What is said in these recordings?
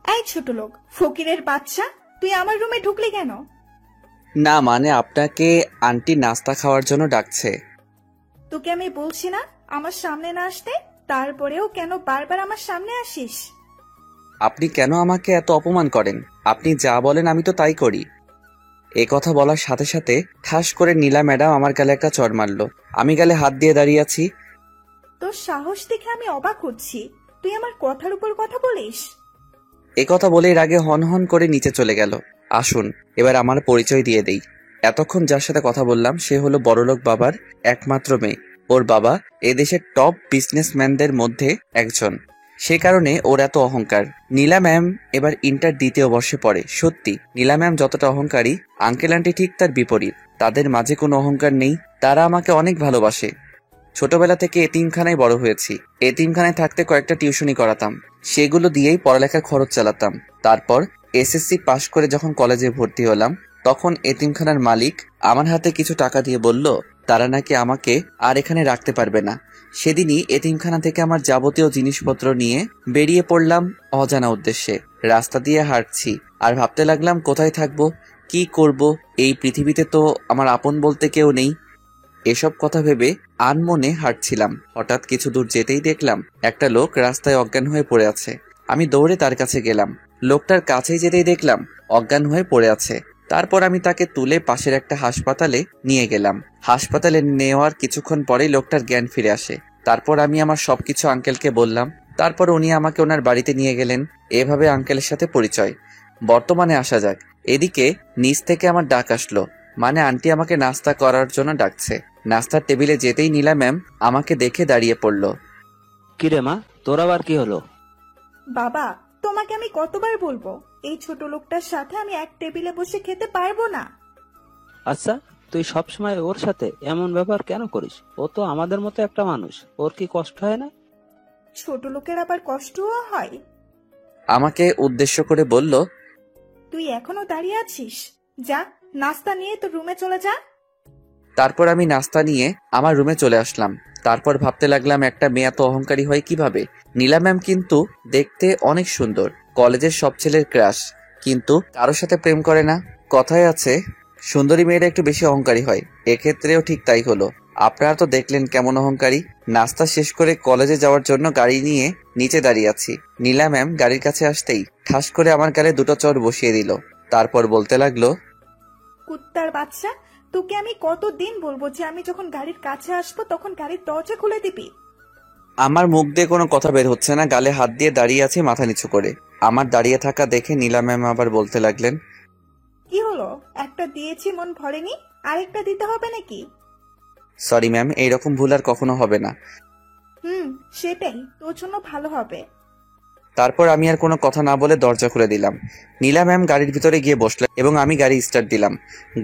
এই ছোট লোক, ফকিরের বাচ্চা, তুই আমার রুমে ঢুকলি কেন? না মানে আপনাকে আন্টি নাস্তা খাওয়ার জন্য ডাকছে। তোকে আমি বলছি না আমার সামনে না আসতে, তারপরেও কেন বারবার আমার সামনে আসিস? আপনি কেন আমাকে এত অপমান করেন? আপনি যা বলেন আমি তো তাই করি। এ কথা বলার সাথে সাথে ঠাস করে নীলা ম্যাডাম আমার গালে একটা চড় মারলো। আমি গালে হাত দিয়ে দাঁড়িয়ে আছি। তোর সাহস দেখে আমি অবাক হচ্ছি, তুই আমার কথার উপর কথা বলিস। এ কথা বলে এর আগে হন হন করে নিচে চলে গেল। আসুন এবার আমার পরিচয় দিয়ে দেই। এতক্ষণ যার সাথে কথা বললাম সে হলো বড়লোক বাবার একমাত্র মেয়ে। ওর বাবা এদেশের টপ বিজনেসম্যানদের মধ্যে একজন, সে কারণে ওর এত অহংকার। নীলা ম্যাম এবার ইন্টার দ্বিতীয় বর্ষে পড়ে। সত্যি নীলা ম্যাম যতটা অহংকারী, আঙ্কেল আন্টি ঠিক তার বিপরীত। তাদের মাঝে কোনো অহংকার নেই, তারা আমাকে অনেক ভালোবাসে। ছোটবেলা থেকে এতিমখানায় বড় হয়েছি। এতিমখানায় থাকতে কয়েকটা টিউশনি করাতাম, সেগুলো দিয়েই পড়ালেখার খরচ চালাতাম। তারপর এসএসসি পাশ করে যখন কলেজে ভর্তি হলাম, তখন এতিমখানার মালিক আমার হাতে কিছু টাকা দিয়ে বলল তারা নাকি আমাকে আর এখানে রাখতে পারবে না। সেদিনই এতিমখানা থেকে আমার যাবতীয় জিনিসপত্র নিয়ে বেরিয়ে পড়লাম অজানা উদ্দেশ্যে। রাস্তা দিয়ে হাঁটছি আর ভাবতে লাগলাম কোথায় থাকবো, কি করব, এই পৃথিবীতে তো আমার আপন বলতে কেউ নেই। এসব কথা ভেবে আনমনে হাঁটছিলাম। হঠাৎ কিছু দূর যেতেই দেখলাম একটা লোক রাস্তায় অজ্ঞান হয়ে পড়ে আছে। আমি দৌড়ে তার কাছে গেলাম। লোকটার কাছেই যেতেই দেখলাম অজ্ঞান হয়ে পড়ে আছে। তারপর আমি তাকে তুলে পাশের একটা হাসপাতালে নিয়ে গেলাম। হাসপাতালে নেওয়ার কিছুক্ষণ পরেই লোকটার জ্ঞান ফিরে আসে। তারপর আমি আমার সবকিছু আঙ্কেলকে বললাম। তারপর উনি আমাকে ওনার বাড়িতে নিয়ে গেলেন। এভাবে আঙ্কেলের সাথে পরিচয়। বর্তমানে আসা যাক। এদিকে নিচ থেকে আমার ডাক আসলো, মানে আন্টি আমাকে নাস্তা করার জন্য ডাকছে। নাস্তার টেবিলে যেতেই নীলা ম্যাম আমাকে দেখে দাঁড়িয়ে পড়ল। কিরে মা, তোর আবার কি হলো? বাবা, তোমাকে আমি কতবার বলবো এই ছোট লোকটার সাথে আমি এক টেবিলে বসে খেতে পারবো না। আচ্ছা, তুই সবসময় ওর সাথে এমন ব্যবহার কেন করিস? ও তো আমাদের মতো একটা মানুষ, ওর কি কষ্ট হয় না? ছোট লোকের আবার কষ্টও হয়? আমাকে উদ্দেশ্য করে বলল, তুই এখনো দাঁড়িয়ে আছিস? যা, নাস্তা নিয়ে তোর রুমে চলে যা। তারপর আমি নাস্তা নিয়ে আমার রুমে চলে আসলাম। তারপর ভাবতে লাগলাম একটা মেয়ে এত অহংকারী হয় কিভাবে। নীলা ম্যাম কিন্তু দেখতে অনেক সুন্দর, কলেজের সব ছেলের ক্রাশ, কিন্তু কারোর সাথে প্রেম করে না। কথায় আছে সুন্দরী মেয়েরা একটু বেশি অহংকারী হয়, এক্ষেত্রেও ঠিক তাই হলো। আপনারা তো দেখলেন কেমন অহংকারী। নাস্তা শেষ করে কলেজে যাওয়ার জন্য গাড়ি নিয়ে নিচে দাঁড়িয়ে আছি। নীলা ম্যাম গাড়ির কাছে আসতেই ঠাস করে আমার গালে দুটো চড় বসিয়ে দিল। তারপর বলতে লাগলো, কুত্তার বাচ্চা, তোকে আমি কতদিন বলবো যে আমি যখন গাড়ির কাছে আসবো তখন গাড়ির দরজা খুলে দিবি। আমার মুখ দিয়ে কোনো কথা বের হচ্ছে না, গালে হাত দিয়ে দাঁড়িয়ে আছি মাথা নিচু করে। আমার দাঁড়িয়ে থাকা দেখে নীলা ম্যাম আবার বলতে লাগলেন, কি হলো, একটা দিয়েছি মন ভরেনি, আরেকটা দিতে হবে নাকি? সরি ম্যাম, এইরকম ভুল আর কখনো হবে না। সেটাই তোর জন্য ভালো হবে। তারপর আমি আর কোনো কথা না বলে দরজা খুলে দিলাম। নীলা ম্যাম গাড়ির ভিতরে গিয়ে বসলেন এবং আমি গাড়ি স্টার্ট দিলাম।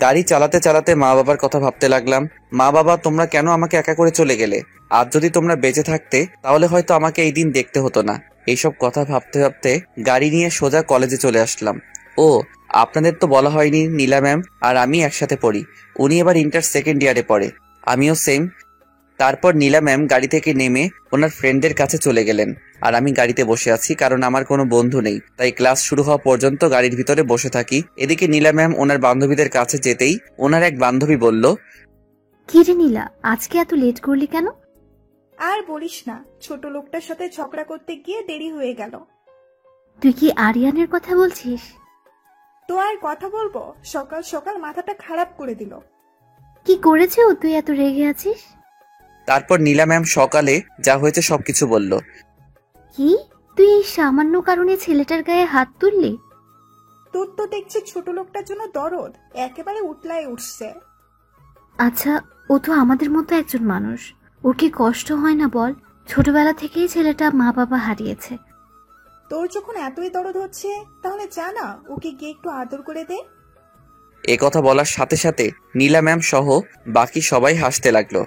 গাড়ি চালাতে চালাতে মা বাবার কথা ভাবতে লাগলাম। মা বাবা, তোমরা কেন আমাকে একা করে চলে গেলে? আজ যদি তোমরা বেঁচে থাকতে তাহলে হয়তো আমাকে এই দিন দেখতে হতো না। এইসব কথা ভাবতে ভাবতে গাড়ি নিয়ে সোজা কলেজে চলে আসলাম। ও, আপনাদের তো বলা হয়নি, নীলা ম্যাম আর আমি একসাথে পড়ি। উনি এবার ইন্টার সেকেন্ড ইয়ারে পড়ে, আমিও সেম। তারপর নীলা ম্যাম গাড়ি থেকে নেমে ওনার ফ্রেন্ডদের কাছে চলে গেলেন, আর আমি গাড়িতে বসে আছি কারণ আমার কোনো বন্ধু নেই, তাই ক্লাস শুরু হওয়া পর্যন্ত গাড়ির ভিতরে বসে থাকি। এদিকে নীলা ম্যাম ওনার বান্ধবীদের কাছে যেতেই ওনার এক বান্ধবী বলল, কি রে নীলা, আজকে এত লেট করলি কেন? আর বলিস না, ছোট লোকটার সাথে ঝগড়া করতে গিয়ে দেরি হয়ে গেল। তুই কি আরিয়ানের কথা বলছিস? তো আর কথা বলবো, সকাল সকাল মাথাটা খারাপ করে দিল। কি করেছে ও, তুই এত রেগে আছিস? তারপর নীলা ম্যাম সকালে যা হয়েছে সবকিছু বলল। কি, তুই এই সামান্য কারণে ছেলেটার গায়ে হাত তুললি? তোর তো দেখছি ছোট লোকটার জন্য দরদ একেবারে উতলায় উঠছে। আচ্ছা, ও তো আমাদের মতো একজন মানুষ, ওর কি কষ্ট হয় না বল? ছোটবেলা থেকেই ছেলেটা মা বাবা হারিয়েছে। তোর যখন এতই দরদ হচ্ছে তাহলে জানা ওকে গিয়ে একটু আদর করে দে। এ কথা বলার সাথে সাথে নীলা ম্যাম সহ বাকি সবাই হাসতে লাগলো।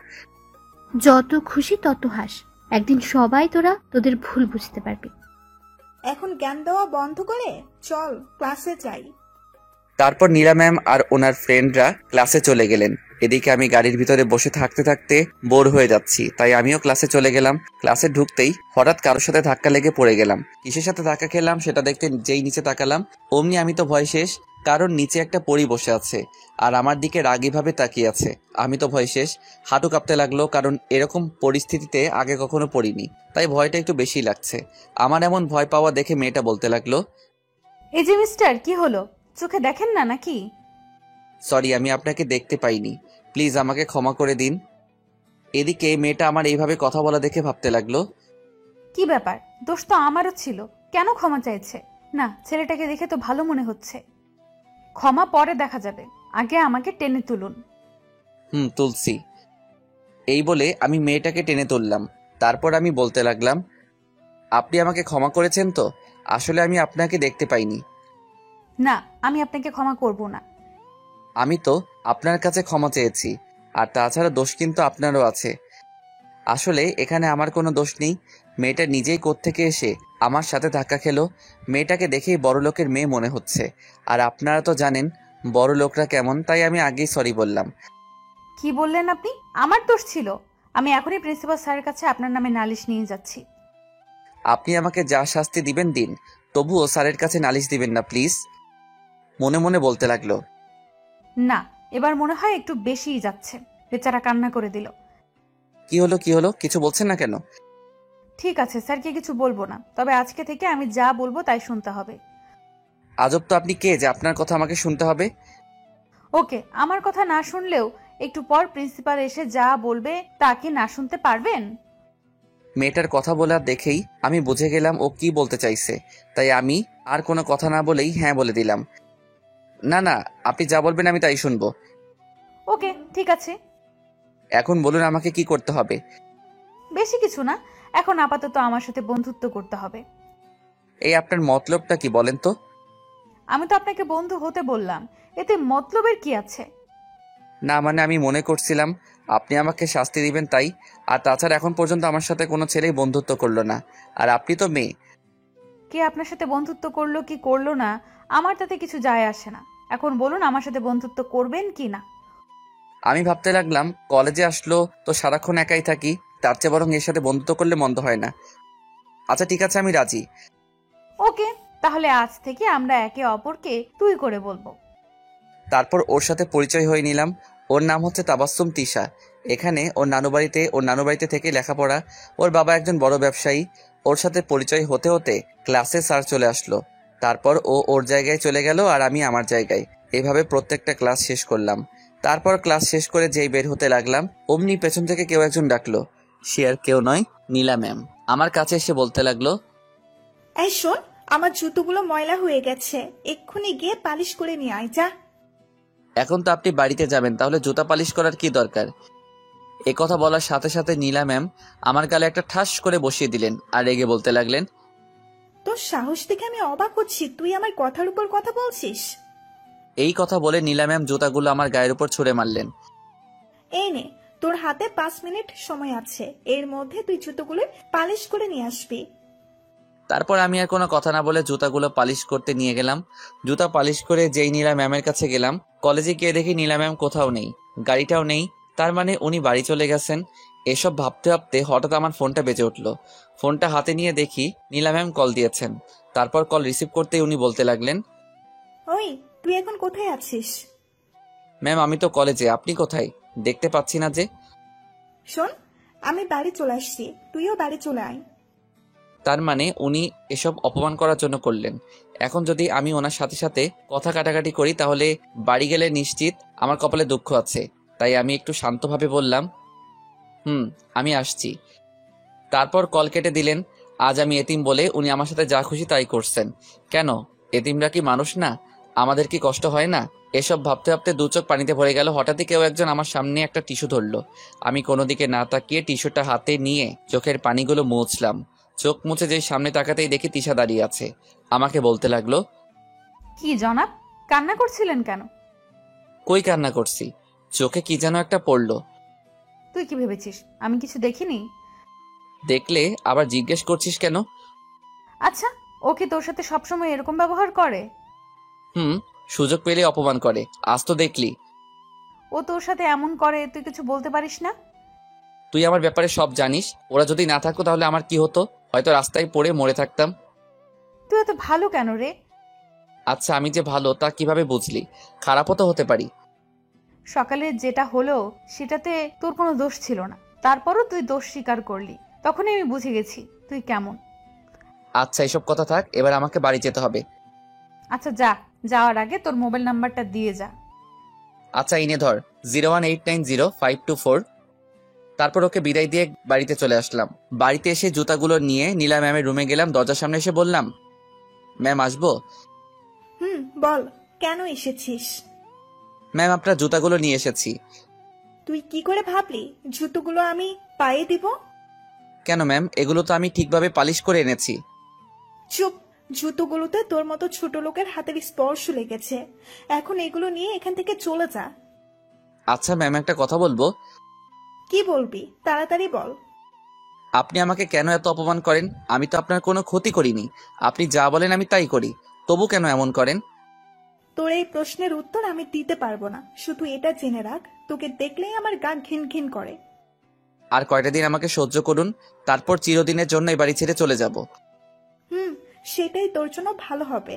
যত খুশি তত হাস, একদিন সবাই তোরা তোদের ভুল বুঝতে পারবি। এখন জ্ঞান দেওয়া বন্ধ করে চল ক্লাসে যাই। তারপর নীলা ম্যাম আর ওনার ফ্রেন্ডরা ক্লাসে চলে গেলেন এদিকে আমি গাড়ির ভিতরে বসে থাকতে থাকতে বোর হয়ে যাচ্ছি, তাই আমিও ক্লাসে চলে গেলাম। ক্লাসে ঢুকতেই হঠাৎ কারোর সাথে ধাক্কা লেগে পড়ে গেলাম। কিসের সাথে ধাক্কা খেলাম সেটা দেখতে যেই নিচে তাকালাম, অমনি আমি তো ভয় শেষ, কারণ নিচে একটা পরী বসে আছে আর আমার দিকে রাগীভাবে তাকিয়ে আছে। আমি তো ভয় শেষ, হাঁটু কাঁপতে লাগলো, কারণ এরকম পরিস্থিতিতে আগে কখনো পড়িনি, তাই ভয়টা একটু বেশি লাগছে। আমার এমন ভয় পাওয়া দেখে মেয়েটা বলতে লাগলো, এই যে মিস্টার, কি হলো? চোখে দেখেন না নাকি? সরি, আমি আপনাকে দেখতে পাইনি, প্লিজ আমাকে ক্ষমা করে দিন। এদিকে মেয়েটা আমার এইভাবে কথা বলা দেখে ভাবতে লাগলো, কি ব্যাপার, দোষ তো আমারও ছিল, কেন ক্ষমা চাইছে? না, ছেলেটাকে দেখে তো ভালো মনে হচ্ছে। ক্ষমা পরে দেখা যাবে, আগে আমাকে টেনে তুলুন। তুলসী। এই বলে আমি মেয়েটাকে টেনে তুললাম। তারপর আমি বলতে লাগলাম, আপনি আমাকে ক্ষমা করেছেন তো? আসলে আমি আপনাকে দেখতে পাইনি। না, আমি আপনাকে ক্ষমা করব না। আমি তো আপনার কাছে ক্ষমা চেয়েছি, আর তাছাড়া দোষ কিন্তু আপনারও আছে। আসলে এখানে আমার কোনো দোষ নেই, মেয়েটা নিজেই কোত্থেকে এসে আমার সাথে ধাক্কা খেলো। মেয়েটাকে দেখেই বড়লোকের মেয়ে মনে হচ্ছে, আর আপনারা তো জানেন বড়লোকরা কেমন, তাই আমি আগেই সরি বললাম। কি বললেন আপনি? আমার দোষ ছিল? আমি এখনই প্রিন্সিপাল স্যারের কাছে আপনার নামে নালিশ নিয়ে যাচ্ছি। আপনি আমাকে যা শাস্তি দিবেন দিন, তবুও স্যারের কাছে নালিশ দিবেন না প্লিজ, মনে মনে বলতে লাগলো। না, এবার মনে হয় একটু বেশিই যাচ্ছে। বেচারা কান্না করে দিল। কি হলো, কিছু বলছেন না কেন? ঠিক আছে, স্যারকে কিছু বলবো না, তবে আজকে থেকে আমি যা বলবো তাই শুনতে হবে। আজব তো, আপনি কে যে আপনার কথা আমাকে শুনতে হবে? ওকে, আমার কথা না শুনলেও একটু পর প্রিন্সিপাল এসে যা বলবে তা কি না শুনতে পারবেন? মেয়েটার কথা বলা দেখেই আমি বুঝে গেলাম ও কি বলতে চাইছে, তাই আমি আর কোনো কথা না বলেই হ্যাঁ বলে দিলাম। না না, আপনি যা বলবেন আমি তাই শুনবো। ওকে, ঠিক আছে। এখন বলুন আমাকে কি করতে হবে? বেশি কিছু না, এখন আপাতত আমার সাথে বন্ধুত্ব করতে হবে। এই আপনার মতলবটা কি বলেন তো? আমি তো আপনাকে বন্ধু হতে বললাম, এতে মতলবের কি আছে? না মানে আমি মনে করছিলাম আপনি আমাকে শাস্তি দিবেন তাই, আর তাছাড়া এখন পর্যন্ত আমার সাথে কোনো ছেলেই বন্ধুত্ব করলো না, আর আপনি তো মেয়ে। কে আপনার সাথে বন্ধুত্ব করলো কি করলো না আমার তাতে কিছু যায় আসে না। এখন বলুন আমার সাথে বন্ধুত্ব করবেন কি না। আমি ভাবতে লাগলাম কলেজে আসলো তো সারাক্ষণ একাই থাকি, তার চেয়ে বরং এর সাথে বন্ধুত্ব করলে মন্দ হয় না। আচ্ছা ঠিক আছে, আমি রাজি। ওকে, তাহলে আজ থেকে আমরা একে অপরকে তুই করে বলবো। তারপর ওর সাথে পরিচয় হয়ে নিলাম। ওর নাম হচ্ছে তাবাসসুম তিশা। এখানে ওর নানুবাড়িতে থেকে লেখাপড়া। ওর বাবা একজন বড় ব্যবসায়ী। ওর সাথে পরিচয় হতে হতে ক্লাসে স্যার চলে আসলো। তারপর ও ওর জায়গায় চলে গেল আর আমি আমার জায়গায়। এভাবে প্রত্যেকটা ক্লাস শেষ করলাম। তারপর ক্লাস শেষ করে যেই বের হতে লাগলাম, অমনি পেছন থেকে কেউ একজন ডাকলো। সে আর কেউ নয়, নীলা ম্যাম। আমার কাছে এসে বলতে লাগলো, এই শোন, আমার জুতোগুলো ময়লা হয়ে গেছে, এক্ষুনি গিয়ে পালিশ করে নিয়ে আয় যা। এখন তো আপনি বাড়িতে যাবেন, তাহলে জুতা পালিশ করার কি দরকার? এ কথা বলার সাথে সাথে নীলা ম্যাম আমার গালে একটা ঠাস করে বসিয়ে দিলেন আর রেগে বলতে লাগলেন, তোর সাহস দেখে আমি অবাক হচ্ছি, তুই আমার কথার উপর কথা বলছিস। এই কথা বলে নীলা ম্যাম জুতাগুলো আমার গায়ের উপর ছুঁড়ে মারলেন। এই নে, তোর হাতে 5 মিনিট সময় আছে, এর মধ্যে তুই জুতোগুলো পালিশ করে নিয়ে আসবি। তারপর আমি আর কোনো কথা না বলে জুতাগুলো পালিশ করতে নিয়ে গেলাম। জুতা পালিশ করে যেই নীলা ম্যামের কাছে গেলাম, কলেজে গিয়ে দেখি নীলা ম্যাম কোথাও নেই, গাড়িটাও নেই। তার মানে উনি বাড়ি চলে গেছেন। এসব ভাবতে ভাবতে হঠাৎ আমার ফোনটা বেজে উঠল। ফোনটা হাতে নিয়ে দেখি নীলা ম্যাম কল দিয়েছেন। তারপর কল রিসিভ করতেই উনি বলতে লাগলেন, ওই, তুই এখন কোথায় আছিস? ম্যাম আমি তো কলেজে, আপনি কোথায়? দেখতে পাচ্ছি না যে। শোন, আমি বাড়ি চলে আসছি, তুইও বাড়ি চলে আয়। তার মানে উনি এসব অপমান করার জন্য করলেন। এখন যদি আমি ওনার সাথে সাথে কথা কাটাকাটি করি তাহলে বাড়ি গেলে নিশ্চিত আমার কপালে দুঃখ আছে। তাই আমি একটু শান্তভাবে বললাম, আমি আসছি। তারপর কল কেটে দিলেন। আজ আমি এতিম বলে উনি আমার সাথে যা খুশি তাই করছেন। কেন, এতিমরা কি মানুষ না? আমাদের কি কষ্ট হয় না? এসব ভাবতে ভাবতে দু চোখ পানিতে ভরে গেল। হঠাৎই কেউ একজন আমার সামনে একটা টিস্যু ধরলো। আমি কোনো দিকে না তাকিয়ে টিস্যুটা হাতে নিয়ে চোখের পানিগুলো মুছলাম। চোখ মুছে যেই সামনে তাকাতেই দেখি তিশা দাঁড়িয়ে আছে। আমাকে বলতে লাগলো, কি জনাব, কান্না করছিলেন কেন? কই কান্না করছি, চোখে কি যেন একটা পড়লো। তুই কি ভেবেছিস আমি কিছু দেখিনি? দেখলে আবার জিজ্ঞেস করছিস কেন? আচ্ছা, ও কি তোর সাথে সবসময় এরকম ব্যবহার করে? সুযোগ পেলে অপমান করে, আজ তো দেখলি। ও তোর সাথে এমন করে তুই কিছু বলতে পারিস না? তুই আমার ব্যাপারে সব জানিস। ওরা যদি না থাকতো তাহলে আমার কি হতো? হয়তো রাস্তায় পড়ে মরে থাকতাম। তুই এত ভালো কেন রে? আচ্ছা, আমি যে ভালো তা কিভাবে বুঝলি? খারাপও তো হতে পারি। সকালে যেটা হলো সেটাতে তোর কোনো দোষ ছিল না, তারপরও তুই দোষ স্বীকার করলি। তখনই আমি বুঝে গেছি তুই কেমন। আচ্ছা, এসব কথা থাক, এবার আমাকে বাড়ি যেতে হবে। আচ্ছা যা, যাওয়ার আগে তোর মোবাইল নাম্বারটা দিয়ে যা। আচ্ছা, ইনে ধর, 018905224। তারপর ওকে বিদায় দিয়ে বাড়িতে চলে আসলাম। বাড়িতে এসে জুতাগুলো নিয়ে নীলা ম্যামের রুমে গেলাম। দরজার সামনে এসে বললাম, ম্যাম আসবো? বল, কেন এসেছিস? ম্যাম, আপনার জুতাগুলো নিয়ে এসেছি। তুই কি করে ভাবলি জুতোগুলো আমি পায়ে দিব? কেন ম্যাম, এগুলো তো আমি ঠিকভাবে পালিশ করে এনেছি। চুপ, জুতোগুলোতে তোর মতো ছোট লোকের হাতের স্পর্শ লেগেছে। এখন এগুলো নিয়ে এখান থেকে চলে যা। আচ্ছা ম্যাম, একটা কথা বলবো। কি বলবি, তাড়াতাড়ি বল। আপনি আমাকে কেন এত অপমান করেন? আমি তো আপনার কোনো ক্ষতি করিনি। আপনি যা বলেন আমি তাই করি, তবু কেন এমন করেন? তোর এই প্রশ্নের উত্তর আমি দিতে পারবো না। শুধু এটা জেনে রাখ, তোকে দেখলেই আমার গা ঘিন ঘিন করে। আর কয়টা দিন আমাকে সহ্য করুন, তারপর চিরদিনের জন্য এই বাড়ি ছেড়ে চলে যাব। সেটাই তোর জন্য ভালো হবে।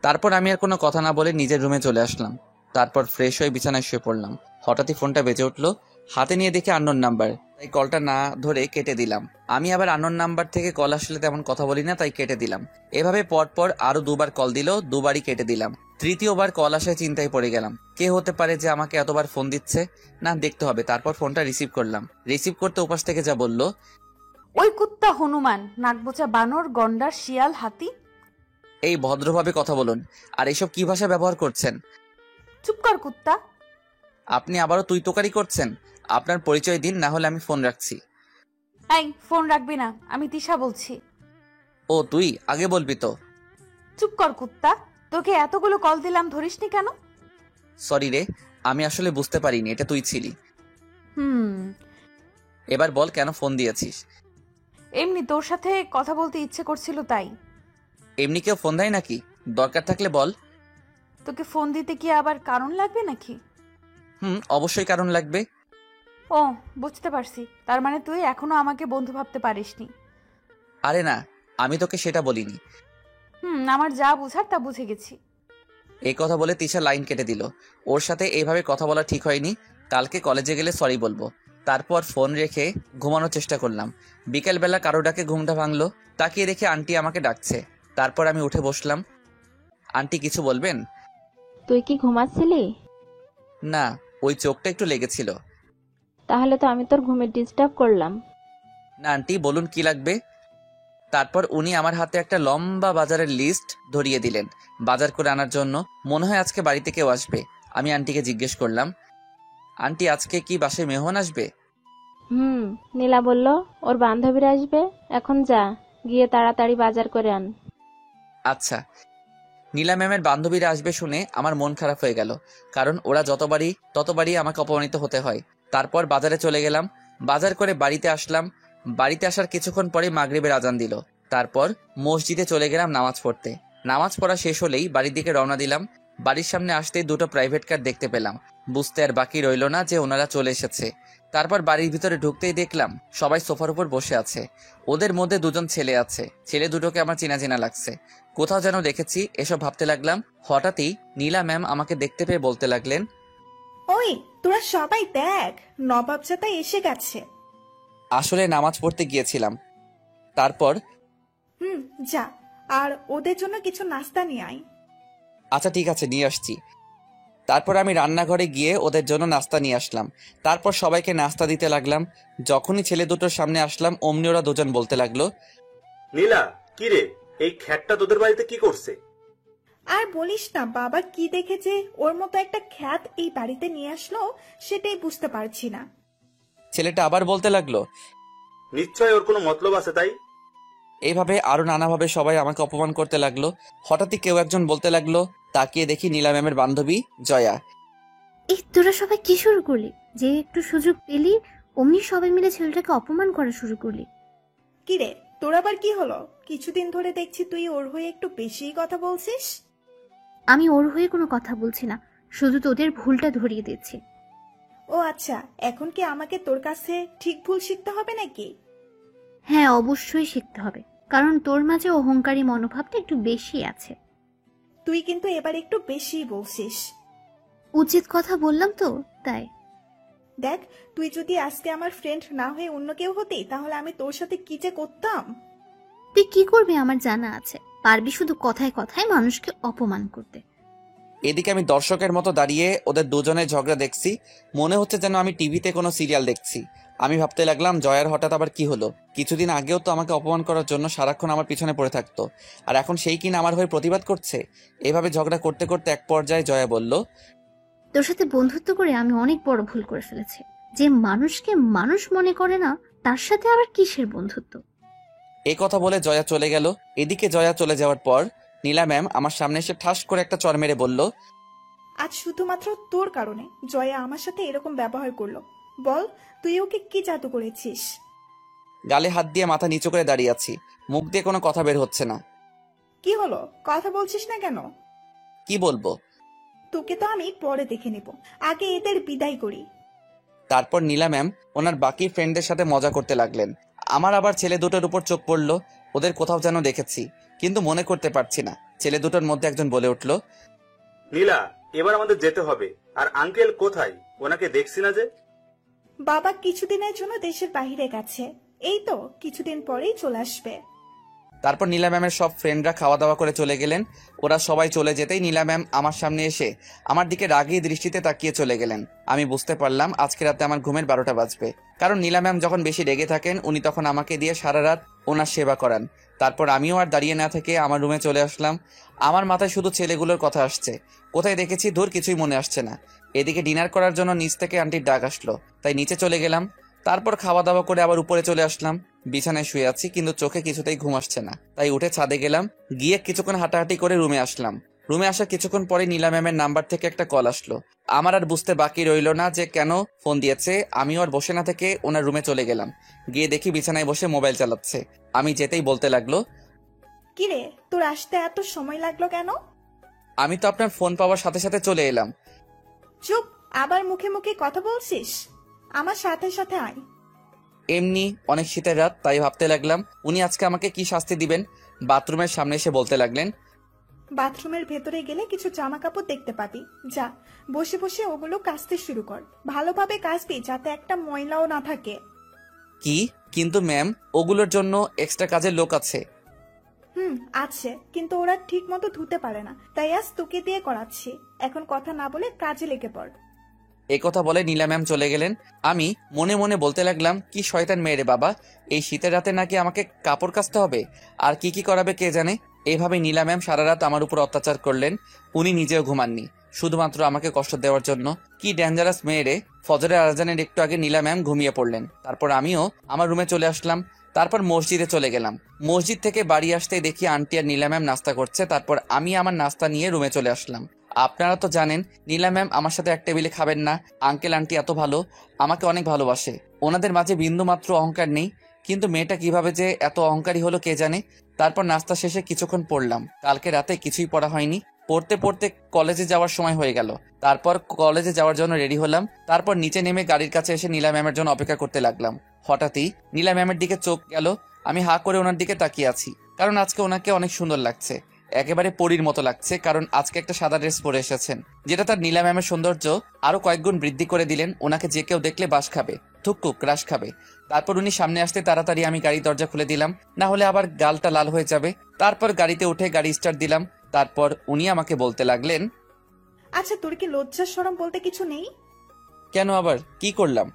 তারপর আমি আর কোনো কথা না বলে নিজের রুমে চলে আসলাম। তারপর ফ্রেশ হয়ে বিছানায় শুয়ে পড়লাম। হঠাৎই ফোনটা বেজে উঠলো। হাতে নিয়ে দেখি আননোন নাম্বার, তাই কলটা না ধরে কেটে দিলাম। আমি আবার আননোন নাম্বার থেকে কল আসলে তেমন কথা বলি না, তাই কেটে দিলাম। এভাবে পরপর আরো দুবার কল দিল, দুবারই কেটে দিলাম। তৃতীয়বার কল আসায় চিন্তায় পড়ে গেলাম, কে হতে পারে যে আমাকে এতবার ফোন দিচ্ছে। না, দেখতে হবে। তারপর ফোনটা রিসিভ করলাম। রিসিভ করতে ওপাশ থেকে যা বলল, ওই কুত্তা হনুমান, নাকবোচা বানর, গন্ডার, শিয়াল, হাতি। এই ভদ্রভাবে কথা বলুন। আর এইসব কি ভাষা ব্যবহার করছেন? চুপ কর কুত্তা। আপনি আবারও তুই তোকারি করছেন। আপনার পরিচয় দিন, না হলে আমি ফোন রাখছি। এই ফোন রাখবি না, আমি তিশা বলছি। ও তুই, আগে বলবি তো। চুপ কর কুত্তা, তোকে এতগুলো কল দিলাম, ধরিসনি কেন? সরি রে, আমি আসলে বুঝতে পারিনি এটা তুই ছিলি। হুম এবার বল, কেন ফোন দিয়েছিস? এমনি তোর সাথে কথা বলতে ইচ্ছে করছিল তাই। এমনি কেউ ফোন দেয় নাকি? দরকার থাকলে বল। তোকে ফোন দিতে কি আবার কারণ লাগবে নাকি? অবশ্যই কারণ লাগবে। ও, বুঝতে পারছি। তার মানে তুই এখনো আমাকে বন্ধু ভাবতে পারিসনি। আরে না, আমি তোকে সেটা বলিনি। আমার যা বুঝার তা বুঝে গেছি। এই কথা বলে তিশা লাইন কেটে দিল। ওর সাথে এইভাবে কথা বলা ঠিক হয়নি। কালকে কলেজে গেলে সরি বলবো। তারপর ফোন রেখে ঘুমানোর চেষ্টা করলাম। বিকেলবেলা কারো ডাকে ঘুমটা ভাঙলো। তাকিয়ে দেখে আন্টি আমাকে ডাকছে। তারপর আমি উঠে বসলাম। আন্টি, কিছু বলবেন? তুই কি ঘুমাচ্ছিলি? না, ওই চোখটা একটু লেগেছিল। তাহলে তো আমি তোর ঘুমে ডিস্টার্ব করলাম। না আন্টি, বলুন কি লাগবে। তারপর উনি আমার হাতে একটা লম্বা বাজারের লিস্ট ধরিয়ে দিলেন বাজার করে আনার জন্য। মনে হয় আজকে বাড়িতে কেউ আসবে। আমি আন্টিকে জিজ্ঞেস করলাম, আন্টি আজকে কি বাসায় মেহমান আসবে? নীলা বলল ওর বান্ধবীরা আসবে। এখন যা, গিয়ে তাড়াতাড়ি বাজার করে আন। আচ্ছা। নীলা ম্যামের বান্ধবীরা আসবে শুনে আমার মন খারাপ হয়ে গেল, কারণ ওরা ততবারই আমাকে অপমানিত হতে হয়। তারপর বাজারে চলে গেলাম। বাজার করে বাড়িতে আসলাম। বাড়িতে আসার কিছুক্ষণ পরে মাগরিবের আজান দিল। তারপর মসজিদে চলে গেলাম নামাজ পড়তে। নামাজ পড়া শেষ হলেই বাড়ির দিকে রওনা দিলাম। বাড়ির সামনে আসতেই দুটো প্রাইভেট কার দেখতে পেলাম। বুঝতে আর বাকি রইল না যে ওনারা চলে এসেছে। তারপর বাড়ির ভিতরে ঢুকতেই দেখলাম সবাই সোফার উপর বসে আছে। ওদের মধ্যে দুজন ছেলে আছে। ছেলে দুটোকে আমার চেনা চেনা লাগছে, কোথাও যেন দেখেছি। এসব ভাবতে লাগলাম। হঠাৎই নীলা ম্যাম আমাকে দেখতে পেয়ে বলতে লাগলেন, ওই তোরা সবাই দেখ, নবাবজাদা এসে গেছে। আসলে নামাজ পড়তে গিয়েছিলাম। তারপর যা, আর ওদের জন্য কিছু নাস্তা নিয়ে আয়। আচ্ছা ঠিক আছে, নিয়ে আসছি। তারপর আমি রান্নাঘরে গিয়ে ওদের জন্য নাস্তা নিয়ে আসলাম। তারপর সবাইকে নাস্তা দিতে লাগলাম। যখনই ছেলে দুটোর সামনে আসলাম অমনি ওরা দুজন বলতে লাগলো, নীলা, কি রে, এই খ্যাটটা তোদের বাড়িতে কি করছে? আর বলিস না, বাবা কি দেখেছে ওর মতো একটা খ্যাত এই বাড়িতে নিয়ে আসলো, সেটাই বুঝতে পারছি না। ছেলেটা আবার বলতে লাগলো, নিশ্চয় ওর কোনো মতলব আছে তাই। এইভাবে আরো নানাভাবে সবাই আমাকে অপমান করতে লাগলো। হঠাৎই কেউ একজন বলতে লাগলো, তাকিয়ে দেখি নীলা ম্যামের বান্ধবী জয়া। এই তোরা সবাই কি শুরু করলি? যে একটু সুযোগ পেলি অমনি সবাই মিলে ছেলেটাকে অপমান করা শুরু করলি। কি রে, তোর আবার কি হলো? কিছুদিন ধরে দেখছি তুই ওর হয়ে একটু বেশিই কথা বলছিস। আমি ওর হয়ে কোনো কথা বলছি না, শুধু তোদের ভুলটা ধরিয়ে দিচ্ছি। ও আচ্ছা, এখন কি আমাকে তোর কাছে ঠিক ভুল শিখতে হবে নাকি? হ্যাঁ, অবশ্যই শিখতে হবে, কারণ তোর মাঝে অহংকারী মনোভাবটা একটু বেশি আছে। তুই কিন্তু এবার একটু বেশিই বলছিস। উচিত কথা বললাম তো, তাই। দেখ, তুই যদি আজকে আমার ফ্রেন্ড না হয়ে অন্য কেউ হতি, তাহলে আমি তোর সাথে কি যে করতাম। তুই কি করবি আমার জানা আছে, পারবি শুধু কথায় কথায় মানুষকে অপমান করতে। এদিকে আমি দর্শকের মতো দাঁড়িয়ে ওদের দুজনের ঝগড়া দেখছি। মনে হচ্ছে যেন আমি টিভিতে কোনো সিরিয়াল দেখছি। আমি ভাবতে লাগলাম, জয়ার হঠাৎ আবার কি হলো? কিছুদিন আগেও তো আমাকে অপমান করার জন্য সারাক্ষণ আমার পিছনে পড়ে থাকতো, আর এখন সেই কিনা আমার হয়ে প্রতিবাদ করছে। এভাবে ঝগড়া করতে করতে এক পর্যায়ে জয়া বলল, তোর সাথে বন্ধুত্ব করে আমি অনেক বড় ভুল করে ফেলেছি। যে মানুষকে মানুষ মনে করে না, তার সাথে আবার কিসের বন্ধুত্ব? এই কথা বলে জয়া চলে গেল। এদিকে জয়া চলে যাওয়ার পর নীলা ম্যাম আমার সামনে এসে ঠাস করে একটা চড় মেরে বলল, আজ শুধুমাত্র তোর কারণে জয়া আমার সাথে এরকম ব্যবহার করলো। বল, তুই ওকে কি জাদু করেছিস? গালে হাত দিয়ে মাথা নিচু করে দাঁড়িয়ে আছি, মুখ দিয়ে কোনো কথা বের হচ্ছে না। কি হলো, কথা বলছিস না কেন? কি বলবো? তোকে তো আমি পরে দেখে নেব, আগে এদের বিদায় করি। তারপর নীলা ম্যাম ওনার বাকি ফ্রেন্ডদের সাথে মজা করতে লাগলেন। আমার আবার ছেলে দুটোর উপর চোখ পড়ল। ওদের কোথাও যেন দেখেছি, কিন্তু মনে করতে পারছি না। ছেলে দুটোর মধ্যে একজন বলে উঠল, নীলা, এবার আমাদের যেতে হবে। আর আঙ্কেল কোথায়? ওনাকে দেখছি না যে। বাবা কিছুদিনের জন্য দেশের বাইরে গেছে, এই তো কিছুদিন পরেই চলে আসবে। তারপর নীলা ম্যামের সব ফ্রেন্ডরা খাওয়া দাওয়া করে চলে গেলেন। ওরা সবাই চলে যেতেই নীলা ম্যাম আমার সামনে এসে আমার দিকে রাগী দৃষ্টিতে তাকিয়ে চলে গেলেন। আমি বুঝতে পারলাম আজকে রাতে আমার ঘুমের 12টা বাজবে, কারণ নীলা ম্যাম যখন বেশি রেগে থাকেন উনি তখন আমাকে দিয়ে সারা রাত ওনার সেবা করান। তারপর আমিও আর দাঁড়িয়ে না থেকে আমার রুমে চলে আসলাম। আমার মাথায় শুধু ছেলেগুলোর কথা আসছে। কোথায় দেখেছি ধুর কিছুই মনে আসছে না। এদিকে ডিনার করার জন্য নিচ থেকে আন্টির ডাক আসলো, তাই নিচে চলে গেলাম। তারপর খাওয়া দাওয়া করে আবার উপরে চলে আসলাম। বিছানায় শুয়ে আছি, কিন্তু চোখে কিছুতেই ঘুম আসছে না, তাই উঠে ছাদে গেলাম। গিয়ে কিছুক্ষণ হাঁটাহাঁটি করে রুমে আসলাম। রুমে আসার কিছুক্ষণ পরে নীলা ম্যামের নাম্বার থেকে একটা কল আসলো। আমার আর বুঝতে বাকি রইল না যে কেন ফোন দিয়েছে। আমিও আর বসে না থেকে ওনার রুমে চলে গেলাম। গিয়ে দেখি বিছানায় বসে মোবাইল চালাচ্ছে। আমি যেতেই বলতে লাগলো, কিরে, তোর আসতে এত সময় লাগলো কেন? আমি তো আপনার ফোন পাওয়ার সাথে সাথে চলে এলাম। চুপ, আবার মুখে মুখে কথা বলছিস। আমার সাথে সাথে আয়। এমনি অনেক শীতের রাত, তাই ভাবতে লাগলাম উনি আজকে আমাকে কি শাস্তি দিবেন। বাথরুমের সামনে এসে বলতে লাগলেন, বাথরুমের ভেতরে গেলে কিছু জামা কাপড় দেখতে পাবি, যা বসে বসে ওগুলো কাচতে শুরু কর। ভালোভাবে কাচবি, যাতে একটা ময়লাও না থাকে। কি? কিন্তু ম্যাম, ওগুলোর জন্য এক্সট্রা কাজের লোক আছে। আছে, কিন্তু ওরা ঠিক মতো ধুতে পারে না, তাই আজ তোকে দিয়ে করাচ্ছি। এখন কথা না বলে কাজে লেগে পড়। এই কথা বলে নীলা ম্যাম চলে গেলেন। আমি মনে মনে বলতে লাগলাম, কি শয়তান মেয়ে রে বাবা, এই শীতের রাতে নাকি আমাকে কাপড় কাচতে হবে, আর কি কি করাবে কে জানে। এইভাবে নীলা ম্যাম সারা রাত আমার উপর অত্যাচার করলেন। উনি নিজেও ঘুমাননি, শুধুমাত্র আমাকে কষ্ট দেওয়ার জন্য। কি ডেঞ্জারাস মেয়ে রে। ফজরের আজানের একটু আগে নীলা ম্যাম ঘুমিয়ে পড়লেন। তারপর আমিও আমার রুমে চলে আসলাম। তারপর মসজিদে চলে গেলাম। মসজিদ থেকে বাড়ি আসতেই দেখি আন্টি আর নীলা ম্যাম নাস্তা করছে। তারপর আমি আমার নাস্তা নিয়ে রুমে চলে আসলাম। আপনারা তো জানেন নীলা ম্যাম আমার সাথে এক টেবিলে খাবেন না। আঙ্কেল আন্টি এত ভালো, আমাকে অনেক ভালোবাসে। ওনাদের মাঝে বিন্দু মাত্র অহংকার নেই, কিন্তু মেয়েটা কিভাবে যে এত অহংকারী হলো কে জানে। তারপর নাস্তা শেষে কিছুক্ষণ পড়লাম। কালকে রাতে কিছুই পড়া হয়নি। পড়তে পড়তে কলেজে যাওয়ার সময় হয়ে গেল। তারপর কলেজে যাওয়ার জন্য রেডি হলাম। তারপর নিচে নেমে গাড়ির কাছে এসে নীলা ম্যামের জন্য অপেক্ষা করতে লাগলাম। হঠাৎই নীলা ম্যামের দিকে চোখ গেল। আমি হাঁ করে ওনার দিকে তাকিয়ে আছি, কারণ আজকে ওনাকে অনেক সুন্দর লাগছে, একেবারে পরীর মতো লাগছে। কারণ আজকে একটা সাদা ড্রেস পরে এসেছেন, যেটা তার নীলা ম্যামের সৌন্দর্য আরো কয়েক গুণ বৃদ্ধি করে দিলেন। ওনাকে যে কেউ দেখলে বাস খাবে, থুকটুক রাস খাবে। তারপর উনি সামনে আসতে তাড়াতাড়ি আমি গাড়ি দরজা খুলে দিলাম, না হলে আবার গালটা লাল হয়ে যাবে। তারপর গাড়িতে উঠে গাড়ি স্টার্ট দিলাম। তারপর উনি আমাকে বলতে লাগলেন, আচ্ছা, তোর কি লজ্জা শরম বলতে কিছু নেই? কেন আবার কি করলাম?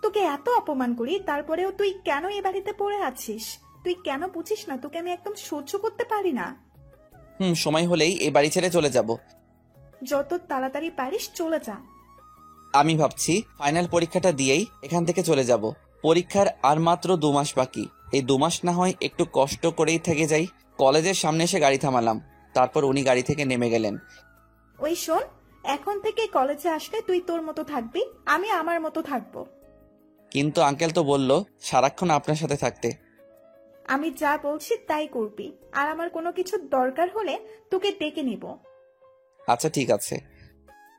তোকে এত অপমান করি, তারপরেও তুই কেন এ বাড়িতে পড়ে আছিস? তুই কেন বুঝিস না তোকে আমি একদম সহ্য করতে পারি না? সময় হলেই এই বাড়ি ছেড়ে চলে যাব। যত তাড়াতাড়ি পারিস চলে যা। আমি ভাবছি ফাইনাল পরীক্ষাটা দিয়েই এখান থেকে চলে যাব। পরীক্ষার আর মাত্র 2 মাস বাকি। এই 2 মাস না হয় একটু কষ্ট করেই থেকে যাই। কলেজের সামনে এসে গাড়ি থামালাম। তারপর উনি গাড়ি থেকে নেমে গেলেন। ওই শোন, এখন থেকে কলেজে আসলে তুই তোর মতো থাকবি, আমি আমার মতো থাকবো। কিন্তু আঙ্কেল তো বলল সারাক্ষণ আপনার সাথে থাকতে। আমি যা বলছি তাই করবি, আর আমার কোনো কিছু দরকার হলে তোকে ডেকে নিব। আচ্ছা ঠিক আছে।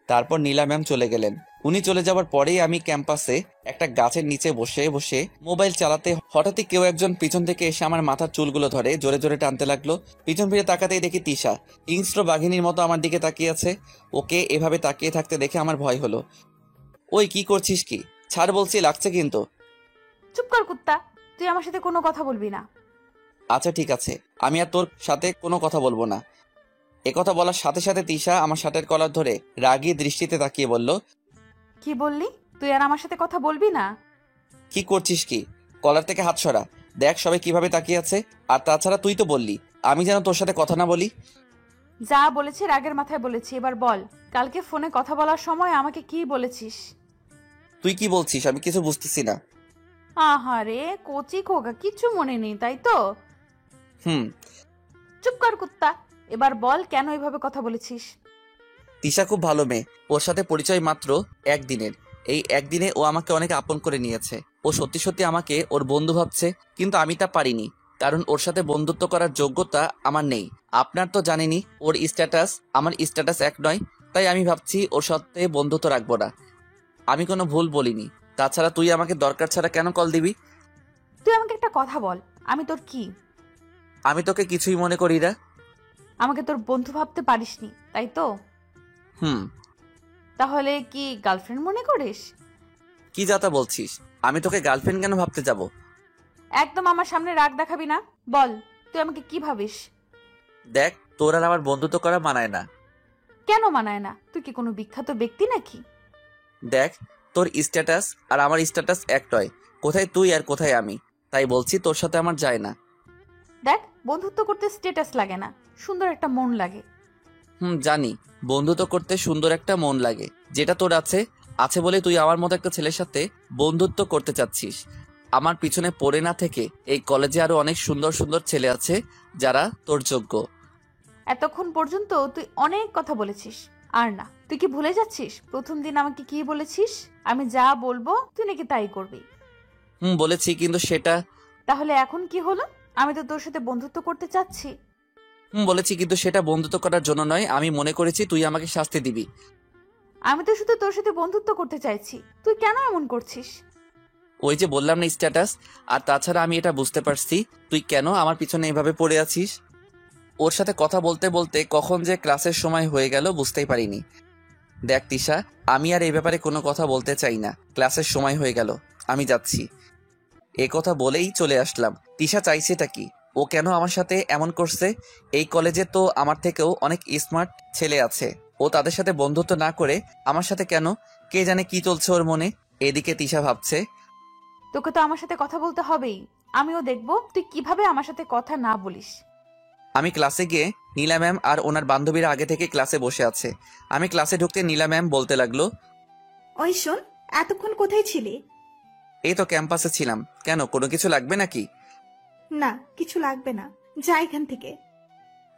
তারপর নীলা ম্যাম চলে গেলেন। উনি চলে যাওয়ার পরেই আমি ক্যাম্পাসে একটা গাছের নিচে বসে বসে মোবাইল চালাতে হঠাৎই কেউ একজন পিছন থেকে এসে আমার মাথার চুলগুলো ধরে জোরে জোরে টানতে লাগলো। পিছন ফিরে তাকাতেই দেখি তিশা হিংস্র বাঘিনীর মতো আমার দিকে তাকিয়ে আছে। ওকে এভাবে তাকিয়ে থাকতে দেখে আমার ভয় হলো। ওই কি করছিস কি? ছাড় বলছি, লাগছে কিন্তু। চুপ কর কুত্তা, তুই আমার সাথে কোনো কথা বলবি না। আচ্ছা ঠিক আছে, আমি আর তোর সাথে কোনো কথা বলবো না। একথা বলার সাথে সাথে তিশা আমার শার্টের কলার ধরে রাগী দৃষ্টিতে তাকিয়ে বলল, কি বললি? তুই আর আমার সাথে কথা বলবি না? কি করছিস কি? কলার থেকে হাত সরা। দেখ সবাই কিভাবে তাকিয়ে আছে। আর তাছাড়া তুই তো বললি আমি যেন তোর সাথে কথা না বলি। যা বলেছি রাগের মাথায় বলেছি, এবার বল কালকে ফোনে কথা বলার সময় আমাকে কি বলেছিস? তুই কি বলছিস আমি কিছু বুঝতেছি না। আহারে কচি খোকা, কিচ্ছু মনে নেই তাই তো? হুম। চুপ কর কুত্তা, এবার বল কেন এভাবে কথা বলেছিস? তিশা খুব ভালো মেয়ে, ওর সাথে পরিচয় মাত্র একদিনের। এই একদিনে ও আমাকে অনেক আপন করে নিয়েছে। ও সত্যি সত্যি আমাকে ওর বন্ধু ভাবছে, কিন্তু আমি তা পারিনি, কারণ ওর সাথে বন্ধুত্ব করার যোগ্যতা আমার নেই। আপনার তো জানেনই ওর স্ট্যাটাস আমার স্ট্যাটাস এক নয়, তাই আমি ভাবছি ওর সাথে বন্ধুত্ব রাখবো না। আমি কোনো ভুল বলিনি। তাছাড়া তুই আমাকে দরকার ছাড়া কেন কল দিবি? তুই আমাকে একটা কথা বল, আমি তোর কি? আমি তোকে কিছুই মনে করি না। আমাকে তোর বন্ধু ভাবতে পারিসনি তাই তো? হুম। তাহলে কি গার্লফ্রেন্ড মনে করিস? কি যাতা বলছিস? আমি তোকে গার্লফ্রেন্ড কেন ভাবতে যাব? একদম আমার সামনে রাগ দেখাবি না। বল তুই আমাকে কি ভাবিস? দেখ তোর আর আমার বন্ধুত্ব করা মানায় না। কেন মানায় না? তুই কি কোনো বিখ্যাত ব্যক্তি নাকি? দেখ তোর স্ট্যাটাস আর আমার স্ট্যাটাস এক নয়। কোথায় তুই আর কোথায় আমি, তাই বলছি তোর সাথে আমার যায় না। দেখ বন্ধুত্ব করতে স্ট্যাটাস লাগে না, সুন্দর একটা মন লাগে। জানি বন্ধুত্ব করতে সুন্দর একটা মন লাগে, যেটা তোর আছে। আছে বলে তুই আমার মতো একটা ছেলের সাথে বন্ধুত্ব করতে চাচ্ছিস। আমার পিছনে পড়ে না থেকে এই কলেজে আরো অনেক সুন্দর সুন্দর ছেলে আছে যারা তোর যোগ্য। এতক্ষণ পর্যন্ত তুই অনেক কথা বলেছিস, আর না তুই কি ভুলে যাচ্ছিস প্রথম দিন আমাকে কি বলেছিস? আমি যা বলবো তুই নাকি তাই করবি। বলেছি, কিন্তু সেটা। তাহলে এখন কি হলো? আমি তো তোর সাথে বন্ধুত্ব করতে চাচ্ছি। বলেছি কিন্তু সেটা বন্ধুত্ব করার জন্য নয়। আমি মনে করেছি তুই আমাকে শাস্তি দিবি। আমি তো শুধু তোর সাথে বন্ধুত্ব করতে চাইছি, তুই কেন এমন করছিস? ওই যে বললাম না স্ট্যাটাস। আর তাছাড়া আমি এটা বুঝতে পারছি তুই কেন আমার পিছনে এভাবে পড়ে আছিস। ওর সাথে কথা বলতে বলতে কখন যে ক্লাসের সময় হয়ে গেল বুঝতেই পারিনি। দেখ তিশা, আমি আর এই ব্যাপারে কোনো কথা বলতে চাই না। ক্লাসের সময় হয়ে গেল, আমি যাচ্ছি। এ কথা বলেই চলে আসলাম। তিশা চাইছেটা কি? ও কেন আমার সাথে এমন করছে? এই কলেজে তো আমার থেকেও অনেক স্মার্ট ছেলে আছে। ও তাদের সাথে বন্ধুত্ব না করে আমার সাথে কেন? কে জানে কি চলছে ওর মনে। এদিকে তিশা ভাবছে, তোকে তো আমার সাথে কথা বলতে হবেই। আমিও দেখবো তুই কিভাবে আমার সাথে কথা না বলিস। আমি ক্লাসে গিয়ে নীলা ম্যাম আর ওনার বান্ধবীরা আগে থেকে ক্লাসে বসে আছে। আমি ক্লাসে ঢুকতে নীলা ম্যাম বলতে লাগলো, ওই শোন, এতক্ষণ কোথায় ছিলি? এই তো ক্যাম্পাসে ছিলাম। কেন, কোনো কিছু লাগবে নাকি? না, কিছু লাগবে না, যা এখান থেকে।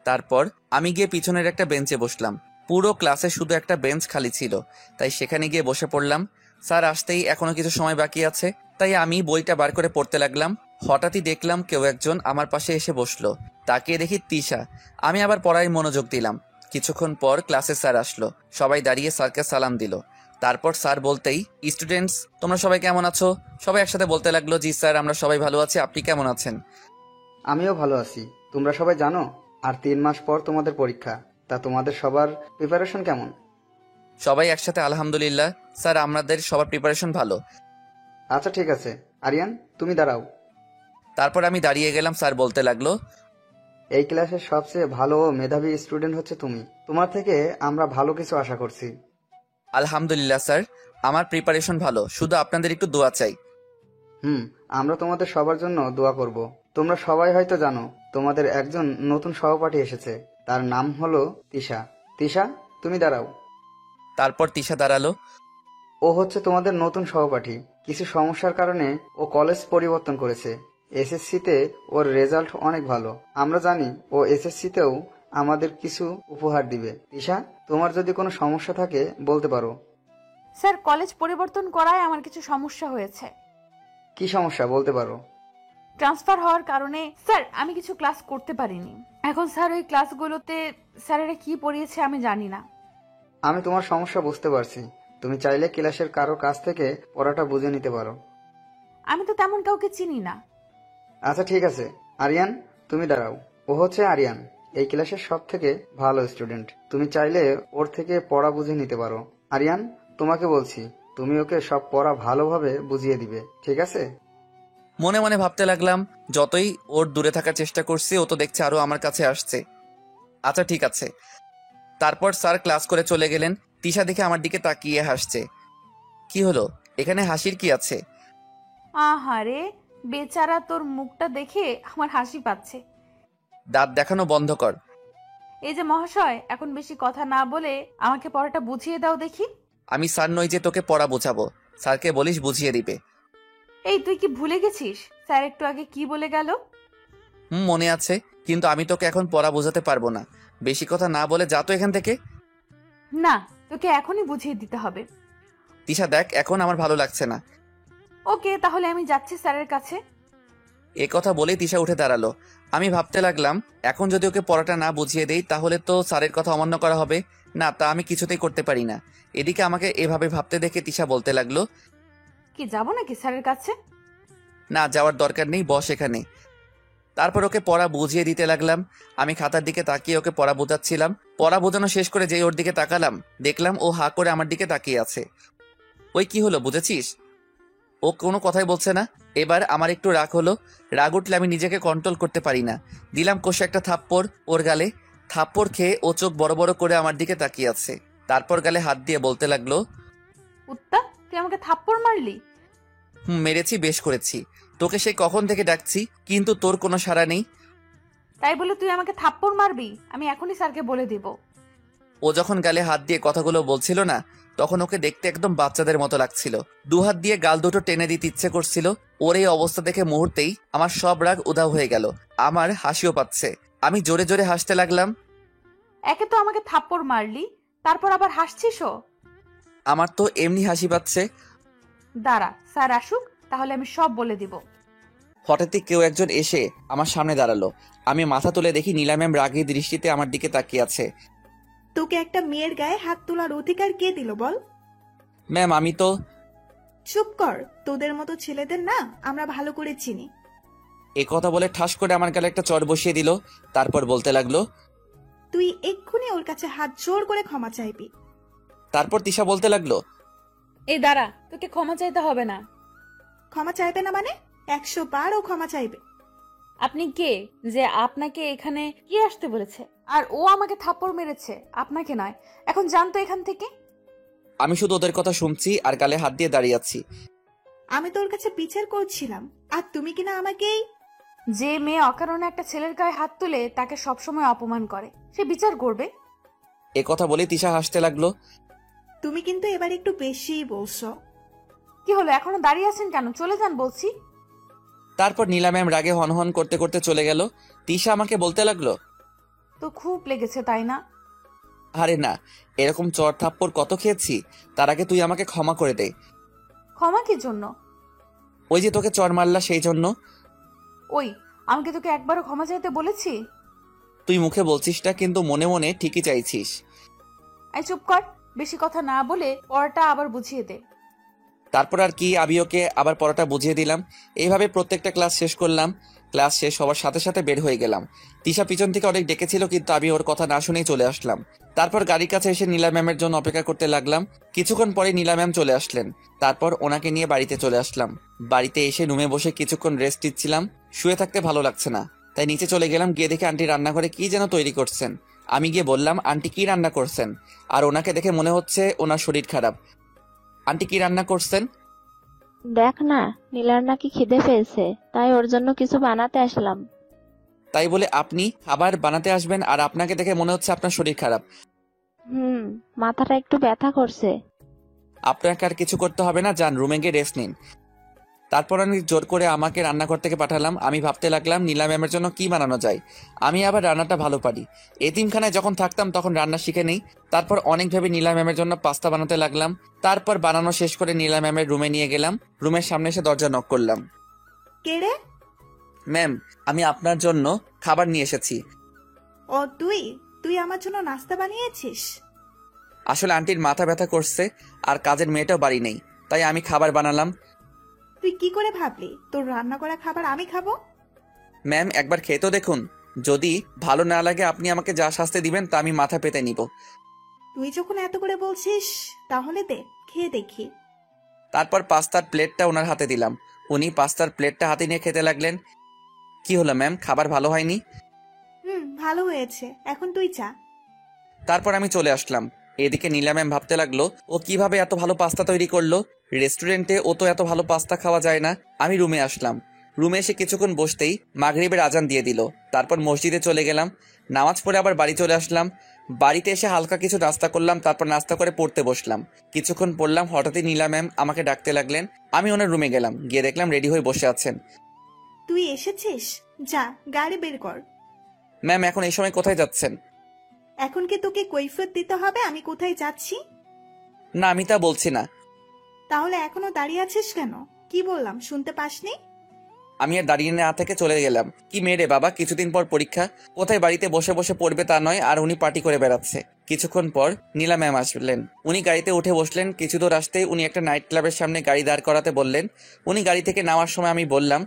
তারপর আমি গিয়ে পিছনের একটা বেঞ্চে বসলাম। পুরো ক্লাসে শুধু একটা বেঞ্চ খালি ছিল, তাই সেখানে গিয়ে বসে পড়লাম। স্যার আসতেই এখনো কিছু সময় বাকি আছে, তাই আমি বইটা বার করে পড়তে লাগলাম। হঠাৎই দেখলাম কেউ একজন আমার পাশে এসে বসলো। তাকিয়ে দেখি তিশা। আমি আবার পড়ায় মনোযোগ দিলাম। কিছুক্ষণ পর ক্লাসে স্যার আসলো। সবাই দাঁড়িয়ে স্যারকে সালাম দিল। তারপর স্যার বলতেই, স্টুডেন্টস তোমরা সবাই কেমন আছো? সবাই একসাথে বলতে লাগলো, জি স্যার আমরা সবাই ভালো আছি, আপনি কেমন আছেন? আমিও ভালো আছি। তোমরা সবাই জানো আর 3 মাস পর তোমাদের পরীক্ষা, তা তোমাদের সবার প্রিপারেশন কেমন? সবাই একসাথে আলহামদুলিল্লাহ স্যার, আমাদের সবার প্রিপারেশন ভালো। আচ্ছা ঠিক আছে, আরিয়ান তুমি দাঁড়াও। তারপর আমি দাঁড়িয়ে গেলাম। স্যার বলতে লাগলো, এই ক্লাসের সবচেয়ে ভালো ও মেধাবী স্টুডেন্ট হচ্ছে তুমি। তোমার থেকে আমরা ভালো কিছু আশা করছি। আলহামদুলিল্লাহ স্যার, আমার প্রিপারেশন ভালো, শুধু আপনাদের একটু দোয়া চাই। আমরা তোমাদের সবার জন্য দোয়া করব। তোমরা সবাই হয়তো জানো তোমাদের একজন নতুন সহপাঠী এসেছে, তার নাম হলো তিশা। তিশা তুমি দাঁড়াও। তারপর তিশা দাঁড়ালো। ও হচ্ছে তোমাদের নতুন সহপাঠী। কিছু সমস্যার কারণে ও কলেজ পরিবর্তন করেছে। এসএসসিতে ওর রেজাল্ট অনেক ভালো। আমরা জানি ও এসএসসিতেও আমাদের কিছু উপহার দিবে। তিশা, তোমার যদি কোনো সমস্যা থাকে বলতে পারো। স্যার কলেজ পরিবর্তন করায় আমার কিছু সমস্যা হয়েছে। কি সমস্যা বলতে পারো? ট্রান্সফার হওয়ার কারণে স্যার আমি কিছু ক্লাস করতে পারিনি। এখন স্যার ওই ক্লাসগুলোতে স্যারেরা কি পড়িয়েছে আমি জানি না। আমি তোমার সমস্যা বুঝতে পারছি। তুমি চাইলে ক্লাসের কারো কাছ থেকে পড়াটা বুঝে নিতে পারো। আমি তো তেমন কাউকে চিনি না। আচ্ছা ঠিক আছে, আরিয়ান তুমি দাঁড়াও। ও হচ্ছে আরিয়ান, এই ক্লাসের সব থেকে ভালো স্টুডেন্ট। তুমি চাইলে ওর থেকে পড়া বুঝে নিতে পারো। আরিয়ান, তোমাকে বলছি, তুমি ওকে সব পড়া ভালোভাবে বুঝিয়ে দিবে, ঠিক আছে? মনে মনে ভাবতে লাগলাম, যতই ওর দূরে থাকার চেষ্টা করছি ও তো দেখছে আরো আমার কাছে আসছে। আচ্ছা ঠিক আছে। তারপর স্যার ক্লাস করে চলে গেলেন। তিশা দেখে আমার দিকে তাকিয়ে হাসছে। কি হলো, এখানে হাসির কি আছে? আহারে বেচারা, তোর মুখটা দেখে আমার হাসি পাচ্ছে। দাঁত দেখানো বন্ধ কর। এই যে মহাশয়, এখন বেশি কথা না বলে আমাকে পড়াটা বুঝিয়ে দাও দেখি। আমি স্যার নই যে তোকে পড়া বোঝাবো। স্যারকে বলিস বুঝিয়ে দিবে। এই তুই কি ভুলে গেছিস স্যার একটু আগে কি বলে গেল? মনে আছে, কিন্তু আমি তোকে এখন পড়া বোঝাতে পারবো না। বেশি কথা না বলে যা তো এখান থেকে। না, তোকে এখনই বুঝিয়ে দিতে হবে। তিশা দেখ, এখন আমার ভালো লাগছে না। ওকে, তাহলে আমি যাচ্ছি স্যারের কাছে। এ কথা বলেই তিশা উঠে দাঁড়ালো। আমি ভাবতে লাগলাম, এখন যদি ওকে পড়াটা না বুঝিয়ে দেই তাহলে তো স্যারের কথা অমান্য করা হবে। না, তা আমি কিছুতেই করতে পারি না। এদিকে আমাকে এভাবে ভাবতে দেখে তিশা বলতে লাগলো, কি যাবো নাকি স্যারের কাছে? না, যাওয়ার দরকার নেই, বস এখানে। তারপর ওকে পড়া বুঝিয়ে দিতে লাগলাম। আমি খাতার দিকে তাকিয়ে ওকে পড়া বোঝাচ্ছিলাম। পড়া বোঝানো শেষ করে যেই ওর দিকে তাকালাম, দেখলাম ও হা করে আমার দিকে তাকিয়ে আছে। ওই কি হলো বুঝেছিস? ও কোনো কথাই বলছে না। এবার আমার একটু রাগ হলো। রাগ উঠলে আমি নিজেকে কন্ট্রোল করতে পারি না। দিলাম কষে একটা থাপ্পড় ওর গালে। থাপ্পড় খেয়ে ও চোখ বড় বড় করে আমার দিকে তাকিয়ে আছে। তারপর গালে হাত দিয়ে বলতে লাগলো, উত্তা, তুই আমাকে থাপ্পড় মারলি? মেরেছি, বেশ করেছি। তোকে সেই কখন থেকে ডাকছি, কিন্তু তোর কোনো সাড়া নেই। তাই বলে তুই আমাকে থাপ্পড় মারবি? আমি এখনই স্যারকে বলে দিব। ও যখন গালে হাত দিয়ে কথাগুলো বলছিল না, তখন ওকে দেখতে একদম বাচ্চাদের মতো লাগছিল। দুহাত দিয়ে গাল দুটো টেনে দিতে ইচ্ছে করছিল। ওর এই অবস্থা দেখে মুহূর্তেই আমার সব রাগ উধাও হয়ে গেল। আমার হাসিও পাচ্ছে। আমি জোরে জোরে হাসতে লাগলাম। একে তো আমাকে থাপ্পড় মারলি, তারপর আবার হাসছিসও। আমার তো এমনি হাসি পাচ্ছে। দাঁড়া, স্যার আসুক, তাহলে আমি সব বলে দিব। হঠাৎই কেউ একজন এসে আমার সামনে দাঁড়ালো। আমি মাথা তুলে দেখি নীলা ম্যাম রাগী দৃষ্টিতে আমার দিকে তাকিয়ে আছে। তোকে একটা মেয়ের গায়ে হাত তোলার অধিকার কে দিল বল? ম্যাম, আমি তো। চুপ কর, তোদের মতো ছেলেদের না আমরা ভালো করে চিনি। এ কথা বলে ঠাস করে আমার গালে একটা চড় বসিয়ে দিল। তারপর বলতে লাগলো, তুই এক্ষুনি ওর কাছে হাত জোর করে ক্ষমা চাইবি। তারপর তিশা বলতে লাগলো, এই দাঁড়া, তোকে ক্ষমা চাইতে হবে না। ক্ষমা চাইবে না মানে? 100 বার ও ক্ষমা চাইবে। আপনি কে যে আপনাকে এখানে কি আসতে বলেছে? আর ও আমাকে থাপ্পড় মেরেছে, আপনাকে নয়। এখন জানতো এখান থেকে। আমি শুধু ওদের কথা শুনছি আর গালে হাত দিয়ে দাঁড়িয়ে আছি। আমি তোর কাছে বিচার করছিলাম, আর তুমি কিনা আমাকেই। যে মেয়ে অকারণে একটা ছেলের গায়ে হাত তুলে তাকে সবসময় অপমান করে, সে বিচার করবে। এ কথা বলে তিশা হাসতে লাগলো। তুমি কিন্তু এবার একটু বেশিই বলছো। কি হলো, এখনো দাঁড়িয়ে আছেন কেন? চলে যান বলছি। তারপর নীলা ম্যাম রাগে হনহন করতে করতে চলে গেল। তিশা আমাকে বলতে লাগলো, তো খুব লেগেছে তাই না? আরে না, এরকম চড় থাপ্পড় কত খেয়েছি। তার আগে তুই আমাকে ক্ষমা করে দে। ক্ষমা কি জন্য? ওই যে তোকে চড় মারলা সেই জন্য। ওই, আমি কি তোকে একবারও ক্ষমা চাইতে বলেছি? তুই মুখে বলছিস না, কিন্তু মনে মনে ঠিকই চাইছিস। আই চুপ কর, বেশি কথা না বলে পড়াটা আবার বুঝিয়ে দে। তারপর আর কি, আমি ওকে আবার পড়াটা বুঝিয়ে দিলাম। এইভাবে প্রত্যেকটা ক্লাস শেষ করলাম। ক্লাস শেষ হওয়ার সাথে সাথে বের হয়ে গেলাম। তিশা পিছন থেকে অনেক ডেকেছিল, কিন্তু আমি ওর কথা না শুনেই চলে আসলাম। তারপর গাড়ির কাছে এসে নীলা ম্যামের জন্য অপেক্ষা করতে লাগলাম। কিছুক্ষণ পরে নীলা ম্যাম চলে আসলেন। তারপর ওনাকে নিয়ে বাড়িতে চলে আসলাম। বাড়িতে এসে রুমে বসে কিছুক্ষণ রেস্ট নিচ্ছিলাম। শুয়ে থাকতে ভালো লাগছে না, তাই নিচে চলে গেলাম। গিয়ে দেখে আন্টি রান্নাঘরে কি যেন তৈরি করছেন। আমি গিয়ে বললাম, আন্টি কি রান্না করছেন? আর ওনাকে দেখে মনে হচ্ছে ওনার শরীর খারাপ। আন্টি কি রান্না করছেন? দেখ না, নীলার নাকি খিদে পেয়েছে, তাই ওর জন্য কিছু বানাতে আসলাম। তাই বলে আপনি খাবার বানাতে আসবেন আর আপনাকে দেখে মনে হচ্ছে আপনার শরীর খারাপ? মাথাটা একটু ব্যথা করছে। আপনাকে আর কিছু করতে হবে না, যান রুমে গিয়ে রেস্ট নিন। তারপর আমি জোর করে আমাকে রান্নাঘর থেকে পাঠালাম। আমি ভাবতে লাগলাম নীলা ম্যামের জন্য কি বানানো যায়। আমি আবার রান্নাটা ভালো পারি। এতিমখানায় যখন থাকতাম তখন রান্না শিখে নেই। তারপর অনেক ভেবে নীলা ম্যামের জন্য পাস্তা বানাতে লাগলাম। তারপর বানানো শেষ করে নীলা ম্যামের রুমে নিয়ে গেলাম। রুমের সামনে এসে দরজা নক করলাম। কে রে? ম্যাম, আমি আপনার জন্য খাবার নিয়ে এসেছি। ও তুই তুই আমার জন্য নাস্তা বানিয়েছিস? আসলে আন্টির মাথা ব্যথা করছে আর কাজের মেয়েটাও বাড়ি নেই, তাই আমি খাবার বানালাম। তুই কি করে ভাবলি তোর রান্না করা খাবার আমি খাবো? ম্যাম একবার খেয়ে তো দেখুন, যদি ভালো না লাগে আপনি আমাকে যা শাস্তি দিবেন তা আমি মাথা পেতে নিব। তুই যখন এত করে বলছিস তাহলে দে, খেয়ে দেখি। তারপর পাস্তার প্লেটটা ওনার হাতে দিলাম। উনি পাস্তার প্লেটটা হাতে নিয়ে খেতে লাগলেন। কি হলো ম্যাম, খাবার ভালো হয়নি? ভালো হয়েছে, এখন তুই চা। তারপর আমি চলে আসলাম। এদিকে নীলা ম্যাম ভাবতে লাগলো ও কিভাবে এত ভালো পাস্তা তৈরি করলো, রেস্টুরেন্টে ও তো এত ভালো পাস্তা খাওয়া যায় না। আমি রুমে আসলাম। রুমে এসে কিছুক্ষণ বসতেই মাগরিবের আজান দিয়ে দিল। তারপর মসজিদে চলে গেলাম, নামাজ পড়ে আবার বাড়ি চলে আসলাম। বাড়িতে এসে হালকা কিছু নাস্তা করলাম, তারপর নাস্তা করে পড়তে বসলাম। কিছুক্ষণ পড়লাম, হঠাৎই নীলা ম্যাম আমাকে ডাকতে লাগলেন। আমি ওনার রুমে গেলাম, গিয়ে দেখলাম রেডি হয়ে বসে আছেন। তুই এসেছিস, যা গাড়ি বের কর। ম্যাম এখন এই সময় কোথায় যাচ্ছেন? এখন কি তোকে কৈফিয়ত দিতে হবে আমি কোথায় যাচ্ছি? না আমি তা বলছি না। তাহলে এখনো দাঁড়িয়ে আছিস কেন? কি বললাম শুনতে পাসনি? আমি আর দাঁড়িয়ে না থেকে চলে গেলাম। কি মেয়ে রে বাবা, কিছুদিন পর পরীক্ষা, কোথায় বাড়িতে বসে বসে পড়বে তা নয়, আর উনি পার্টি করে বেড়াচ্ছে। কিছুক্ষণ পর নীলা ম্যাম আসলেন। উনি গাড়িতে উঠে বসলেন। কিছু দূর আসতেই উনি একটা নাইট ক্লাবের সামনে গাড়ি দাঁড় করাতে বললেন। উনি গাড়ি থেকে নামার সময় আমি বললাম,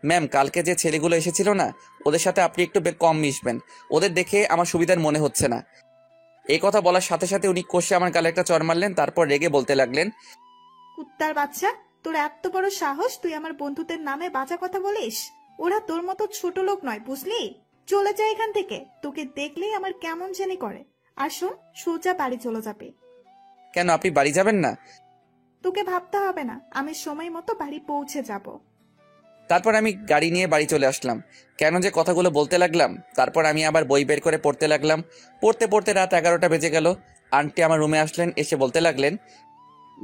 ম্যাম কালকে যে ছেলেগুলো এসেছিল না, ওদের সাথে আপনি একটু কম মিশবেন, ওদের দেখে আমার সুবিধার মনে হচ্ছে না। এই কথা বলার সাথে সাথে উনি কষে আমার গালে একটা চড় মারলেন। তারপর রেগে বলতে লাগলেন, কুত্তার বাচ্চা, তোর এত বড় সাহস তুই আমার বন্ধুদের নামে বাজে কথা বলিস? ওরা তোর মতো ছোট লোক নয়, বুঝলি? চলে যা এখান থেকে, তোকে দেখলেই আমার কেমন জানি করে। আর শোন, সোজা বাড়ি চলে যাবে। কেন আপনি বাড়ি যাবেন না? তোকে ভাবতে হবে না, আমি সময় মতো বাড়ি পৌঁছে যাব। তারপর আমি গাড়ি নিয়ে বাড়ি চলে আসলাম। কেন যে কথাগুলো বলতে লাগলাম। তারপর আমি আবার বই বের করে পড়তে লাগলাম। পড়তে পড়তে রাত 11টা বেজে গেল। আন্টি আমার রুমে আসলেন, এসে বলতে লাগলেন,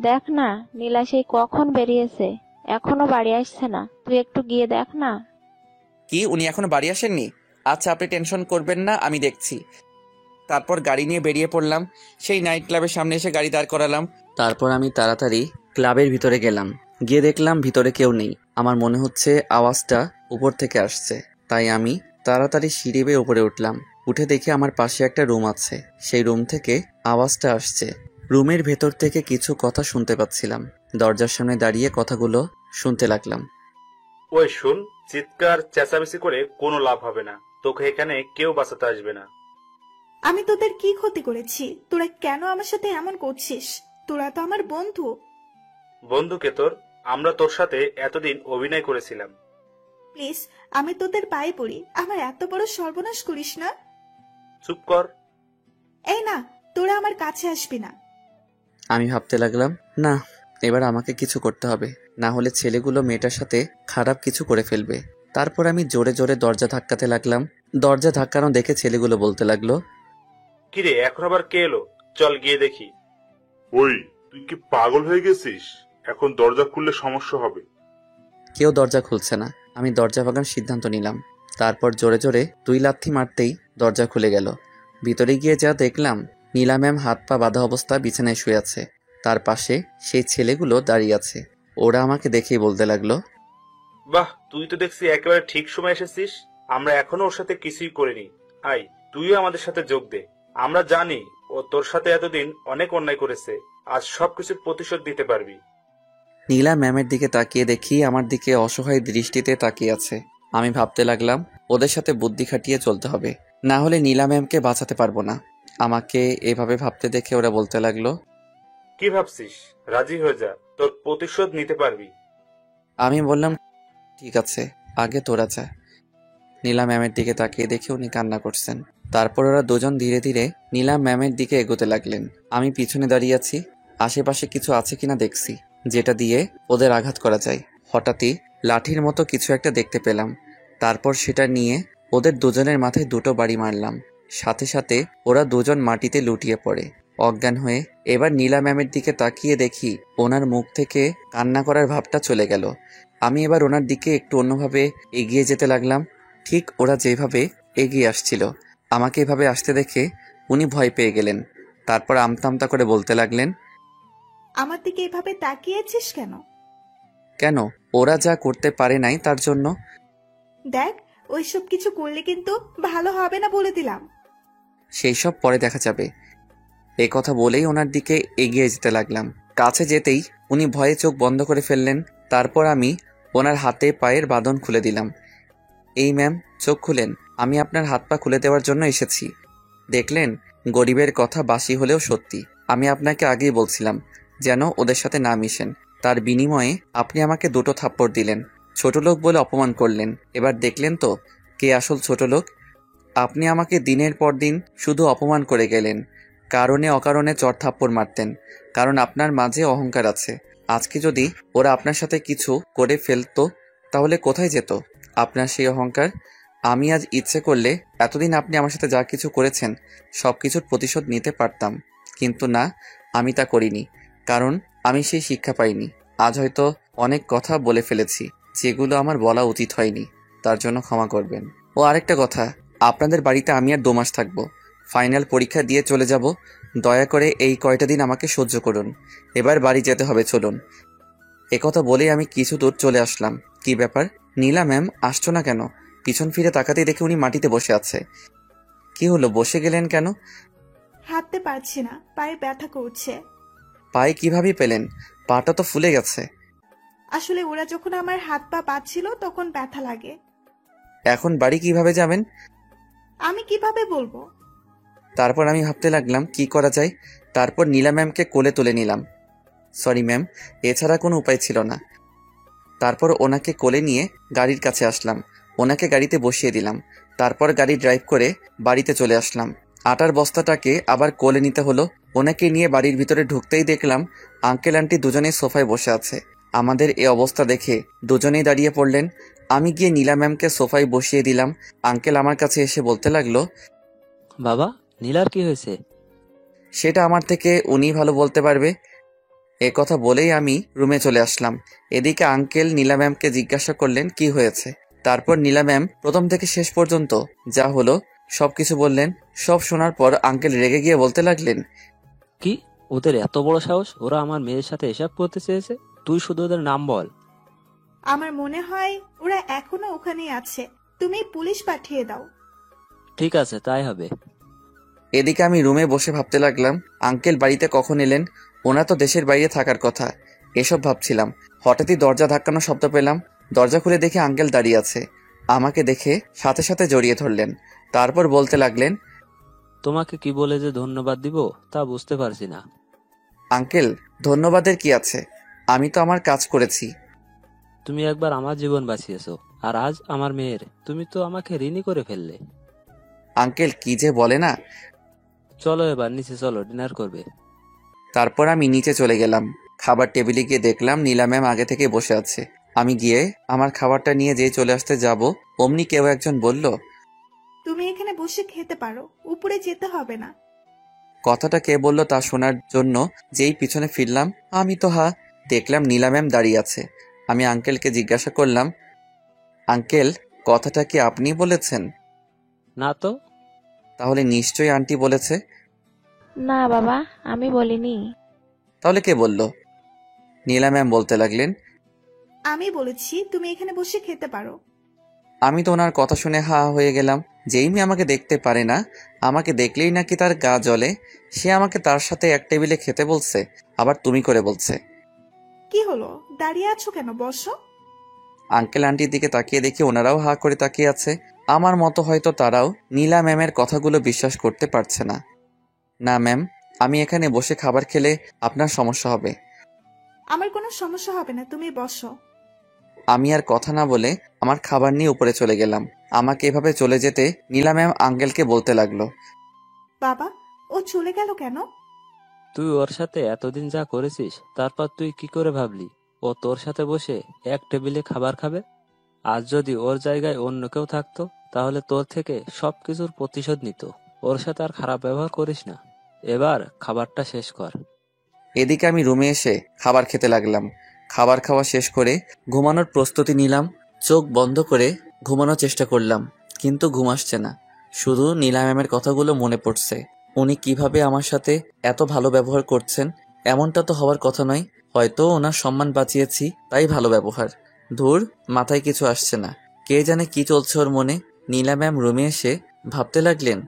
দেখ না, নীলা সেই কখন বেরিয়েছে, এখনো বাড়ি আসছে না, তুই একটু গিয়ে দেখ না। কি উনি এখনো বাড়ি আসেননি? আচ্ছা আপনি টেনশন করবেন না, আমি দেখছি। তারপর গাড়ি নিয়ে বেরিয়ে পড়লাম। সেই নাইট ক্লাবের সামনে এসে গাড়ি দাঁড় করালাম। তারপর আমি তাড়াতাড়ি ক্লাবের ভিতরে গেলাম। গিয়ে দেখলাম ভিতরে কেউ নেই। আমার মনে হচ্ছে আওয়াজটা উপর থেকে আসছে, তাই আমি তাড়াতাড়ি সিঁড়ি বেয়ে উপরে উঠলাম। উঠে দেখে আমার পাশে একটা রুম আছে, সেই রুম থেকে আওয়াজটা আসছে। রুমের ভেতর থেকে কিছু কথা শুনতে পাচ্ছিলাম। দরজার সামনে দাঁড়িয়ে কথাগুলো শুনতে লাগলাম। ওই শুন, চিৎকার চেঁচামেচি করে কোনো লাভ হবে না, তোকে এখানে কেউ বাঁচাতে আসবে না। আমি তোদের কি ক্ষতি করেছি? তোরা কেন আমার সাথে এমন করছিস? তোরা তো আমার বন্ধু। বন্ধুকে তোর, আমরা তোর সাথে এতদিন অভিনয় করেছিলাম। প্লিজ, আমি তোদের পায়ে পড়ি, আমার এত বড় সর্বনাশ করিস না। চুপ কর। এই না, তোরা আমার কাছে আসবি না। আমি ভাবতে লাগলাম, না এবার আমাকে কিছু করতে হবে, না হলে ছেলেগুলো মেয়েটার সাথে খারাপ কিছু করে ফেলবে। তারপর আমি জোরে জোরে দরজা ধাক্কাতে লাগলাম। দরজা ধাক্কানো দেখে ছেলেগুলো বলতে লাগলো, কিরে এখন আবার কে এলো? চল গিয়ে দেখি। ওই, তুই কি পাগল হয়ে গেছিস? এখন দরজা খুললে সমস্যা হবে। কেউ দরজা খুলছে না। আমি দরজা ভাঙার সিদ্ধান্ত নিলাম। তারপর জোরে জোরে 2 লাথি মারতেই দরজা খুলে গেল। ভিতরে গিয়ে যা দেখলাম, নীলা ম্যাম হাত পা বাঁধা অবস্থা বিছানায় শুয়ে আছে। তার পাশে সেই ছেলেগুলো দাঁড়িয়ে আছে। ওরা আমাকে দেখেই বলতে লাগলো, বাহ, তুই তো দেখছি একেবারে ঠিক সময় এসেছিস। আমরা এখনো ওর সাথে কিছুই করিনি। আই, তুইও আমাদের সাথে যোগ দে। আমরা জানি ও তোর সাথে এতদিন অনেক অন্যায় করেছে, আজ সবকিছুর প্রতিশোধ দিতে পারবি। নীলা ম্যামের দিকে তাকিয়ে দেখি আমার দিকে অসহায় দৃষ্টিতে তাকিয়ে আছে। আমি ভাবতে লাগলাম ওদের সাথে বুদ্ধি খাটিয়ে চলতে হবে, না হলে নীলা ম্যামকে বাঁচাতে পারবো না। আমাকে এভাবে ভাবতে দেখে ওরা বলতে লাগলো, কি ভাবছিস? রাজি হয়ে যা, তোর প্রতিশোধ নিতে পারবি। আমি বললাম ঠিক আছে, আগে তোরা যা। নীলা ম্যামের দিকে তাকিয়ে দেখে উনি কান্না করছেন। তারপর ওরা দুজন ধীরে ধীরে নীলা ম্যামের দিকে এগোতে লাগলেন। আমি পিছনে দাঁড়িয়ে আছি, আশেপাশে কিছু আছে কিনা দেখছি, যেটা দিয়ে ওদের আঘাত করা যায়। হঠাৎই লাঠির মতো কিছু একটা দেখতে পেলাম। তারপর সেটা নিয়ে ওদের দুজনের মাথায় 2টো বাড়ি মারলাম। সাথে সাথে ওরা দুজন মাটিতে লুটিয়ে পড়ে অজ্ঞান হয়ে। এবার নীলা ম্যামের দিকে তাকিয়ে দেখি ওনার মুখ থেকে কান্না করার ভাবটা চলে গেল। আমি এবার ওনার দিকে একটু অন্যভাবে এগিয়ে যেতে লাগলাম। ঠিক ওরা যেভাবে এগিয়ে আসছিল, আমাকে এভাবে আসতে দেখে উনি ভয় পেয়ে গেলেন। তারপর আমতা আমতা করে বলতে লাগলেন, আমার দিকে এভাবে তাকিয়েছিস কেন? কেন? ওরা যা করতে পারে নাই তার জন্য। দেখ, ওইসব কিছু করলে কিন্তু ভালো হবে না বলে দিলাম। সেই সব পরে দেখা যাবে। এই কথা বলেই ওনার দিকে এগিয়ে যেতে লাগলাম। কাছে যেতেই উনি ভয়ে চোখ বন্ধ করে ফেললেন। তারপর আমি ওনার হাতে পায়ের বাঁধন খুলে দিলাম। এই ম্যাম, চোখ খুলেন, আমি আপনার হাত পা খুলে দেওয়ার জন্য এসেছি। দেখলেন, গরিবের কথা বাসি হলেও সত্যি। আমি আপনাকে আগেই বলছিলাম যেন ওদের সাথে না মিশেন। তার বিনিময়ে আপনি আমাকে 2টো থাপ্পড় দিলেন, ছোট লোক বলে অপমান করলেন। এবার দেখলেন তো কে আসল ছোট লোক। আপনি আমাকে দিনের পর দিন শুধু অপমান করে গেলেন, কারণে অকারণে চড়-থাপ্পড় মারতেন, কারণ আপনার মাঝে অহংকার আছে। আজকে যদি ওরা আপনার সাথে কিছু করে ফেলতো তাহলে কোথায় যেত আপনার সেই অহংকার? আমি আজ ইচ্ছে করলে এতদিন আপনি আমার সাথে যা কিছু করেছেন সব কিছুর প্রতিশোধ নিতে পারতাম, কিন্তু না, আমি তা করিনি, কারণ আমি সেই শিক্ষা পাইনি। আজ হয়তো অনেক কথা বলে ফেলেছি যেগুলো আমার বলা উচিত হয়নি, তার জন্য ক্ষমা করবেন। ও আরেকটা কথা, আপনাদের বাড়িতে আমি আর 2 মাস থাকবো, ফাইনাল পরীক্ষা দিয়ে চলে যাব। দয়া করে এই কয়টা দিন আমাকে সহ্য করুন, এবার বাড়ি যেতে হবে, চলুন। একথা বলেই আমি কিছু দূর চলে আসলাম। কি ব্যাপার নীলা ম্যাম, আসছো না কেন? পিছন ফিরে তাকাতেই দেখে উনি মাটিতে বসে আছে। কি হলো, বসে গেলেন কেন? হাঁটতে পারছি না, পায়ে ব্যথা করছে। পায়ে কিভাবে পেলেন? পাটা তো ফুলে গেছে। আসলে ওরা যখন আমার হাত পা বাঁধছিল তখন ব্যথা লাগে। এখন বাড়ি কিভাবে যাবেন? আমি কিভাবে বলবো? তারপর আমি ভাবতে লাগলাম কি করা যায়। তারপর নীলা ম্যামকে কোলে তুলে নিলাম। সরি ম্যাম, এছাড়া কোনো উপায় ছিল না। তারপর ওনাকে কোলে নিয়ে গাড়ির কাছে আসলাম, ওনাকে গাড়িতে বসিয়ে দিলাম। তারপর গাড়ি ড্রাইভ করে বাড়িতে চলে আসলাম। আটার বস্তাটাকে আবার কোলে নিতে হলো। ওনাকে নিয়ে বাড়ির ভিতরে ঢুকতেই দেখলাম আঙ্কেল আন্টি দুজনেই সোফায় বসে আছে। আমাদের এই অবস্থা দেখে দুজনেই দাঁড়িয়ে পড়লেন। আমি গিয়ে নীলা ম্যামকে সোফায় বসিয়ে দিলাম। আঙ্কেল আমার কাছে এসে বলতে লাগলো, বাবা, নীলার কি হয়েছে? সেটা আমার থেকে উনি ভালো বলতে পারবে। এ কথা বলেই আমি রুমে চলে আসলাম। এদিকে আঙ্কেল নীলা ম্যামকে জিজ্ঞাসা করলেন কি হয়েছে। তারপর নীলা ম্যাম প্রথম থেকে শেষ পর্যন্ত যা হলো সবকিছু বললেন। সব শোনার পর আঙ্কেল রেগে গিয়ে বলতে লাগলেন, কি, ওদের এত বড় সাহস? ওরা আমার মেয়ের সাথে এসব করতে চেয়েছে? তুই শুধু ওদের নাম বল। আমার মনে হয় ওরা এখনো ওখানেই আছে, তুমি পুলিশ পাঠিয়ে দাও। ঠিক আছে, তাই হবে। এদিকে আমি রুমে বসে ভাবতে লাগলাম আঙ্কেল বাড়িতে কখন এলেন, ওনা তো দেশের বাইরে থাকার কথা। এসব ভাবছিলাম, হঠাৎই দরজা ধাক্কানোর শব্দ পেলাম। দরজা খুলে দেখে আঙ্কেল দাঁড়িয়ে আছে। আমাকে দেখে সাথে সাথে জড়িয়ে ধরলেন। তারপর বলতে লাগলেন, তোমাকে কি বলে যে ধন্যবাদ দিব তা বুঝতে পারছি না। আঙ্কেল, ধন্যবাদের কি আছে, আমি তো আমার কাজ করেছি। তুমি একবার আমার জীবন বাঁচিয়েছো, আর আজ আমার মেয়ের। তুমি তো আমাকে ঋণী করে ফেললে। আঙ্কেল কি যে বলে না। চলো এবার নিচে চলো, ডিনার করবে। তারপর আমি নিচে চলে গেলাম। খাবার টেবিলে গিয়ে দেখলাম নীলা ম্যাম আগে থেকে বসে আছে। আমি গিয়ে আমার খাবারটা নিয়ে যেই চলে আসতে যাব অমনি কেউ একজন বলল, তুমি এখানে বসে খেতে পারো, উপরে যেতে হবে না। কথাটা কে বলল তা শোনার জন্য যেই পিছনে ফিরলাম আমি তো দেখলাম নীলা ম্যাম দাঁড়িয়ে আছে। আমি আঙ্কেলকে জিজ্ঞাসা করলাম, আঙ্কেল, কথাটা কি আপনি বলেছেন? না তো। তাহলে নিশ্চয়ই আন্টি বলেছে। না বাবা, আমি বলিনি। তাহলে কে বলল? নীলা ম্যাম বলতে লাগলেন, আমি বলেছি তুমি এখানে বসে খেতে পারো। আমি তো ওনার কথা শুনে হয়ে গেলাম। যেই মেয়ে আমাকে দেখতে পারে না, আমাকে দেখলেই নাকি তার গা জ্বলে, সে আমাকে তার সাথে এক টেবিলে খেতে বলছে, আবার তুমি করে বলছে। কি হলো, দাঁড়িয়ে আছো কেন, বসো। আঙ্কেল আন্টির দিকে তাকিয়ে দেখি ওনারাও করে তাকিয়ে আছে। আমার মতো হয়তো তারাও নীলা ম্যামের কথাগুলো বিশ্বাস করতে পারছে না। না ম্যাম, আমি এখানে বসে খাবার খেলে আপনার সমস্যা হবে। আমার কোনো সমস্যা হবে না, তুমি বসো। আমি আর কথা না বলে আমার খাবার নিয়ে উপরে চলে গেলাম। আমাকে এভাবে চলে যেতে নীলা ম্যাম আঙ্কেলকে বলতে লাগলো, বাবা, ও চলে গেল কেন? তুই ওর সাথে এতদিন যা করেছিস, তারপর তুই কি করে ভাবলি ও তোর সাথে বসে এক টেবিলে খাবার খাবে? আজ যদি ওর জায়গায় অন্য কেউ থাকতো তাহলে তোর থেকে সবকিছুর প্রতিশোধ নিত। ওর সাথে আর খারাপ ব্যবহার করিস না। এবার খাবারটা শেষ কর। এদিকে আমি রুমে এসে খাবার খেতে লাগলাম। খাবার খাওয়া শেষ করে ঘুমানোর প্রস্তুতি নিলাম। চোখ বন্ধ করে ঘুমানোর চেষ্টা করলাম, কিন্তু ঘুম আসছে না। শুধু নীলা ম্যামের কথাগুলো মনে পড়ছে। উনি কিভাবে আমার সাথে এত ভালো ব্যবহার করছেন, এমনটা তো হওয়ার কথা নয়। হয়তো ওনার সম্মান বাঁচিয়েছি তাই ভালো ব্যবহার। ধুর, মাথায় কিছু আসছে না। কে জানে কি চলছে ওর মনে। নীলা ম্যাম রুমে এসে ভাবতে লাগলেন,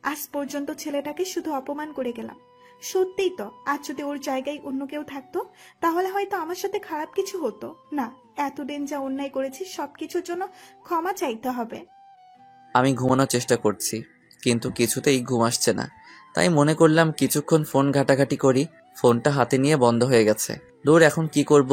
আজ পর্যন্ত ছেলেটাকে শুধু অপমান করে গেলাম। সত্যিই তো, আজ যদি ওর জায়গায় অন্য কেউ থাকতো তাহলে হয়তো আমার সাথে খারাপ কিছু হতো না। এতদিন যা অন্যায় করেছি সবকিছুর জন্য ক্ষমা চাইতে হবে। আমি ঘুমানোর চেষ্টা করছি, কিন্তু কিছুতেই ঘুম আসছে না। তাই মনে করলাম কিছুক্ষণ ফোন ঘাটাঘাটি করি। ফোনটা হাতে নিয়ে বন্ধ হয়ে গেছে। দূর, এখন কি করব?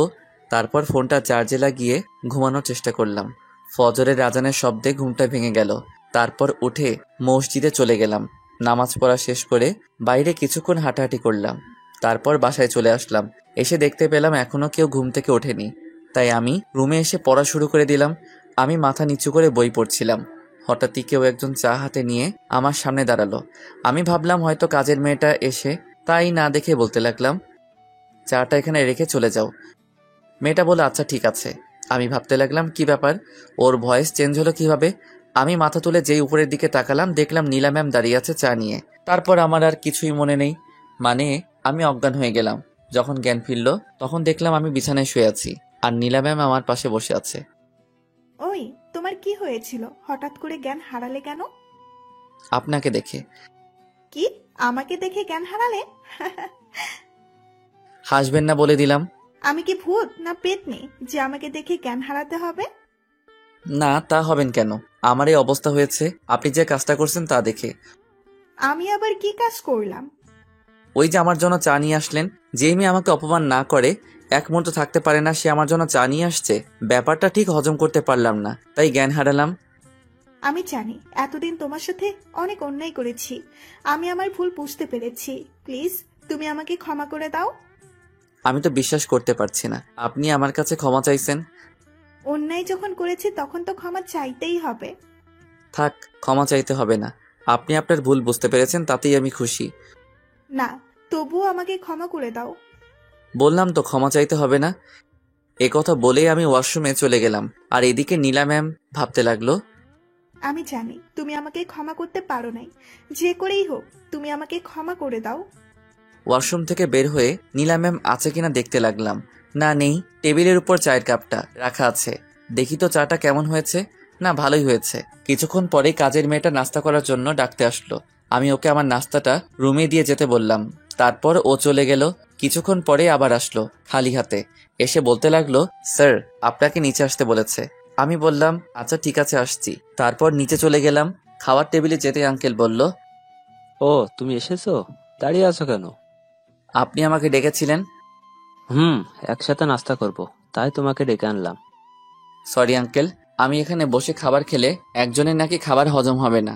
তারপর ফোনটা চার্জে লাগিয়ে ঘুমানোর চেষ্টা করলাম। ফজরের আজানের শব্দে ঘুমটা ভেঙে গেল। তারপর উঠে মসজিদে চলে গেলাম। নামাজ পড়া শেষ করে বাইরে কিছুক্ষণ হাঁটাহাঁটি করলাম। তারপর বাসায় চলে আসলাম। এসে দেখতে পেলাম এখনো কেউ ঘুম থেকে ওঠেনি। তাই আমি রুমে এসে পড়া শুরু করে দিলাম। আমি মাথা নিচু করে বই পড়ছিলাম। হঠাৎই কেউ একজন চা হাতে নিয়ে আমার সামনে দাঁড়ালো। আমি ভাবলাম হয়তো কাজের মেয়েটা এসে, তাই না দেখে বলতে লাগলাম, চাটা এখানে রেখে চলে যাও। মেয়েটা বলে আচ্ছা ঠিক আছে। আমি ভাবতে লাগলাম কি ব্যাপার, ওর ভয়েস চেঞ্জ হলো কিভাবে। আমি মাথা তুলে যেই উপরের দিকে তাকালাম, দেখলাম নীলা ম্যাম দাঁড়িয়ে আছে চা নিয়ে। তারপর আমার আর কিছুই মনে নেই, মানে আমি অজ্ঞান হয়ে গেলাম। যখন জ্ঞান ফিরল তখন দেখলাম আমি বিছানায় শুয়ে আছি আর নীলা ম্যাম আমার পাশে বসে আছে। ওই, তোমার কি হয়েছিল? হঠাৎ করে জ্ঞান হারালে কেন? আপনাকে দেখে। কি, আমাকে দেখে জ্ঞান হারালে? হাসবেন না বলে দিলাম। আমি কি ভূত না পেতনি যে আমাকে দেখে জ্ঞান হারাতে হবে? না, তা হবেন কেন? আমার এই অবস্থা হয়েছে আপনি যে কাজটা করছেন তা দেখে। আমি আবার কি কাজ করলাম? ওই যে আমার জন্য চা নিয়ে আসলেন। যেই মেয়ে আমাকে অপমান না করে, এক মুহূর্ত থাকতে পারে না, সে আমার জন্য চা নিয়ে আসছে। ব্যাপারটা ঠিক হজম করতে পারলাম না, তাই জ্ঞান হারালাম। আমি জানি এতদিন তোমার সাথে অনেক অন্যায় করেছি। আমি আমার ভুল বুঝতে পেরেছি। প্লিজ তুমি আমাকে ক্ষমা করে দাও। আমি তো বিশ্বাস করতে পারছি না আপনি আমার কাছে ক্ষমা চাইছেন। অন্যায় যখন করেছি তখন তো ক্ষমা চাইতেই হবে। থাক, ক্ষমা চাইতে হবে না। আপনি আপনার ভুল বুঝতে পেরেছেন, তাতেই আমি খুশি। না, তবুও আমাকে ক্ষমা করে দাও। বললাম তো ক্ষমা চাইতে হবে না। এ কথা বলেই আমি ওয়াশরুমে চলে গেলাম। আর এদিকে নীলা ম্যাম ভাবতে লাগলো, আমি জানি তুমি আমাকে ক্ষমা করতে পারো নাই। যে করেই হোক তুমি আমাকে ক্ষমা করে দাও। ওয়াশরুম থেকে বের হয়ে নীলা ম্যাম আছে কিনা দেখতে লাগলাম। না, নেই। টেবিলের উপর চায়ের কাপটা রাখা আছে। দেখি তো চাটা কেমন হয়েছে। না, ভালোই হয়েছে। কিছুক্ষণ পরেই কাজের মেয়েটা নাস্তা করার জন্য ডাকতে আসলো। আমি ওকে আমার নাস্তাটা রুমে দিয়ে যেতে বললাম। তারপর ও চলে গেল। কিছুক্ষণ পরে আবার আসলো খালি হাতে। এসে বলতে লাগলো, স্যার আপনাকে নিচে আসতে বলেছে। আমি বললাম আচ্ছা ঠিক আছে, আসছি। তারপর নিচে চলে গেলাম। খাওয়ার টেবিলে যেতে আঙ্কেল বলল, ও তুমি এসেছো? দাঁড়িয়ে আছো কেন? আপনি আমাকে ডেকেছিলেন। একসাথে নাস্তা করব, তাই তোমাকে ডেকে আনলাম। সরি আঙ্কেল, আমি এখানে বসে খাবার খেলে একজনের নাকি খাবার হজম হবে না।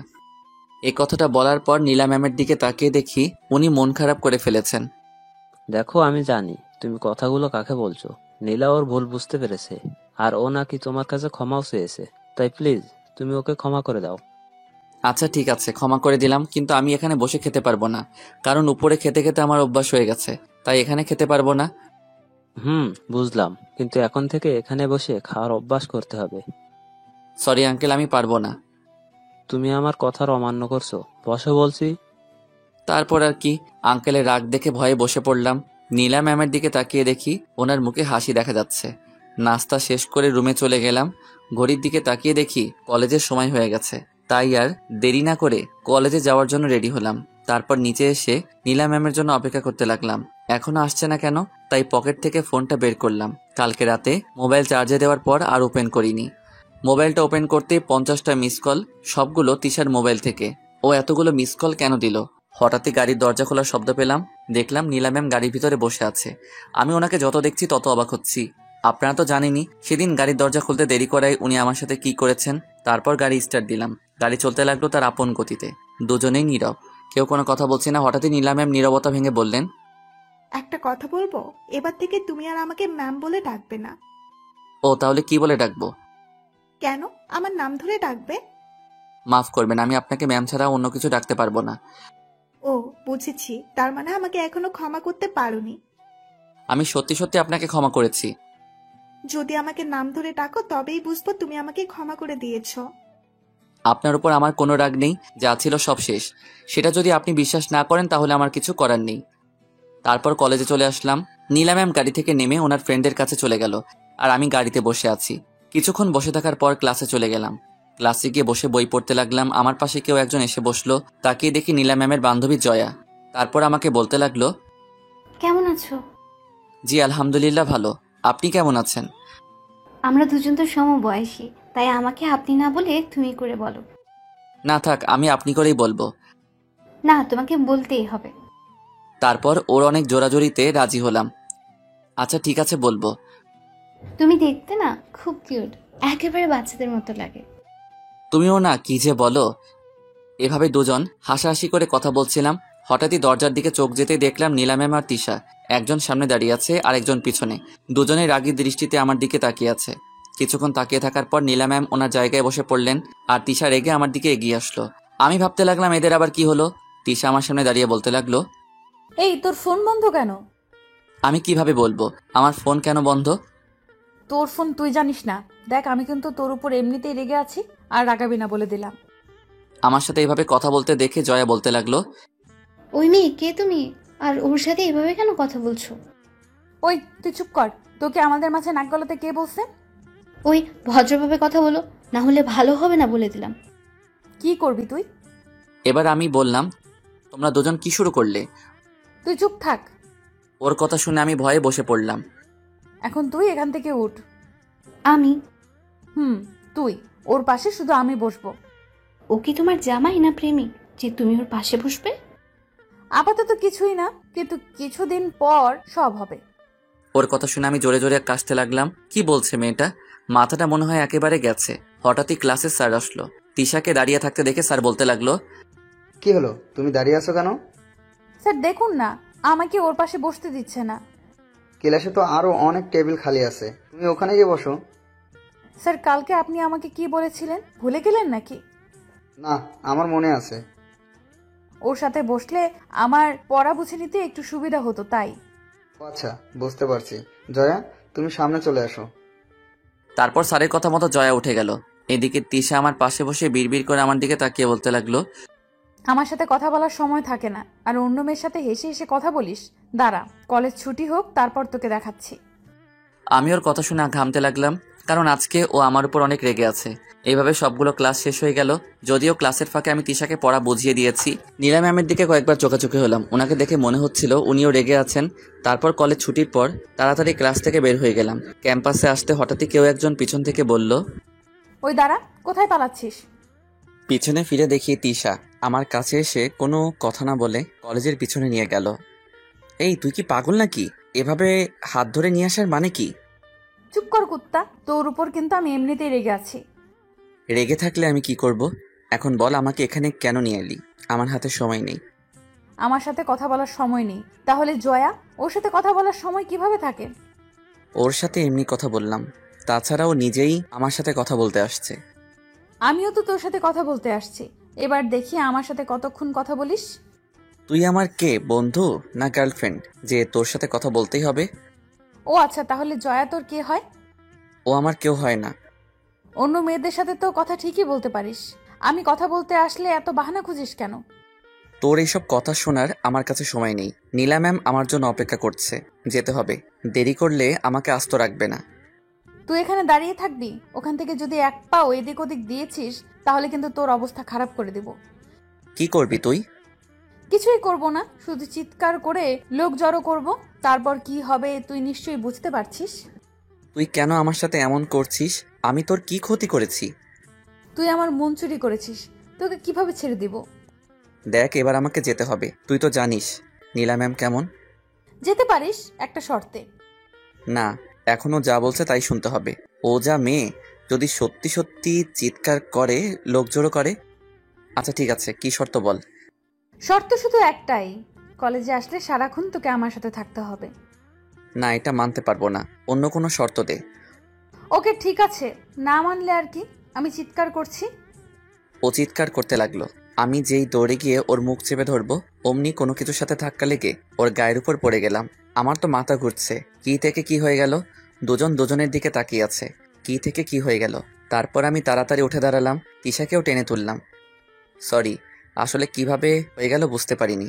এই কথাটা বলার পর নীলা ম্যামের দিকে তাকিয়ে দেখি উনি মন খারাপ করে ফেলেছেন। দেখো, আমি জানি তুমি কথাগুলো কাকে বলছো। নীলা ওর ভুল বুঝতে পেরেছে, আর ও নাকি তোমার কাছে ক্ষমাও চেয়েছে। তাই প্লিজ তুমি ওকে ক্ষমা করে দাও। আচ্ছা ঠিক আছে, ক্ষমা করে দিলাম, কিন্তু আমি এখানে বসে খেতে পারবো না। কারণ উপরে খেতে খেতে আমার অভ্যাস হয়ে গেছে, তাই এখানে খেতে পারবো না। বুঝলাম, কিন্তু এখন থেকে এখানে বসে খাওয়ার অভ্যাস করতে হবে। সরি আঙ্কেল, আমি পারবো না। তুমি আমার কথার অমান্য করছো, বসো বলছি। তারপর আর কি, আঙ্কেলের রাগ দেখে ভয়ে বসে পড়লাম। নীলা ম্যামের দিকে তাকিয়ে দেখি ওনার মুখে হাসি দেখা যাচ্ছে। নাস্তা শেষ করে রুমে চলে গেলাম। ঘড়ির দিকে তাকিয়ে দেখি কলেজের সময় হয়ে গেছে। তাই আর দেরি না করে কলেজে যাওয়ার জন্য রেডি হলাম। তারপর নিচে এসে নীলা ম্যামের জন্য অপেক্ষা করতে লাগলাম। এখনো আসছে না কেন, তাই পকেট থেকে ফোনটা বের করলাম। কালকে রাতে মোবাইল চার্জে দেওয়ার পর আর ওপেন করিনি। মোবাইলটা ওপেন করতেই 50টা মিস কল, সবগুলো তিশার মোবাইল থেকে। ও এতগুলো মিস কল কেন দিল? হঠাৎই গাড়ির দরজা খোলার শব্দ পেলাম। দেখলাম নীলা ম্যাম গাড়ির ভিতরে বসে আছে। আমি ওনাকে যত দেখছি তত অবাক হচ্ছি। আপনারা তো জানেনই সেদিন গাড়ির দরজা খুলতে দেরি করায় উনি আমার সাথে কি করেছেন। তারপর গাড়ি স্টার্ট দিলাম। গাড়ি চলতে লাগলো তার আপন গতিতে। দুজনেই নীরব, কেউ কোনো কথা বলছি না। হঠাৎই নীলা ম্যাম নীরবতা ভেঙে বললেন, একটা কথা বলবো, এবার থেকে তুমি আর আমাকে ম্যাম বলে ডাকবে না। ও তাহলে কি বলে ডাকবো? কেন আমার নাম ধরে ডাকবে? মাফ করবেন, আমি আপনাকে ম্যাম ছাড়া অন্য কিছু ডাকতে পারবো না। ও বুঝেছি, তার মানে আমাকে এখনো ক্ষমা করতে পারোনি। আমি সত্যি সত্যি আপনাকে ক্ষমা করেছি। যদি আমাকে নাম ধরে ডাকো তবেই বুঝবো তুমি আমাকে ক্ষমা করে দিয়েছো। আপনার উপর আমার কোনো রাগ নেই, যা ছিল সব শেষ। সেটা যদি আপনি বিশ্বাস না করেন তাহলে আমার কিছু করার নেই। তারপর কলেজে চলে আসলাম। নীলা ম্যাম গাড়ি থেকে নেমে ওনার ফ্রেন্ডের কাছে চলে গেল, আর আমি গাড়িতে বসে আছি। কিছুক্ষণ বসে থাকার পর ক্লাসে চলে গেলাম। ক্লাসে গিয়ে বসে বই পড়তে লাগলাম। আমার পাশে কেউ একজন এসে বসলো। তাকিয়ে দেখি নীলা ম্যামের বান্ধবী জয়া। তারপর আমাকে বলতে লাগলো, কেমন আছো? জি আলহামদুলিল্লাহ ভালো, আপনি কেমন আছেন? আমরা দুজন তো সমবয়সী, তাই আমাকে আপনি না বলে তুমি করে বলো। না থাক, আমি আপনি করেই বলবো। না, তোমাকে বলতেই হবে। তারপর ওর অনেক জোরাজোরিতে রাজি হলাম। আচ্ছা ঠিক আছে বলবো। তুমি দেখতে না খুব কিউট, একেবারে বাচ্চাদের মতো লাগে। তুমিও না, কি যে বলো। এভাবে দুজন হাসাহাসি করে কথা বলছিলাম। হঠাৎই দরজার দিকে চোখ যেতেই দেখলাম নীলা ম্যাম আর তিশা, একজন সামনে দাঁড়িয়ে আছে আর একজন পিছনে। দুজনের রাগী দৃষ্টিতে আমার দিকে তাকিয়ে আছে। কিছুক্ষণ তাকিয়ে থাকার পর নীলা ম্যাম ওনার জায়গায় বসে পড়লেন আর তিশা রেগে আমার দিকে এগিয়ে আসলো। আমি ভাবতে লাগলাম এদের আবার কি হলো। তিশা আমার সামনে দাঁড়িয়ে বলতে লাগলো, এই তোর ফোন বন্ধ কেন? আমি কিভাবে বলবো আমার ফোন কেন বন্ধ? তোর ফোন তুই জানিস না। দেখ, আমি কিন্তু তোর উপর এমনিতেই রেগে আছি, আর রাগাবি না বলে দিলাম। আমার সাথে এভাবে কথা বলতে দেখে জয়া বলতে লাগলো, ওই মেয়ে কে তুমি? আর ওর সাথে এভাবে কেন কথা বলছো? ওই তুই চুপ কর। তোকে আমাদের মাঝে নাক গলাতে কে বলছে? ওই ভদ্রভাবে কথা বলো, না হলে ভালো হবে না বলে দিলাম। কি করবি তুই? এবার আমি বললাম, তোমরা দুজন কি শুরু করলে? তুই চুপ থাক। ওর কথা শুনে আমি ভয়ে বসে পড়লাম। এখন তুই এখান থেকে উঠ। আমি? তুই। ওর পাশে শুধু আমি বসবো। ও কি তোমার জামাই না প্রেমিক যে তুমি ওর পাশে বসবে? আপাতত কিছুই না, কিন্তু কিছুদিন পর সব হবে। ওর কথা শুনে আমি জোরে জোরে কাশতে লাগলাম। কি বলছে মেয়েটা? মাথাটা মনে হয় একেবারে গেছে। হঠাৎই ক্লাসের স্যার আসলো। তিশাকে দাঁড়িয়ে থাকতে দেখে স্যার বলতে লাগলো, কি হলো, তুমি দাঁড়িয়ে আছো কেন? স্যার দেখুন না, আমাকে ওর পাশে বসতে দিচ্ছে না। ক্লাসে তো আরো অনেক টেবিল খালি আছে, তুমি ওখানে গিয়ে বসো। স্যার, কালকে আপনি আমাকে কি বলেছিলেন, ভুলে গেলেন নাকি? না, আমার মনে আছে। ওর সাথে বসলে আমার পড়া বুঝে নিতে একটু সুবিধা হতো, তাই। ও আচ্ছা, বুঝতে পারছি। জয়া, তুমি সামনে চলে আসো। তারপর স্যারের কথা মতো জয়া উঠে গেল। এদিকে তিশা আমার পাশে বসে বিড়বিড় করে আমার দিকে তাকিয়ে বলতে লাগলো, আমার সাথে কথা বলার সময় থাকে না, আর অন্য মেয়ের সাথে হেসে হেসে কথা বলিস। দাঁড়া, কলেজ ছুটি হোক, তারপর তোকে দেখাচ্ছি। আমি ওর কথা শুনে ঘামতে লাগলাম, কারণ আজকে ও আমার উপর অনেক রেগে আছে। এইভাবে সবগুলো ক্লাস শেষ হয়ে গেল। যদিও ক্লাসের ফাঁকে আমি তিশাকে পড়া বুঝিয়ে দিয়েছি। নীলা ম্যামের দিকে কয়েকবার চোখাচোখি হলাম। ওনাকে দেখে মনে হচ্ছিল উনিও রেগে আছেন। তারপর কলেজ ছুটির পর তাড়াতাড়ি ক্লাস থেকে বের হয়ে গেলাম। ক্যাম্পাসে আসতে হঠাৎই কেউ একজন পিছন থেকে বলল, ওই দাঁড়া, কোথায় পালাচ্ছিস? পিছনে ফিরে দেখি তিশা আমার কাছে এসে কোনো কথা না বলে কলেজের পিছনে নিয়ে গেল। এই তুই কি পাগল নাকি? এভাবে হাত ধরে নিয়ে আসার মানে কি? চুপ কর কুত্তা, তোর উপর কিন্তু আমি এমনিতেই রেগে আছি। রেগে থাকলে আমি কি করব? এখন বল আমাকে এখানে কেন নিয়ে এলি? আমার হাতে সময় নেই। আমার সাথে কথা বলার সময় নেই? তাহলে জয়া, ওর সাথে কথা বলার সময় কিভাবে থাকে? ওর সাথে এমনি কথা বললাম। তাছাড়া ও নিজেই আমার সাথে কথা বলতে আসছে। আমিও তো তোর সাথে কথা বলতে আসছি। এবার দেখি আমার সাথে কতক্ষণ কথা বলিস। তুই আমার কে, বন্ধু না গার্লফ্রেন্ড যে তোর সাথে কথা বলতেই হবে? ও আচ্ছা, তাহলে জয়া তোর কে হয়? ও আমার কেউ হয় না। অন্য মেয়েদের সাথে তো কথা ঠিকই বলতে পারিস। আমি কথা বলতে আসলে এত বাহানা খুঁজিস কেন? তোর এইসব কথা শোনার আমার কাছে সময় নেই। নীলা ম্যাম আমার জন্য অপেক্ষা করছে, যেতে হবে। দেরি করলে আমাকে আস্ত রাখবে না। তুই এখানে দাঁড়িয়ে থাকবি? ওখান থেকে যদি এক পাও এদিক ওদিক দিয়েছিস, তাহলে কিন্তু তোর অবস্থা খারাপ করে দেব। কি করবি তুই? কিছুই করব না, শুধু চিৎকার করে লোক জড়ো করব। তারপর কি হবে তুই নিশ্চয়ই বুঝতে পারছিস। তুই কেন আমার সাথে এমন করছিস? আমি তোর কি ক্ষতি করেছি? তুই আমার মন চুরি করেছিস, তোকে কিভাবে ছেড়ে দিব? দেখ, এবার আমাকে যেতে হবে। তুই তো জানিস নীলা ম্যাম কেমন। যেতে পারিস একটা শর্তে। না, এখনো যা বলছে তাই শুনতে হবে। ও যা মেয়ে, যদি সত্যি সত্যি চিৎকার করে, লোক জড়ো করে। আচ্ছা ঠিক আছে, কি শর্ত বল। শর্ত শুধু একটাই, কলেজে আসলে সারাক্ষণ তোকে আমার সাথে থাকতে হবে। না, এটা মানতে পারবো না, অন্য কোনো শর্ত দে। ওকে ঠিক আছে, না মানলে আর কি, আমি চিৎকার করছি। ও চিৎকার করতে লাগলো। আমি যেই দৌড়ে গিয়ে ওর মুখ চেপে ধরবো, অমনি কোনো কিছুর সাথে ধাক্কা লেগে ওর গায়ের উপর পড়ে গেলাম। আমার তো মাথা ঘুরছে। কি থেকে কি হয়ে গেল? দুজন দুজনের দিকে তাকিয়ে আছে। কি থেকে কি হয়ে গেল? তারপর আমি তাড়াতাড়ি উঠে দাঁড়ালাম, তিশাকেও টেনে তুললাম। সরি, আসলে কিভাবে হয়ে গেল বুঝতে পারিনি।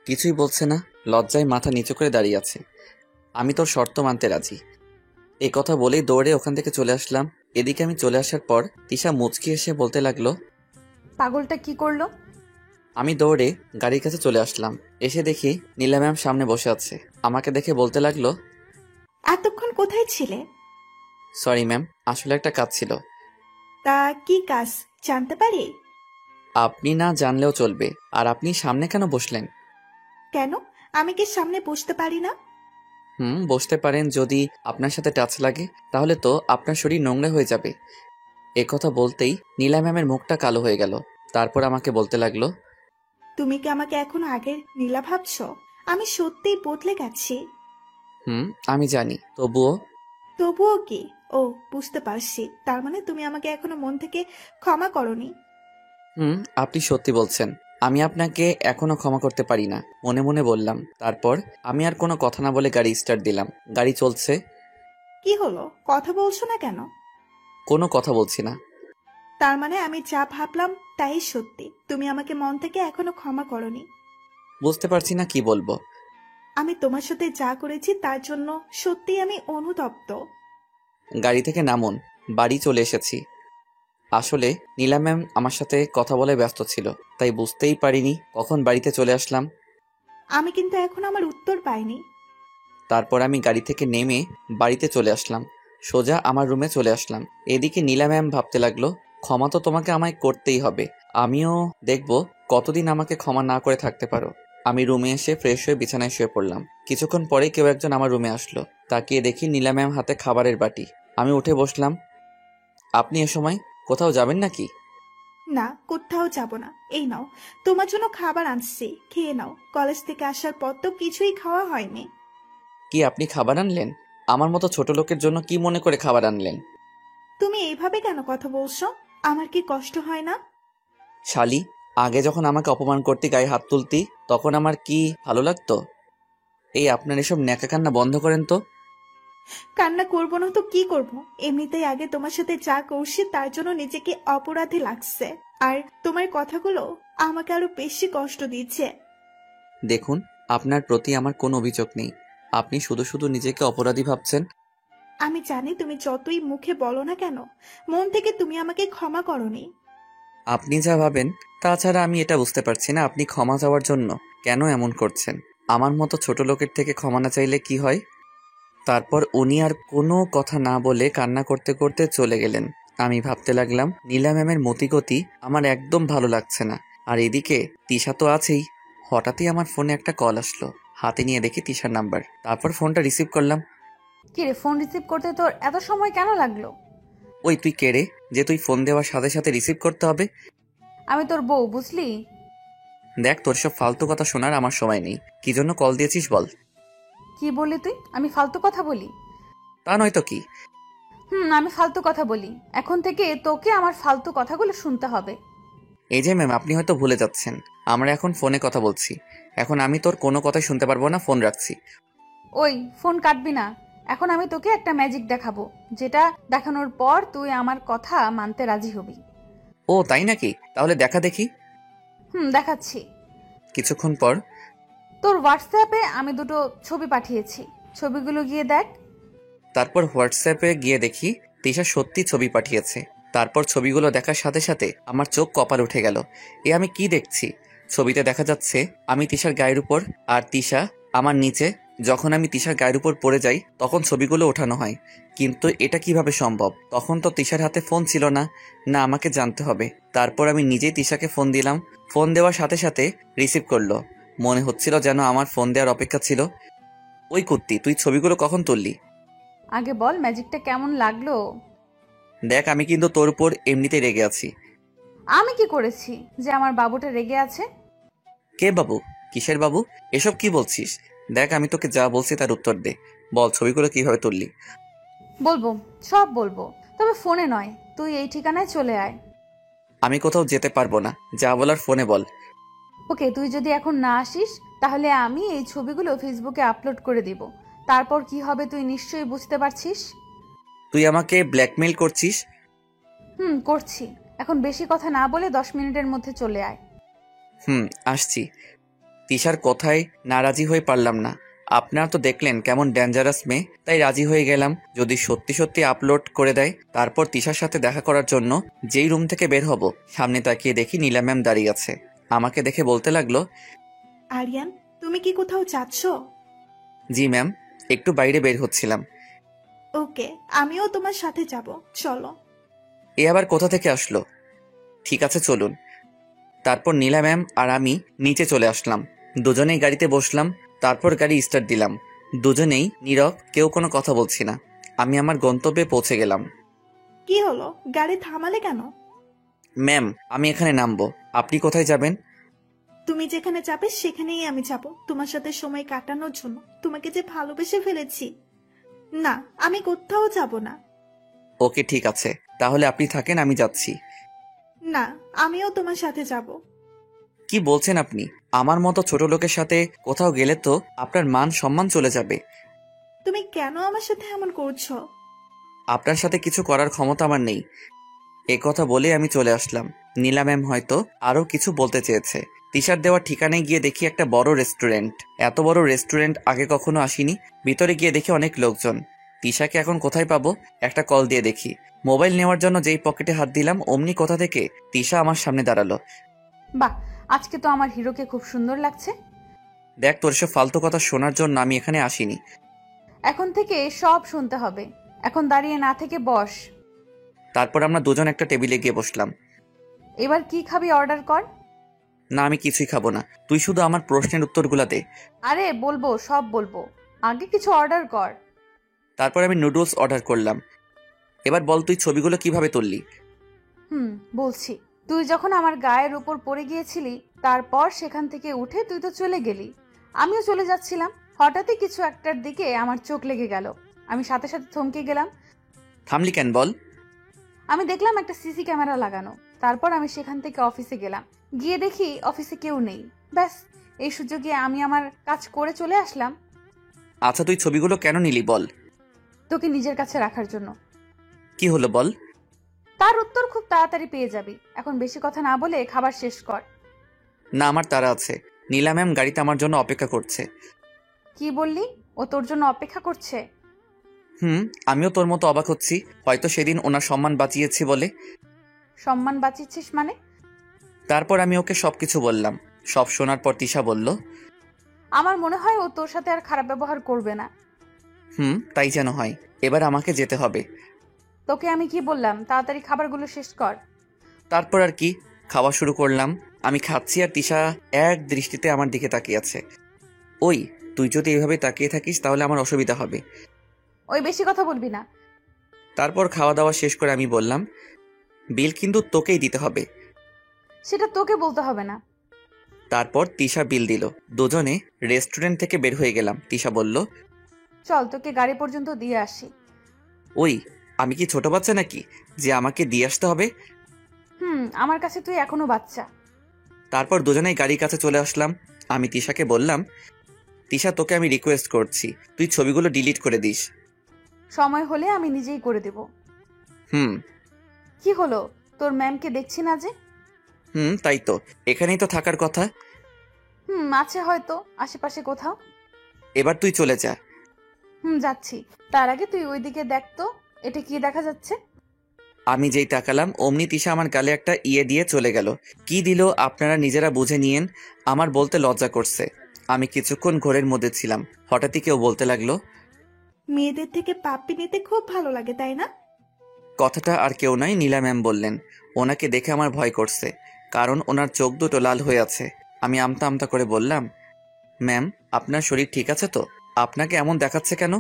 কিছুই বলছে না, লজ্জায় মাথা নিচু করে দাঁড়িয়ে আছে। আমি তোর শর্ত মানতে রাজি। এই কথা বলেই দৌড়ে ওখান থেকে চলে আসলাম। এদিকে আমি চলে আসার পর তিশা মুচকি এসে বলতে লাগলো, পাগলটা কি করলো? আমি দৌড়ে গাড়ির কাছে চলে আসলাম। এসে দেখি নীলা ম্যাম সামনে বসে আছে। আমাকে দেখে বলতে লাগলো, এতক্ষণ কোথায় ছিলে? সরি ম্যাম, আসলে একটা কাজ ছিল। তা কি কাজ জানতে পারি? আপনি না জানলেও চলবে। আর আপনি সামনে কেন বসলেন? কেন, আমি কি সামনে বসতে পারি না? বসতে পারেন, যদি আপনার সাথে টাচ লাগে তাহলে তো আপনার শরীর নোংরা হয়ে যাবে। এ কথা বলতেই নীলা ম্যামের মুখটা কালো হয়ে গেল। তারপর আমাকে বলতে লাগলো, তুমি কি আমাকে এখন আগের নীলা ভাবছো? আমি সত্যিই বদলে গেছি। আমি জানি, তবুও। তবুও কি? ও, বুঝতে পারছি, তার মানে তুমি আমাকে এখনো মন থেকে ক্ষমা করনি। আপনি সত্যি বলছেন। আমি আপনাকে এখনো ক্ষমা করতে পারি না, মনে মনে বললাম। তারপর আমি আর কোনো কথা না বলে গাড়ি স্টার্ট দিলাম। গাড়ি চলছে। কি হলো, কথা বলছো না কেন? কোনো কথা বলছি না। তার মানে আমি যা ভাবলাম তাই সত্যি, তুমি আমাকে মন থেকে এখনো ক্ষমা করনি। বুঝতে পারছি না কি বলবো। আমি তোমার সাথে যা করেছি তার জন্য সত্যি আমি অনুতপ্ত। গাড়ি থেকে নামুন, বাড়ি চলে এসেছি। আসলে নীলা ম্যাম আমার সাথে কথা বলে ব্যস্ত ছিল, তাই বুঝতেই পারিনি কখন বাড়িতে চলে আসলাম। আমি কিন্তু এখন আমার উত্তর পাইনি। তারপর আমি গাড়ি থেকে নেমে বাড়িতে চলে আসলাম। সোজা আমার রুমে চলে আসলাম। এদিকে নীলা ম্যাম ভাবতে লাগলো, ক্ষমা তো তোমাকে আমায় করতেই হবে। আমিও দেখব কতদিন আমাকে ক্ষমা না করে থাকতে পারো। আমি রুমে এসে ফ্রেশ হয়ে বিছানায় শুয়ে পড়লাম। কিছুক্ষণ পরেই কেউ একজন আমার রুমে আসলো। তাকিয়ে দেখি নীলা ম্যাম হাতে খাবারের বাটি। আমি উঠে বসলাম। আপনি এ সময় কোথাও যাবেন নাকি? না, কোথাও যাব না। এই নাও, তোমার জন্য খাবার আনছি, খেয়ে নাও। কলেজ থেকে আসার পর তো কিছুই খাওয়া হয়নি। কি আপনি খাবার আনলেন? আমার মতো ছোট লোকের জন্য কি মনে করে খাবার আনলেন? তুমি এইভাবে কেন কথা বলছো? আমার কি কষ্ট হয় না? শালি, আগে যখন আমাকে অপমান করতে গায়ে হাত তুলতি তখন আমার কি ভালো লাগতো? এই আপনার এসব ন্যাকা কান্না বন্ধ করেন তো। কান্না করবো না তো কি করব? এমনিতেই আগে তোমার সাথে যা করছি তার জন্য নিজেকে অপরাধী লাগছে, আর তোমার কথাগুলো আমাকে আরো বেশি কষ্ট দিচ্ছে। দেখুন, আপনার প্রতি আমার কোনো অভিযোগ নেই। আপনি শুধু শুধু নিজেকে অপরাধী ভাবছেন। আমি জানি তুমি যতই মুখে বলো না কেন, মন থেকে তুমি আমাকে ক্ষমা করনি। আপনি যা ভাবেন, তাছাড়া আমি এটা বুঝতে পারছি না আপনি ক্ষমা চাওয়ার জন্য কেন এমন করছেন। আমার মতো ছোট লোকের থেকে ক্ষমা না চাইলে কি হয়? তারপর উনি আর কোনো কথা না বলে কান্না করতে করতে চলে গেলেন। আমি ভাবতে লাগলাম, নীলা ম্যামের মতিগতি আমার একদম ভালো লাগছে না। আর এদিকে তিশা তো আছেই। হঠাৎই আমার ফোনে একটা কল আসলো। হাতে নিয়ে দেখি তিশার নাম্বার। তারপর ফোনটা রিসিভ করলাম। কিরে, ফোন রিসিভ করতে তোর এত সময় কেন লাগলো? ওই তুই কে রে, যে তুই ফোন দেওয়ার সাথে সাথে রিসিভ করতে হবে? আমি তোর বউ, বুঝলি? দেখ, তোর সব ফালতু কথা শোনার আমার সময় নেই। কি জন্য কল দিয়েছিস বল। কি বললি তুই? আমি ফালতু কথা বলি? তা নয় তো কি। আমি ফালতু কথা বলি। এখন থেকে তোকে আমার ফালতু কথাগুলো শুনতে হবে। এই যে ম্যাম, আপনি হয়তো ভুলে যাচ্ছেন আমরা এখন ফোনে কথা বলছি। এখন আমি তোর কোনো কথাই শুনতে পারবো না, ফোন রাখছি। ওই, ফোন কাটবি না। এখন আমি তোকে একটা ম্যাজিক দেখাবো, যেটা দেখানোর পর তুই আমার কথা মানতে রাজি হবি। ও তাই নাকি? তাহলে দেখা দেখি। দেখাচ্ছি। কিছুক্ষণ পর তোর হোয়াটসঅ্যাপে আমি দুটো ছবি পাঠিয়েছি, ছবিগুলো গিয়ে দেখ। তারপর হোয়াটসঅ্যাপে গিয়ে দেখি তিশা সত্যি ছবি পাঠিয়েছে। তারপর ছবিগুলো দেখার সাথে সাথে আমার চোখ কপাল উঠে গেল। এ আমি কি দেখছি? ছবিতে দেখা যাচ্ছে আমি তিশার গায়ের উপর, আর তিশা আমার নিচে। যখন আমি তিশার গায়ের উপর পড়ে যাই তখন ছবিগুলো ওঠানো হয়। কিন্তু এটা কিভাবে সম্ভব? তখন তো তিশার হাতে ফোন ছিল না। না, আমাকে জানতে হবে। তারপর আমি নিজেই তিশাকে ফোন দিলাম। ফোন দেওয়ার সাথে সাথে রিসিভ করলো। মনে হচ্ছিল যেন আমার ফোন দেওয়ার অপেক্ষা ছিল। ওই কুত্তি, তুই ছবিগুলো কখন তুললি? আগে বল ম্যাজিকটা কেমন লাগলো? দেখ, আমি কিন্তু তোর উপর এমনিতেই রেগে আছি। আমি কি করেছি যে আমার বাবুটা রেগে আছে? কে বাবু? কিসের বাবু? এসব কি বলছিস? দেখ, আমি তোকে যা বলছি তার উত্তর দে। বল, ছবিগুলো কিভাবে তুললি? বলবো, সব বলবো, তবে ফোনে নয়। তুই এই ঠিকানায় চলে আয়। আমি কোথাও যেতে পারবো না, যা বলার ফোনে বল। ওকে, তুই যদি এখন না আসিস তাহলে আমি এই ছবিগুলো ফেসবুকে আপলোড করে দিব। তারপর কি হবে তুই নিশ্চয়ই বুঝতে পারছিস। তুই আমাকে ব্ল্যাকমেইল করছিস? করছি। এখন বেশি কথা না বলে 10 মিনিটের মধ্যে চলে আয়। আসছি। তিশার কথায় নারাজি হয়ে পারলাম না। আপনারা তো দেখলেন কেমন ডেঞ্জারাস মেয়ে, তাই রাজি হয়ে গেলাম যদি সত্যি সত্যি আপলোড করে দেয়। তারপর তিশার সাথে দেখা করার জন্য যেই রুম থেকে বের হব, সামনে তাকিয়ে দেখি নীলা ম্যাম দাঁড়িয়ে আছে। আমাকে দেখে বলতে লাগলো, আরিয়ান, তুমি কি কোথাও যাচ্ছ? জি ম্যাম, একটু বাইরে বের হচ্ছিলাম। ওকে, আমিও তোমার সাথে যাব, চলো। এ আবার কোথা থেকে আসলো? ঠিক আছে চলুন। তারপর নীলা ম্যাম আর আমি নিচে চলে আসলাম, দুজনেই গাড়িতে বসলাম। তারপর গাড়ি স্টার্ট দিলাম, দুজনেই নীরব, কেউ কোনো কথা বলছি না। আমি আমার গন্তব্যে পৌঁছে গেলাম। কি হলো, গাড়ি থামালে কেন? ম্যাম, আমি এখানে নামবো, আপনি কোথায় যাবেন? তুমি যেখানে যাবে সেখানেই আমি যাব, তোমার সাথে সময় কাটানোর জন্য। তোমাকে যে ভালোবেসে ফেলেছি। না, আমি কোথাও যাব না। ওকে ঠিক আছে, তাহলে আপনি থাকেন, আমি যাচ্ছি। না, আমিও তোমার সাথে যাব। কি বলছেন আপনি? আমার মতো ছোট লোকের সাথে কোথাও গেলে তো আপনার মান সম্মান চলে যাবে। তুমি কেন আমার সাথে এমন করছো? আপনার সাথে কিছু করার ক্ষমতা আমার নেই। এ কথা বলে আমি চলে আসলাম। নীলা ম্যাম হয়তো আরো কিছু বলতে চেয়েছে। তিশার দেওয়া ঠিকানায় গিয়ে দেখি একটা বড় রেস্টুরেন্ট। এত বড় রেস্টুরেন্ট আগে কখনো আসিনি। ভিতরে গিয়ে দেখি অনেক লোকজন। তিশাকে এখন কোথায় পাবো? একটা কল দিয়ে দেখি। মোবাইল নেওয়ার জন্য যেই পকেটে হাত দিলাম, অমনি কোথা থেকে তিশা আমার সামনে দাঁড়ালো। বাহ, আজকে তো আমার হিরোকে খুব সুন্দর লাগছে। দেখ, তোর সব ফালতু কথা শোনার জন্য আমি এখানে আসিনি। এখন থেকে সব শুনতে হবে। এখন দাঁড়িয়ে না থেকে বস। তারপর আমরা দুজন একটা টেবিলে গিয়ে বসলাম। এবার কি খাবি অর্ডার কর। না, আমি কিছুই খাবো না, তুই শুধু আমার প্রশ্নের উত্তরগুলা দে। আরে বলবো, সব বলবো, আগে কিছু অর্ডার কর। তারপর আমি নুডলস অর্ডার করলাম। এবার বল, তুই ছবিগুলো কিভাবে তুললি? বলছি। তুই যখন আমার গায়ের উপর পড়ে গিয়েছিলি, তারপর সেখান থেকে উঠে তুই তো চলে গেলি। আমিও চলে যাচ্ছিলাম, হঠাৎই কিছু একটার দিকে আমার চোখ লেগে গেল। আমি সাথে সাথে থমকে গেলাম। থামলি কেন বল? আমি দেখলাম একটা সিসি ক্যামেরা লাগানো। তারপর আমি সেখান থেকে অফিসে গেলাম। গিয়ে দেখি অফিসে কেউ নেই। ব্যাস, এই সুযোগে আমি আমার কাজ করে চলে আসলাম। আচ্ছা, তুই ছবিগুলো কেন নিলি বল? তোকে নিজের কাছে রাখার জন্য। কি হলো বল? তার উত্তর খুব তাড়াতাড়ি পেয়ে যাবি। এখন বেশি কথা না বলে খাবার শেষ কর। না, আমার তাড়া আছে। নীলা ম্যাম গাড়িতে আমার জন্য অপেক্ষা করছে। কি বললি? ও তোর জন্য অপেক্ষা করছে? আমিও তোর মতো অবাক হচ্ছি। হয়তো সেদিন ওনার সম্মান বাঁচিয়েছি বলে। সম্মান বাঁচিয়েছিস মানে? তারপর আমি ওকে সবকিছু বললাম। সব শোনার পর তিশা বলল, আমার মনে হয় ও তোর সাথে আর খারাপ ব্যবহার করবে না। তাই যেন হয়। এবার আমাকে যেতে হবে। তোকে আমি কি বললাম, তাড়াতাড়ি খাবারগুলো শেষ কর। তারপর আর কি, খাওয়া শুরু করলাম। আমি খাচ্ছি আর তিশা এক দৃষ্টিতে আমার দিকে তাকিয়ে আছে। ওই, তুই যদি এভাবে তাকিয়ে থাকিস তাহলে আমার অসুবিধা হবে। ওই বেশি কথা বলবি না। তারপর খাওয়া দাওয়া শেষ করে আমি বললাম, বিল কিন্তু তোকেই দিতে হবে। সেটা তোকে বলতে হবে না। তারপর তিশা বিল দিল। দুজনে রেস্টুরেন্ট থেকে বের হয়ে গেলাম। তিশা বলল, চল তোকে গাড়ি পর্যন্ত দিয়ে আসি। ওই, আমি কি ছোট বাচ্চা নাকি যে আমাকে দিয়ে আসতে হবে? আমার কাছে তুই এখনো বাচ্চা। তারপর দুজনেই গাড়ির কাছে চলে আসলাম। আমি তিশাকে বললাম, তিশা, তোকে আমি রিকোয়েস্ট করছি, তুই ছবিগুলো ডিলিট করে দিস। সময় হলে আমি নিজেই করে দেব। কি হলো, তোর ম্যামকে দেখছি না যে? তাই তো, এখানেই তো থাকার কথা। আছে হয়তো আশেপাশে কোথাও। এবার তুই চলে যা। যাচ্ছি। তার আগে তুই ওইদিকে দেখ তো, এটা কি দেখা যাচ্ছে? আমি যেই তাকালাম অমনি তিশা আমার গালে একটা ইয়ে দিয়ে চলে গেল। কি দিল আপনারা নিজেরা বুঝে নিয়েন, আমার বলতে লজ্জা করছে। আমি কিছুক্ষণ ঘোরের মধ্যে ছিলাম। হঠাৎই কেউ বলতে লাগলো, মেয়েদের থেকে পাপ্পি নিতে খুব ভালো লাগে, তাই না? কথাটা আর কেউ নয়, নীলা ম্যাম বললেন। ওনাকে দেখে আমার ভয় করছে, কারণ ওনার চোখ দুটো লাল হয়ে আছে। আমি আমতা আমতা করে বললাম, ম্যাম, আপনার শরীর ঠিক আছে তো? আপনাকে এমন দেখাচ্ছে কেন?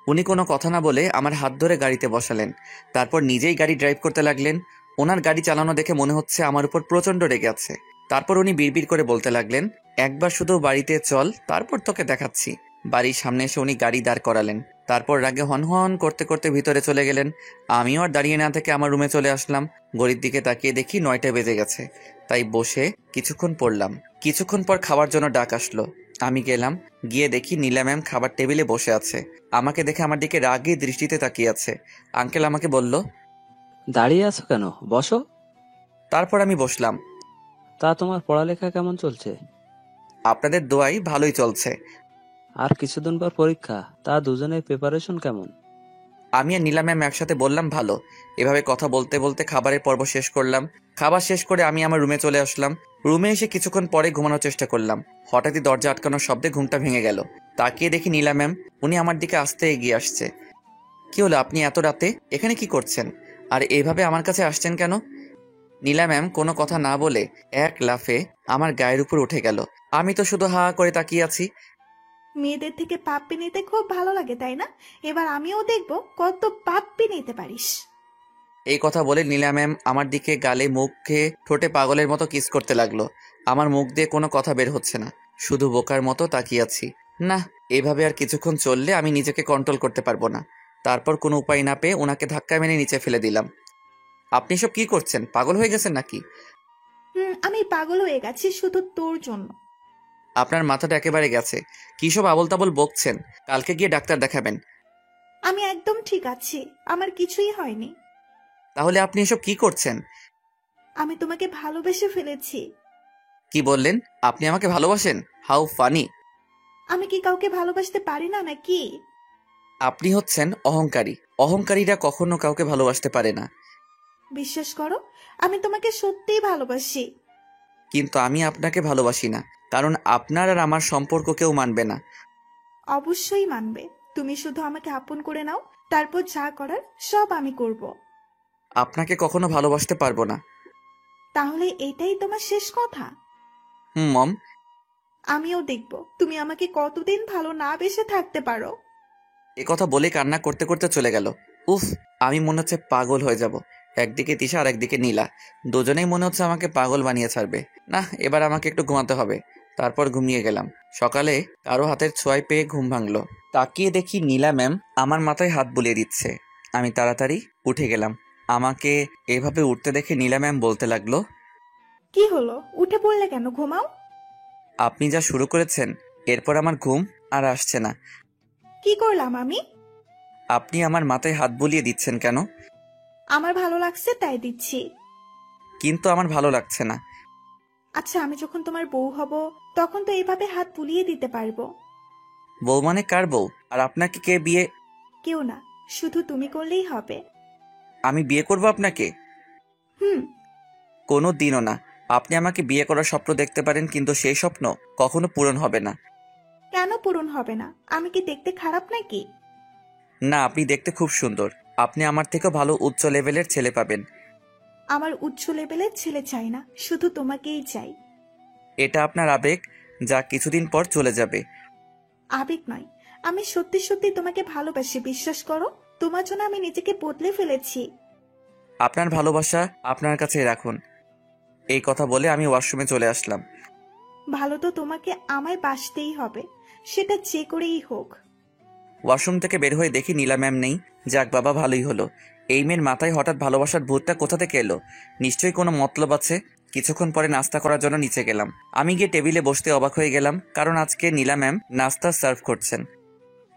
উনি কোনো কথা না বলে আমার হাত ধরে গাড়িতে বসালেন। তারপর নিজেই গাড়ি ড্রাইভ করতে লাগলেন। ওনার গাড়ি চালানো দেখে মনে হচ্ছে আমার উপর প্রচন্ড রেগে আছে। তারপর উনি বিড়বিড় করে বলতে লাগলেন, একবার শুধু বাড়িতে চল, তারপর তোকে দেখাচ্ছি। বাড়ির সামনে এসে উনি গাড়ি দাঁড় করালেন। তারপর রাগে হনহন করতে করতে ভিতরে চলে গেলেন। আমিও আর দাঁড়িয়ে না থেকে আমার রুমে চলে আসলাম। ঘড়ির দিকে তাকিয়ে দেখি 9টা বেজে গেছে। তাই বসে কিছুক্ষণ পড়লাম। কিছুক্ষণ পর খাওয়ার জন্য ডাক আসলো। আমি গেলাম, গিয়ে দেখি নীলা ম্যাম খাবার টেবিলে বসে আছে। আমাকে দেখে আমার দিকে রাগী দৃষ্টিতে তাকিয়ে আছে। আঙ্কেল আমাকে বলল, দাঁড়িয়ে আছো কেন, বসো। তারপর আমি বসলাম। তা তোমার পড়ালেখা কেমন চলছে? আপনাদের দোয়াই ভালোই চলছে। আর কিছুদিন পর পরীক্ষা, তা দুজনের প্রিপারেশন কেমন? আমি আর নীলা ম্যাম একসাথে বললাম ভালো। এভাবে কথা বলতে বলতে খাবারের পর্ব শেষ করলাম। খাবার শেষ করে আমি আমার রুমে চলে আসলাম। রুমে এসে কিছুক্ষণ পরে ঘুমানোর চেষ্টা করলাম। হঠাৎই দরজা আটকানোর শব্দে ঘুমটা ভেঙে গেল। তাকিয়ে দেখি নীলা ম্যাম। উনি আমার দিকে আসতে এগিয়ে আসছে। কি হলো, আপনি এত রাতে এখানে কি করছেন? আর এইভাবে আমার কাছে আসছেন কেন? নীলা ম্যাম কোনো কথা না বলে এক লাফে আমার গায়ের উপর উঠে গেল। আমি তো শুধু হা করে তাকিয়ে আছি। মেয়েদের থেকে পাপ্পি নিতে খুব ভালো লাগে তাই না? এবার আমিও দেখবো কত পাপ্পি নিতে পারিস। এই কথা বলে নীলা ম্যাম আমার দিকে গালে মুখে ঠোঁটে পাগলের মতো কিস করতে লাগলো। আমার মুখ দিয়ে কোনো কথা বের হচ্ছে না, শুধু বোকার মতো তাকিয়ে আছি। না, এভাবে আর কিছুক্ষণ চললে আমি নিজেকে কন্ট্রোল করতে পারবো না। তারপর কোনো উপায় না পেয়ে ওনাকে ধাক্কা মেরে নিচে ফেলে দিলাম। আপনি সব কি করছেন? পাগল হয়ে গেছেন নাকি? আমি পাগল হয়ে গেছি শুধু তোর জন্য। আপনার মাথাটা একেবারে গেছে। কি সব আবল তাবল বকছেন? কালকে গিয়ে ডাক্তার দেখাবেন। আমি একদম ঠিক আছি, আমার কিছুই হয়নি। তাহলে আপনি এসব কি করছেন? আমি তোমাকে ভালোবেসে ফেলেছি। কি বললেন? আপনি আমাকে ভালোবাসেন? How funny! আমি কি কাউকে ভালোবাসতে পারি না নাকি? আপনি হচ্ছেন অহংকারী। অহংকারীরা কখনো কাউকে ভালোবাসতে পারে না। বিশ্বাস করো, আমি তোমাকে সত্যিই ভালোবাসি। কিন্তু আমি আপনাকে ভালোবাসি না, কারণ আপনার আর আমার সম্পর্ক কেউ মানবে না। অবশ্যই মানবে। তুমি শুধু আমাকে আপন করে নাও, তারপর যা করার সব আমি করব। আপনাকে কখনো ভালোবাসতে পারবো না। তাহলে এটাই তোমার শেষ কথা? মম। আমিও দেখব তুমি আমাকে কতদিন ভালো না বেসে থাকতে পারো। এ কথা বলে কান্না করতে করতে চলে গেল। উফ, আমি মনে হচ্ছে পাগল হয়ে যাব। একদিকে তিশা আর একদিকে নীলা, দুজনেই মনে হচ্ছে আমাকে পাগল বানিয়ে ছাড়বে। না, এবার আমাকে একটু ঘুমাতে হবে। তারপর ঘুমিয়ে গেলাম। সকালে কারো হাতের ছোঁয়ায় পেয়ে ঘুম ভাঙলো। তাকিয়ে দেখি নীলা ম্যাম আমার মাথায় হাত বুলিয়ে দিচ্ছে। আমি তাড়াতাড়ি উঠে গেলাম। আমাকে এভাবে উঠতে দেখে নীলা ম্যাম বলতে লাগলো, কি হলো, উঠে পড়লে কেন? ঘুমাও। আপনি যা শুরু করেছেন, এরপর আমার ঘুম আর আসছে না। কি করলাম আমি? আপনি আমার মাথায় হাত বুলিয়ে দিচ্ছেন কেন? আমার ভালো লাগছে তাই দিচ্ছি। কিন্তু আমার ভালো লাগছে না। আচ্ছা, আমি যখন তোমার বউ হব তখন তো এইভাবে হাত বুলিয়ে দিতে পারবো। বউ মানে কার বউ? আর আপনাকে কে বিয়ে? কেউ না, শুধু তুমি করলেই হবে। আমি বিয়ে করব আপনাকে? হুম। কোনো দিনও না। আপনি আমাকে বিয়ে করার স্বপ্ন দেখতে পারেন, কিন্তু সেই স্বপ্ন কখনো পূরণ হবে না। কেন পূরণ হবে না? আমি কি দেখতে খারাপ নাকি? না, আপনি দেখতে খুব সুন্দর। আপনি আমার থেকেও ভালো উচ্চ লেভেলের ছেলে পাবেন। আমার উচ্চ লেভেলের ছেলে চাই না, শুধু তোমাকেই চাই। এটা আপনার আবেগ, যা কিছুদিন পর চলে যাবে। আবেগ নয়, আমি সত্যি সত্যি তোমাকে ভালোবাসি, বিশ্বাস করো। তোমার জন্য আমি নিজেকে বদলে ফেলেছি। আপনার ভালোবাসা আপনার কাছে রাখুন। এই কথা বলে আমি ওয়াশরুমে চলে আসলাম। ভালো তো তোমাকে আমায় বাসতেই হবে, সেটা যে করেই হোক। ওয়াশরুম থেকে বের হয়ে দেখি নীলা ম্যাম নেই। যাক বাবা, ভালোই হলো। এই মেয়ের মাথায় হঠাৎ ভালোবাসার ভূতটা কোথা থেকে এলো? নিশ্চয়ই কোনো মতলব আছে। কিছুক্ষণ পরে নাস্তা করার জন্য নিচে গেলাম। আমি গিয়ে টেবিলে বসতে অবাক হয়ে গেলাম, কারণ আজকে নীলা ম্যাম নাস্তা সার্ভ করছেন।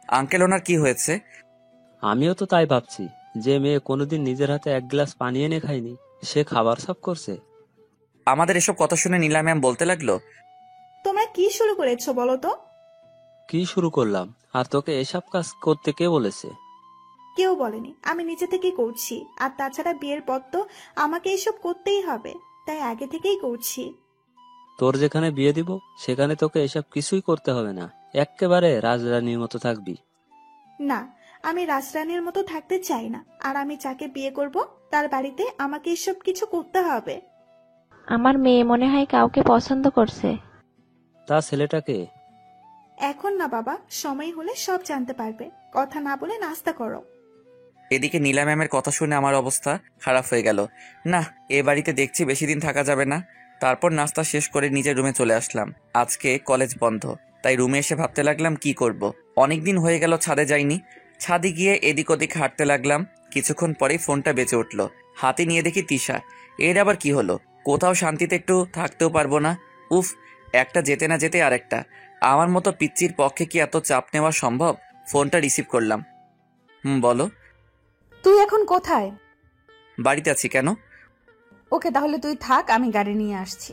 আঙ্কেল, ওনার কি হয়েছে? আমিও তো তাই ভাবছি, যে মেয়ে কোনোদিন নিজের হাতে এক গ্লাস পানি এনে খায়নি, সে খাবার সাফ করছে। আমাদের এসব কথা শুনে নীলা ম্যাম বলতে লাগলো, তোমরা কি শুরু করেছো বলো তো? কি শুরু করলাম? আর তোকে এসব কাজ করতে কে বলেছে? কেউ বলেনি, আমি নিজে থেকেই করছি। আর তাছাড়া বিয়ের পর তো আমাকে এসব করতেই হবে, তাই আগে থেকেই করছি। তোর যেখানে বিয়ে দিব সেখানে তোকে এসব কিছুই করতে হবে না, এক্কেবারে রাজরানীর মতো থাকবি। না, আমি রাজরানীর মতো থাকতে চাই না। আর আমি যাকে বিয়ে করব তার বাড়িতে আমাকে এসব কিছু করতে হবে। আমার মেয়ে মনে হয় কাউকে পছন্দ করছে। তা ছেলেটাকে? এখন না বাবা, সময় হলে সব জানতে পারবে। কথা না বলে নাস্তা করো। এদিকে নীলা ম্যামের কথা শুনে আমার অবস্থা খারাপ হয়ে গেল। না, এ বাড়িতে দেখছি বেশি দিন থাকা যাবে না। তারপর নাস্তা শেষ করে নিজের রুমে চলে আসলাম। আজকে কলেজ বন্ধ, তাই রুমে এসে ভাবতে লাগলাম কি করব। অনেকদিন হয়ে গেল ছাদে যাইনি। ছাদে গিয়ে এদিক ওদিক হাঁটতে লাগলাম। কিছুক্ষণ পরেই ফোনটা বেজে উঠল। হাতে নিয়ে দেখি তিশা। এর আবার কি হলো? কোথাও শান্তিতে একটু থাকতেও পারবো না। উফ, একটা যেতে না যেতে আরেকটা। আমার মতো পিচ্চির পক্ষে কি এত চাপ নেওয়া সম্ভব? ফোনটা রিসিভ করলাম। বলো। তুই এখন কোথায়? বাড়িতে আছি। কেন? ওকে, তাহলে তুই থাক, আমি গাড়ি নিয়ে আসছি।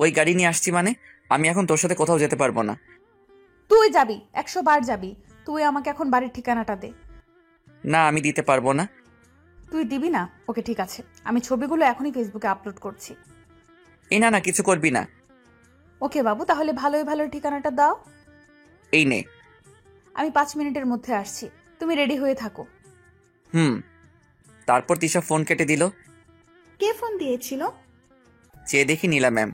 ওই গাড়ি নিয়ে আসছি মানে? আমি এখন তোর সাথে কোথাও যেতে পারবো না। তুই যাবি, 100 বার যাবি। তুই আমাকে এখন বাড়ির ঠিকানাটা দে। না, আমি দিতে পারবো না। তুই দিবি না? ওকে, ঠিক আছে, আমি ছবিগুলো এখনই ফেসবুকে আপলোড করছি। এই না, কিছু করবি না। ওকে বাবু, তাহলে ভালোই ভালো ঠিকানাটা দাও। এই নে। আমি 5 মিনিটের মধ্যে আসছি, তুমি রেডি হয়ে থাকো। তারপর তিশা ফোন কেটে দিল। কে ফোন দিয়েছিল? চেয়ে দেখি নীলা ম্যাম।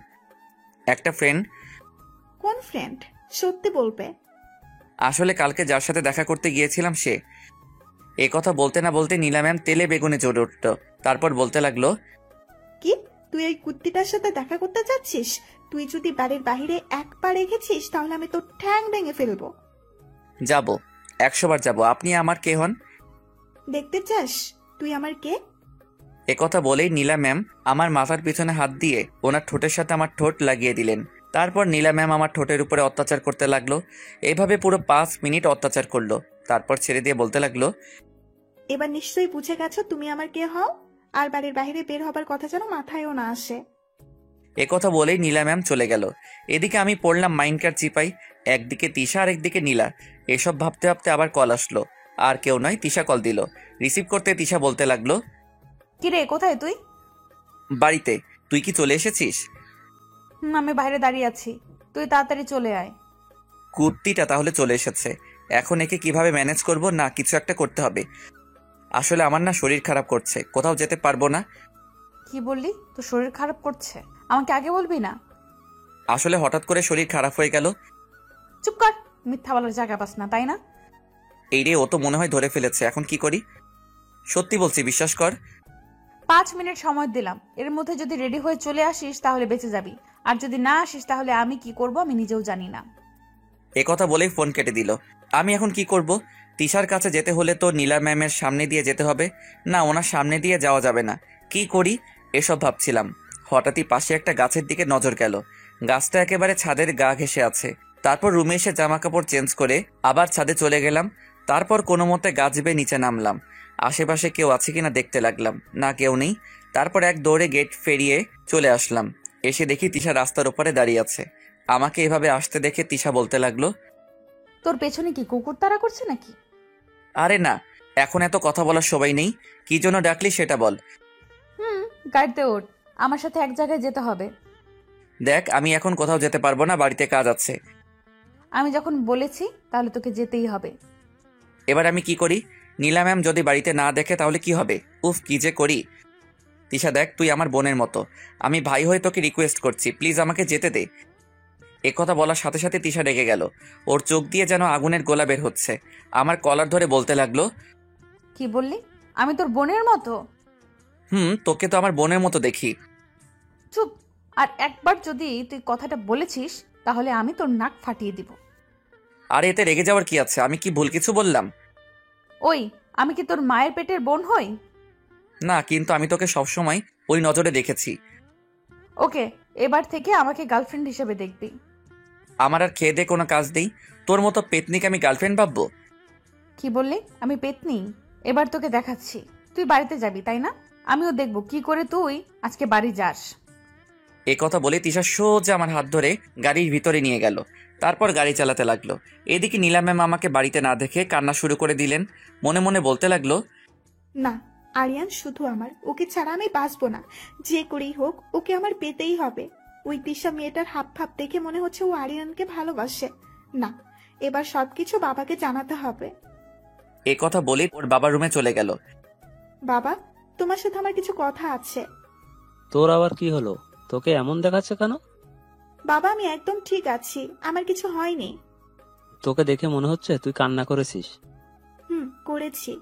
একটা ফ্রেন্ড। কোন ফ্রেন্ড? সত্যি বলবে? আসলে কালকে যার সাথে দেখা করতে গিয়েছিলাম সে। এ কথা বলতে না বলতে নীলা ম্যাম তেলে বেগুনে জ্বলে উঠল। তারপর বলতে লাগলো, কি তুই এই কুত্তিটার সাথে দেখা করতে যাচ্ছিস? তুই যদি বাড়ির বাহিরে এক পা রেখেছিস তাহলে আমি তোর ঠ্যাং ভেঙে ফেলবো। যাব, 100 বার যাব। আপনি আমার কে হন? দেখতে চাস তুই আমার কে? এ কথা বলেই নীলা ম্যাম আমার মাথার পিছনে হাত দিয়ে ওনার ঠোঁটের সাথে আমার ঠোঁট লাগিয়ে দিলেন। তারপর নীলা ম্যাম আমার ঠোঁটের উপরে অত্যাচার করতে লাগলো। এইভাবে পুরো 5 মিনিট অত্যাচার করলো। তারপর ছেড়ে দিয়ে বলতে লাগলো, এবার নিশ্চয়ই বুঝে গেছো তুমি আমার কে হও, আর বাড়ির বাইরে বের হবার কথা যেন মাথায়ও না আসে। এ কথা বলেই নীলা ম্যাম চলে গেল। এদিকে আমি পড়লাম মাইন্ডকার চিপাই, একদিকে তিশা আর একদিকে নীলা। এসব ভাবতে ভাবতে আবার কল আসলো। আর কেউ নয়, তিশা কল দিল। রিসিভ করতে তিশা বলতে লাগলো, কিরে, কোথায় তুই? বাড়িতে। তুই কি চলে এসেছিস? আমি বাইরে দাঁড়িয়ে আছি, তুই তাড়াতাড়ি চলে আয়। কুর্তিটা তাহলে চলে এসেছে। এখন একে কিভাবে ম্যানেজ করব? না, কিছু একটা করতে হবে। আসলে আমার না শরীর খারাপ করছে, কোথাও যেতে পারবো না। কি বললি? তোর শরীর খারাপ করছে? আমাকে আগে বলবি না? আসলে হঠাৎ করে শরীর খারাপ হয়ে গেল। চুপ কর, মিথ্যা বলার জায়গা পাস না, তাই না? এই রে, ও তো মনে হয় ধরে ফেলেছে। এখন কি করি? সত্যি বলছি, বিশ্বাস কর। 5 মিনিট সময় দিলাম, এর মধ্যে যদি রেডি হয়ে চলে আসিস তাহলে বেঁচে যাবি, আর যদি না আসিস তাহলে আমি কি করব আমি নিজেও জানি না। এ কথা বলেই ফোন কেটে দিল। আমি এখন কি করব? তিশার কাছে যেতে হলে তো নীলা ম্যামের সামনে দিয়ে যেতে হবে। না, ওনার সামনে দিয়ে যাওয়া যাবে না। কি করি এসব ভাবছিলাম, হঠাৎই পাশে একটা গাছের দিকে নজর গেল। গাছটা একেবারে ছাদের গা ঘেঁষে আছে। তারপর রুমে এসে জামা কাপড় চেঞ্জ করে আবার ছাদে চলে গেলাম। তারপর কোনো মতে গাছ বেয়ে নিচে নামলাম। আশেপাশে কেউ আছে কিনা দেখতে লাগলাম। না, কেউ নেই। তারপর এক দৌড়ে গেট ফেরিয়ে চলে আসলাম। এসে দেখি তিশা রাস্তার ওপারে দাঁড়িয়ে আছে। আমাকে এভাবে আসতে দেখে তিশা বলতে লাগলো, তোর পেছনে কি কুকুর তাড়া করছে নাকি? আরে না, এখন এত কথা বলার সময় নেই। কি জন্য ডাকলি সেটা বল। গাড়িতে ওঠ, আমার সাথে এক জায়গায় যেতে হবে। দেখ, আমি এখন কোথাও যেতে পারবো না, বাড়িতে কাজ আছে। আমি যখন বলেছি তাহলে তোকে যেতেই হবে। এবার আমি কি করি? নীলা ম্যাম যদি বাড়িতে না দেখে তাহলে কি হবে? উফ, কি যে করি। তিশা দেখ, তুই আমার বোনের মতো। আমি ভাই হয়ে তোকে রিকোয়েস্ট করছি, প্লিজ আমাকে যেতে দে। কথা বলার সাথে সাথে তিশা রেগে গেল। ওর চোখ দিয়ে যেন আগুনের গোলা বের হচ্ছে। আমার কলার ধরে বলতে লাগলো, কি বললি? আমি তোর বোনের মতো? তোকে তো আমার বোনের মতো দেখি। চুপ! আর একবার যদি তুই কথাটা বলেছিস তাহলে আমি তোর নাক ফাটিয়ে দিব। আর এতে রেগে যাওয়ার কি আছে? আমি কি ভুল কিছু বললাম? ওই, আমি কি তোর মায়ের পেটের বোন হই? না, কিন্তু আমি তোকে সবসময় ওই নজরে দেখেছি। ওকে, এবার থেকে আমাকে গার্লফ্রেন্ড হিসেবে দেখবি। আমার আর খেয়ে দে কোনো কাজ নেই। তোর মতো পেতনিকে আমি গার্লফ্রেন্ড ভাববো? কি বললি? আমি পেতনি? এবার তোকে দেখাচ্ছি। তুই বাড়িতে যাবি তাই না? আমিও দেখব কি করে তুই আজকে বাড়ি যাস। কথা বলে তিশা সোজা আমার হাত ধরে গাড়ির ভিতরে নিয়ে গেল। তারপর গাড়ি চালাতে লাগলো। এদিকে নীলা ম্যাম আমাকে বাড়িতে না দেখে কান্না শুরু করে দিলেন। মনে মনে বলতে লাগলো, না, আরিয়ান শুধু আমার, ওকে ছাড়া আমি বাঁচবো না। যে করেই হোক ওকে আমার পেতেই হবে। ওই তিশা মেয়েটার হাব ভাব দেখে মনে হচ্ছে ও আরিয়ানকে ভালোবাসে। না, এবার সবকিছু বাবাকে জানাতে হবে। কথা বলে ওর বাবার রুমে চলে গেল। বাবা, তোমার সাথে আমার কিছু কথা আছে। তোর আবার কি হলো? তোকে এমন দেখাচ্ছে কেন? বাবা, আমি একদম ঠিক আছি, আমার কিছু হয়নি। তোকে দেখে মনে হচ্ছে তুই কান্না করেছিস। করেছি।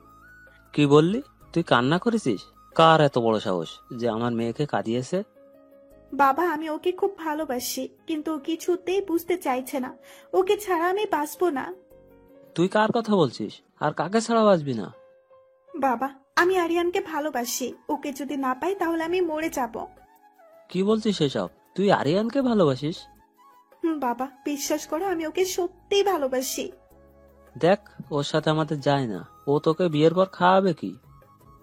কি বললি? তুই কান্না করেছিস? কার এত বড় সাহস যে আমার মেয়েকে কাঁদিয়েছে? বাবা, আমি ওকে খুব ভালোবাসি, কিন্তু ও কিছুতেই বুঝতে চাইছে না। ওকে ছাড়া আমি বাঁচবো না। তুই কার কথা বলছিস? আর কাকে ছাড়া বাঁচবি না? বাবা, আমি আরিয়ানকে ভালোবাসি। ওকে যদি না পাই তাহলে আমি মরে যাব। কি বলছিস এসব? তুই আরিয়ানকে ভালোবাসিস? বাবা, বিশ্বাস করো, আমি ওকে সত্যিই ভালোবাসি। দেখ, ওর সাথে আমাদের যায় না। ও তোকে বিয়ের পর খাওয়াবে কি?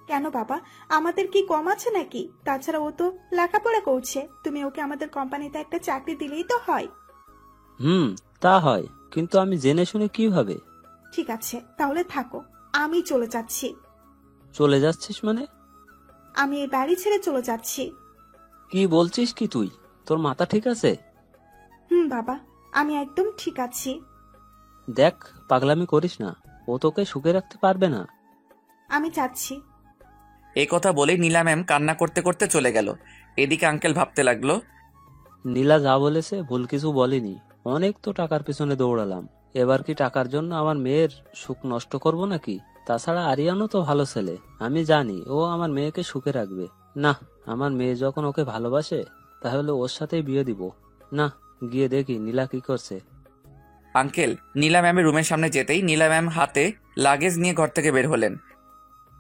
কেন বাবা, আমাদের কি কম আছে নাকি? তাছাড়া ও তো লেখাপড়া করছে। তুমি ওকে আমাদের কোম্পানিতে একটা চাকরি দিলেই তো হয়। তা হয়, কিন্তু আমি জেনে শুনে কিভাবে? ঠিক আছে, তাহলে থাকো, আমি চলে যাচ্ছি। চলে যাচ্ছিস মানে? আমি এই বাড়ি ছেড়ে চলে যাচ্ছি। কি বলছিস কি তুই? তোর মাথা ঠিক আছে? বাবা, আমি একদম ঠিক আছি। দেখ, পাগলামি করিস না, ও তোকে সুখে রাখতে পারবে না। আমি যাচ্ছি। এই কথা বলে নীলা ম্যাম কান্না করতে করতে চলে গেল। এদিকে আঙ্কেল ভাবতে লাগলো, নীলা যা বলেছে ভুল কিছু বলেনি। অনেক তো টাকার পিছনে দৌড়ালাম, এবার কি টাকার জন্য আমার মেয়ের সুখ নষ্ট করব নাকি? তাছাড়া আরিয়ানও তো ভালো ছেলে, আমি জানি ও আমার মেয়েকে সুখে রাখবে। না, আমার মেয়ে যখন ওকে ভালোবাসে তাহলে ওর সাথেই বিয়ে দিব। না, গিয়ে দেখি নীলা কি করছে। আঙ্কেল নীলা ম্যামের রুমের সামনে যেতেই নীলা ম্যাম হাতে লাগেজ নিয়ে ঘর থেকে বের হলেন।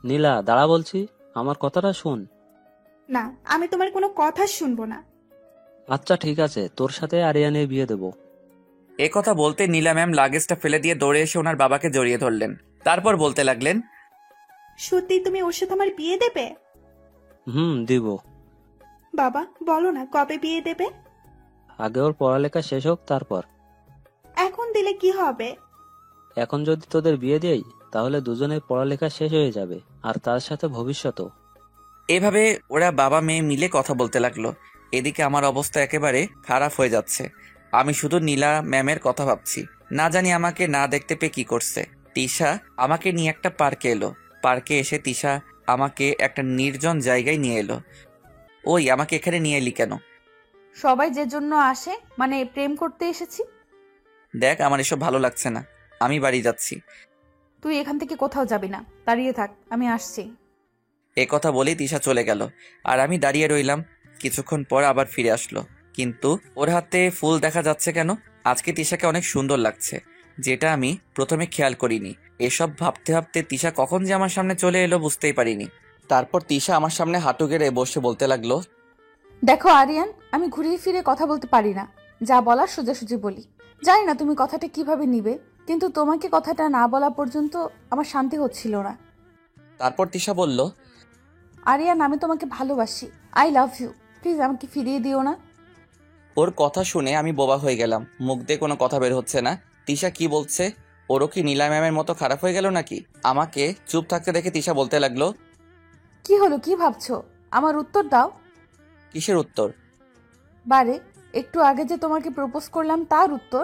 নীলা দাঁড়া বলছি, আমার কথাটা শোন। না, আমি তোমার কোনো কথা শুনবো না। আচ্ছা ঠিক আছে, তোর সাথে আরিয়ানের বিয়ে দেবো। এ কথা বলতে নীলা ম্যাম লাগেজটা ফেলে দিয়ে দৌড়ে এসে ওনার বাবাকে জড়িয়ে ধরলেন। তারপর বলতে লাগলেন, সত্যি তুমি ওর সাথে আমার বিয়ে দেবে? দিব। বাবা, বলো না কবে বিয়ে দেবে? আগে ওর পড়ালেখা শেষ হোক তারপর। এখন দিলে কি হবে? এখন যদি তোদের বিয়ে দেই তাহলে দুজনের পড়ালেখা শেষ হয়ে যাবে, আর তার সাথে ভবিষ্যতও। এভাবে ওরা বাবা মেয়ে মিলে কথা বলতে লাগলো। এদিকে আমার অবস্থা একেবারে খারাপ হয়ে যাচ্ছে। আমি শুধু নীলা ম্যামের কথা ভাবছি। না জানি আমাকে না দেখতে পেয়ে কি করছে। তিশা আমাকে নিয়ে একটা পার্কে এলো। পার্কে এসে তিশা আমাকে একটা নির্জন জায়গায় নিয়ে এলো। ওই, আমাকে এখানে নিয়ে এলি কেন? সবাই যে জন্য আসে, মানে প্রেম করতে এসেছি। দেখ, আমার এসব ভালো লাগছে না, আমি বাড়ি যাচ্ছি। তুই এখান থেকে কোথাও যাবি না, দাঁড়িয়ে থাক, আমি আসছি। এ কথা বলেই তিশা চলে গেল, আর আমি দাঁড়িয়ে রইলাম। কিছুক্ষণ পর আবার ফিরে আসলো, কিন্তু ওর হাতে ফুল দেখা যাচ্ছে কেন? আজকে তিশাকে অনেক সুন্দর লাগছে, যেটা আমি প্রথমে খেয়াল করিনি। এসব ভাবতে ভাবতে তিশা কখন যে আমার সামনে চলে এলো বুঝতেই পারিনি। তারপর তিশা আমার সামনে হাঁটু গেড়ে বসে বলতে লাগলো, দেখো আরিয়ান, আমি ঘুরিয়ে ফিরে কথা বলতে পারি না, যা বলার সোজাসুজি বলি। জানি না তুমি কথাটা কিভাবে নিবে, কিন্তু তোমাকে কথাটা না বলা পর্যন্ত আমার শান্তি হচ্ছিল না। তারপর তিশা বলল, আরিয়ান, আমি তোমাকে ভালোবাসি, আই লাভ ইউ, প্লিজ আমাকে ফিরিয়ে দিও না। ওর কথা শুনে আমি বোবা হয়ে গেলাম। মুখ দিয়ে কোনো কথা বের হচ্ছে না। তিশা কি বলছে? ওরও কি নীলা ম্যামের মতো খারাপ হয়ে গেল নাকি? আমাকে চুপ থাকতে দেখে তিশা বলতে লাগলো, কি হলো, কি ভাবছো? আমার উত্তর দাও। কিসের উত্তর? বারে, একটু আগে যে তোমাকে প্রপোজ করলাম তার উত্তর।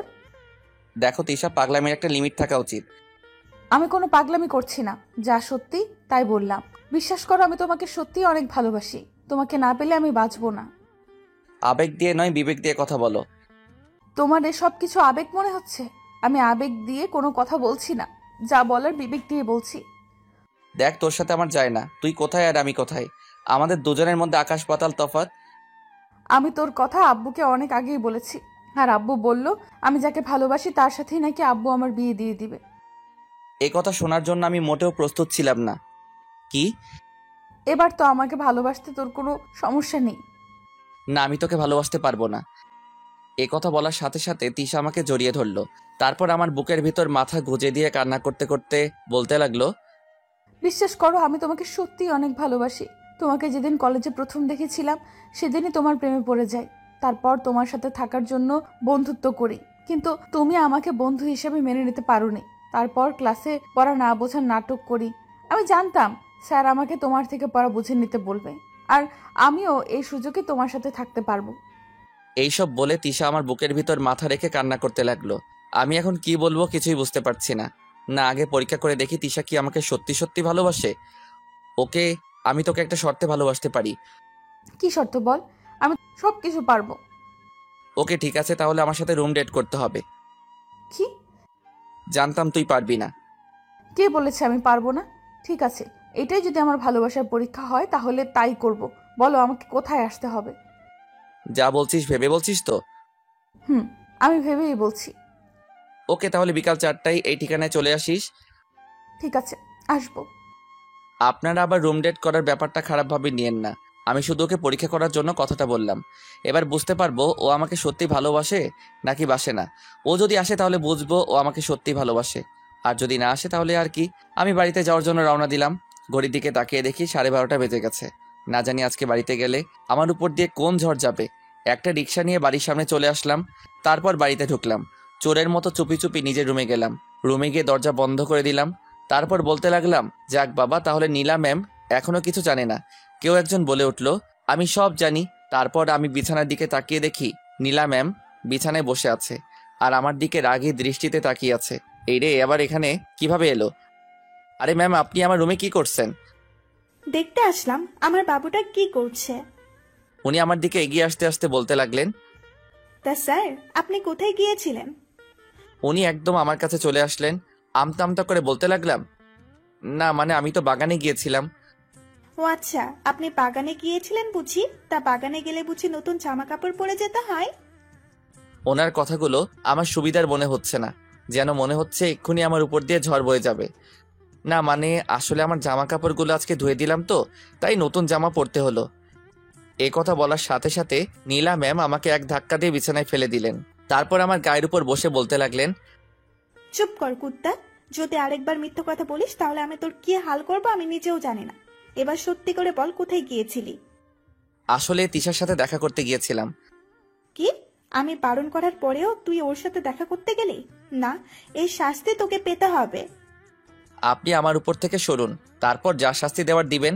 দেখো তিশা, পাগলামির একটা লিমিট থাকা উচিত। আমি কোনো পাগলামি করছি না, যা সত্যি তাই বললাম। বিশ্বাস করো, আমি তোমাকে সত্যিই অনেক ভালোবাসি, তোমাকে না পেলে আমি বাঁচবো না। আবেগ দিয়ে নয়, বিবেক দিয়ে কথা বলো। তোমার এসব কিছু আবেগ মনে হচ্ছে? আমি আবেগ দিয়ে কোনো কথা বলছি না, যা বলার বিবেক দিয়ে বলছি। দেখ, তোর সাথে আমার যায় না, তুই কোথায় আর আমি কোথায়, আমাদের দুজনের মধ্যে আকাশ পাতাল তফাৎ। আমি তোর কথা আব্বুকে অনেক আগেই বলেছি, আর আব্বু বলল আমি যাকে ভালোবাসি তার সাথেই নাকি আব্বু আমার বিয়ে দিয়ে দিবে। এ কথা শোনার জন্য আমি মোটেও প্রস্তুত ছিলাম না। কি? এবার তো আমাকে ভালোবাসতে তোর কোনো সমস্যা নেই? না, আমি তোকে ভালোবাসতে পারবো না। এ কথা বলার সাথে সাথে তিশা আমাকে জড়িয়ে ধরলো। তারপর আমার বুকের ভিতর মাথা গুজে দিয়ে কান্না করতে করতে বলতে লাগলো, বিশ্বাস করো, আমি তোমাকে সত্যিই অনেক ভালোবাসি। তোমাকে যেদিন কলেজে প্রথম দেখেছিলাম সেদিনই তোমার প্রেমে পড়ে যাই। তারপর তোমার সাথে থাকার জন্য বন্ধুত্ব করি, কিন্তু তুমি আমাকে বন্ধু হিসেবে মেনে নিতে পারোনি। তারপর ক্লাসে পড়া না বোঝার নাটক করি। আমি জানতাম স্যার আমাকে তোমার থেকে পড়া বুঝে নিতে বলবে, আর আমিও এই সুযোগে তোমার সাথে থাকতে পারবো। এইসব বলে তিশা আমার বুকের ভিতর মাথা রেখে কান্না করতে লাগলো। আমি এখন কি বলবো কিছুই বুঝতে পারছি না। না, আগে পরীক্ষা করে দেখি তিশা কি আমাকে সত্যি সত্যি ভালোবাসে। ওকে, আমি তোকে একটা শর্তে ভালোবাসতে পারি। কি শর্ত বল, আমি সব কিছু পারবো। ওকে ঠিক আছে, তাহলে আমার সাথে রুম ডেট করতে হবে। কি? জানতাম তুই পারবি না। কে বলেছে আমি পারবো না? ঠিক আছে, এটাই যদি আমার ভালোবাসার পরীক্ষা হয় তাহলে তাই করব। বলো আমাকে কোথায় আসতে হবে? যা বলছিস ভেবে বলছিস তো? আমি ভেবেই বলছি। ওকে, তাহলে বিকাল 4টায় এই ঠিকানায় চলে আসিস। ঠিক আছে, আসবো। আপনারা আবার রুম ডেট করার ব্যাপারটা খারাপভাবে নিয়েন না। আমি শুধু ওকে পরীক্ষা করার জন্য কথাটা বললাম। এবার বুঝতে পারবো ও আমাকে সত্যি ভালোবাসে নাকি বাসে না। ও যদি আসে তাহলে বুঝবো ও আমাকে সত্যি ভালোবাসে, আর যদি না আসে তাহলে আর কি। আমি বাড়িতে যাওয়ার জন্য রওনা দিলাম। ঘড়ির দিকে তাকিয়ে দেখি 12:30 বেজে গেছে। না জানি আজকে বাড়িতে গেলে আমার উপর দিয়ে কোন ঝড় যাবে। একটা রিক্সা নিয়ে বাড়ির সামনে চলে আসলাম। তারপর বাড়িতে ঢুকলাম। চোরের মতো চুপি চুপি নিজের রুমে গেলাম। রুমে গিয়ে দরজা বন্ধ করে দিলাম। তারপর বলতে লাগলাম, যাক বাবা, তাহলে নীলা ম্যাম এখনো কিছু জানে না। কেউ একজন বলে উঠল, আমি সব জানি। তারপর আমি বিছানার দিকে তাকিয়ে দেখি নীলা ম্যাম বিছানায় বসে আছে আর আমার দিকে রাগী দৃষ্টিতে তাকিয়ে আছে। এই রে, আবার এখানে কিভাবে এলো? আরে ম্যাম, আপনি আমার রুমে কি করছেন? দেখতে আসলাম আমার বাবুটা কি করছে। উনি আমার দিকে এগিয়ে আসতে আসতে বলতে লাগলেন, তা স্যার, আপনি কোথায় গিয়েছিলেন? উনি একদম আমার কাছে চলে আসলেন। আমতা আমতা করে বলতে লাগলাম, না মানে আমি তো বাগানে গিয়েছিলাম। ও আচ্ছা, আপনি বাগানে গিয়েছিলেন বুঝি? তা বাগানে গেলে বুঝি নতুন জামা কাপড় পরে যেতে হয়? ওনার কথাগুলো আমার সুবিধার মনে হচ্ছে না, যেন মনে হচ্ছে এক্ষুনি আমার উপর দিয়ে ঝড় বয়ে যাবে। না মানে আসলে আমার জামা কাপড়গুলো আজকে ধুয়ে দিলাম তো, তাই নতুন জামা পরতে হলো। এ কথা বলার সাথে সাথে নীলা ম্যাম আমাকে এক ধাক্কা দিয়ে বিছানায় ফেলে দিলেন। তারপর আমার গায়ের উপর বসে বলতে লাগলেন, চুপ কর কুত্তা, যদি আরেকবার মিথ্যে কথা বলিস তাহলে আমি তোর কি হাল করবো আমি নিজেও জানি না। এবার সত্যি করে বল, কোথায় গিয়েছিলি? আসলে তিশার সাথে দেখা করতে গিয়েছিলাম। কি? আমি বারণ করার পরেও তুই ওর সাথে দেখা করতে গেলি? না, এই শাস্তি তোকে পেতে হবে। আপনি আমার উপর থেকে সরুন, তারপর যা শাস্তি দেওয়ার দিবেন।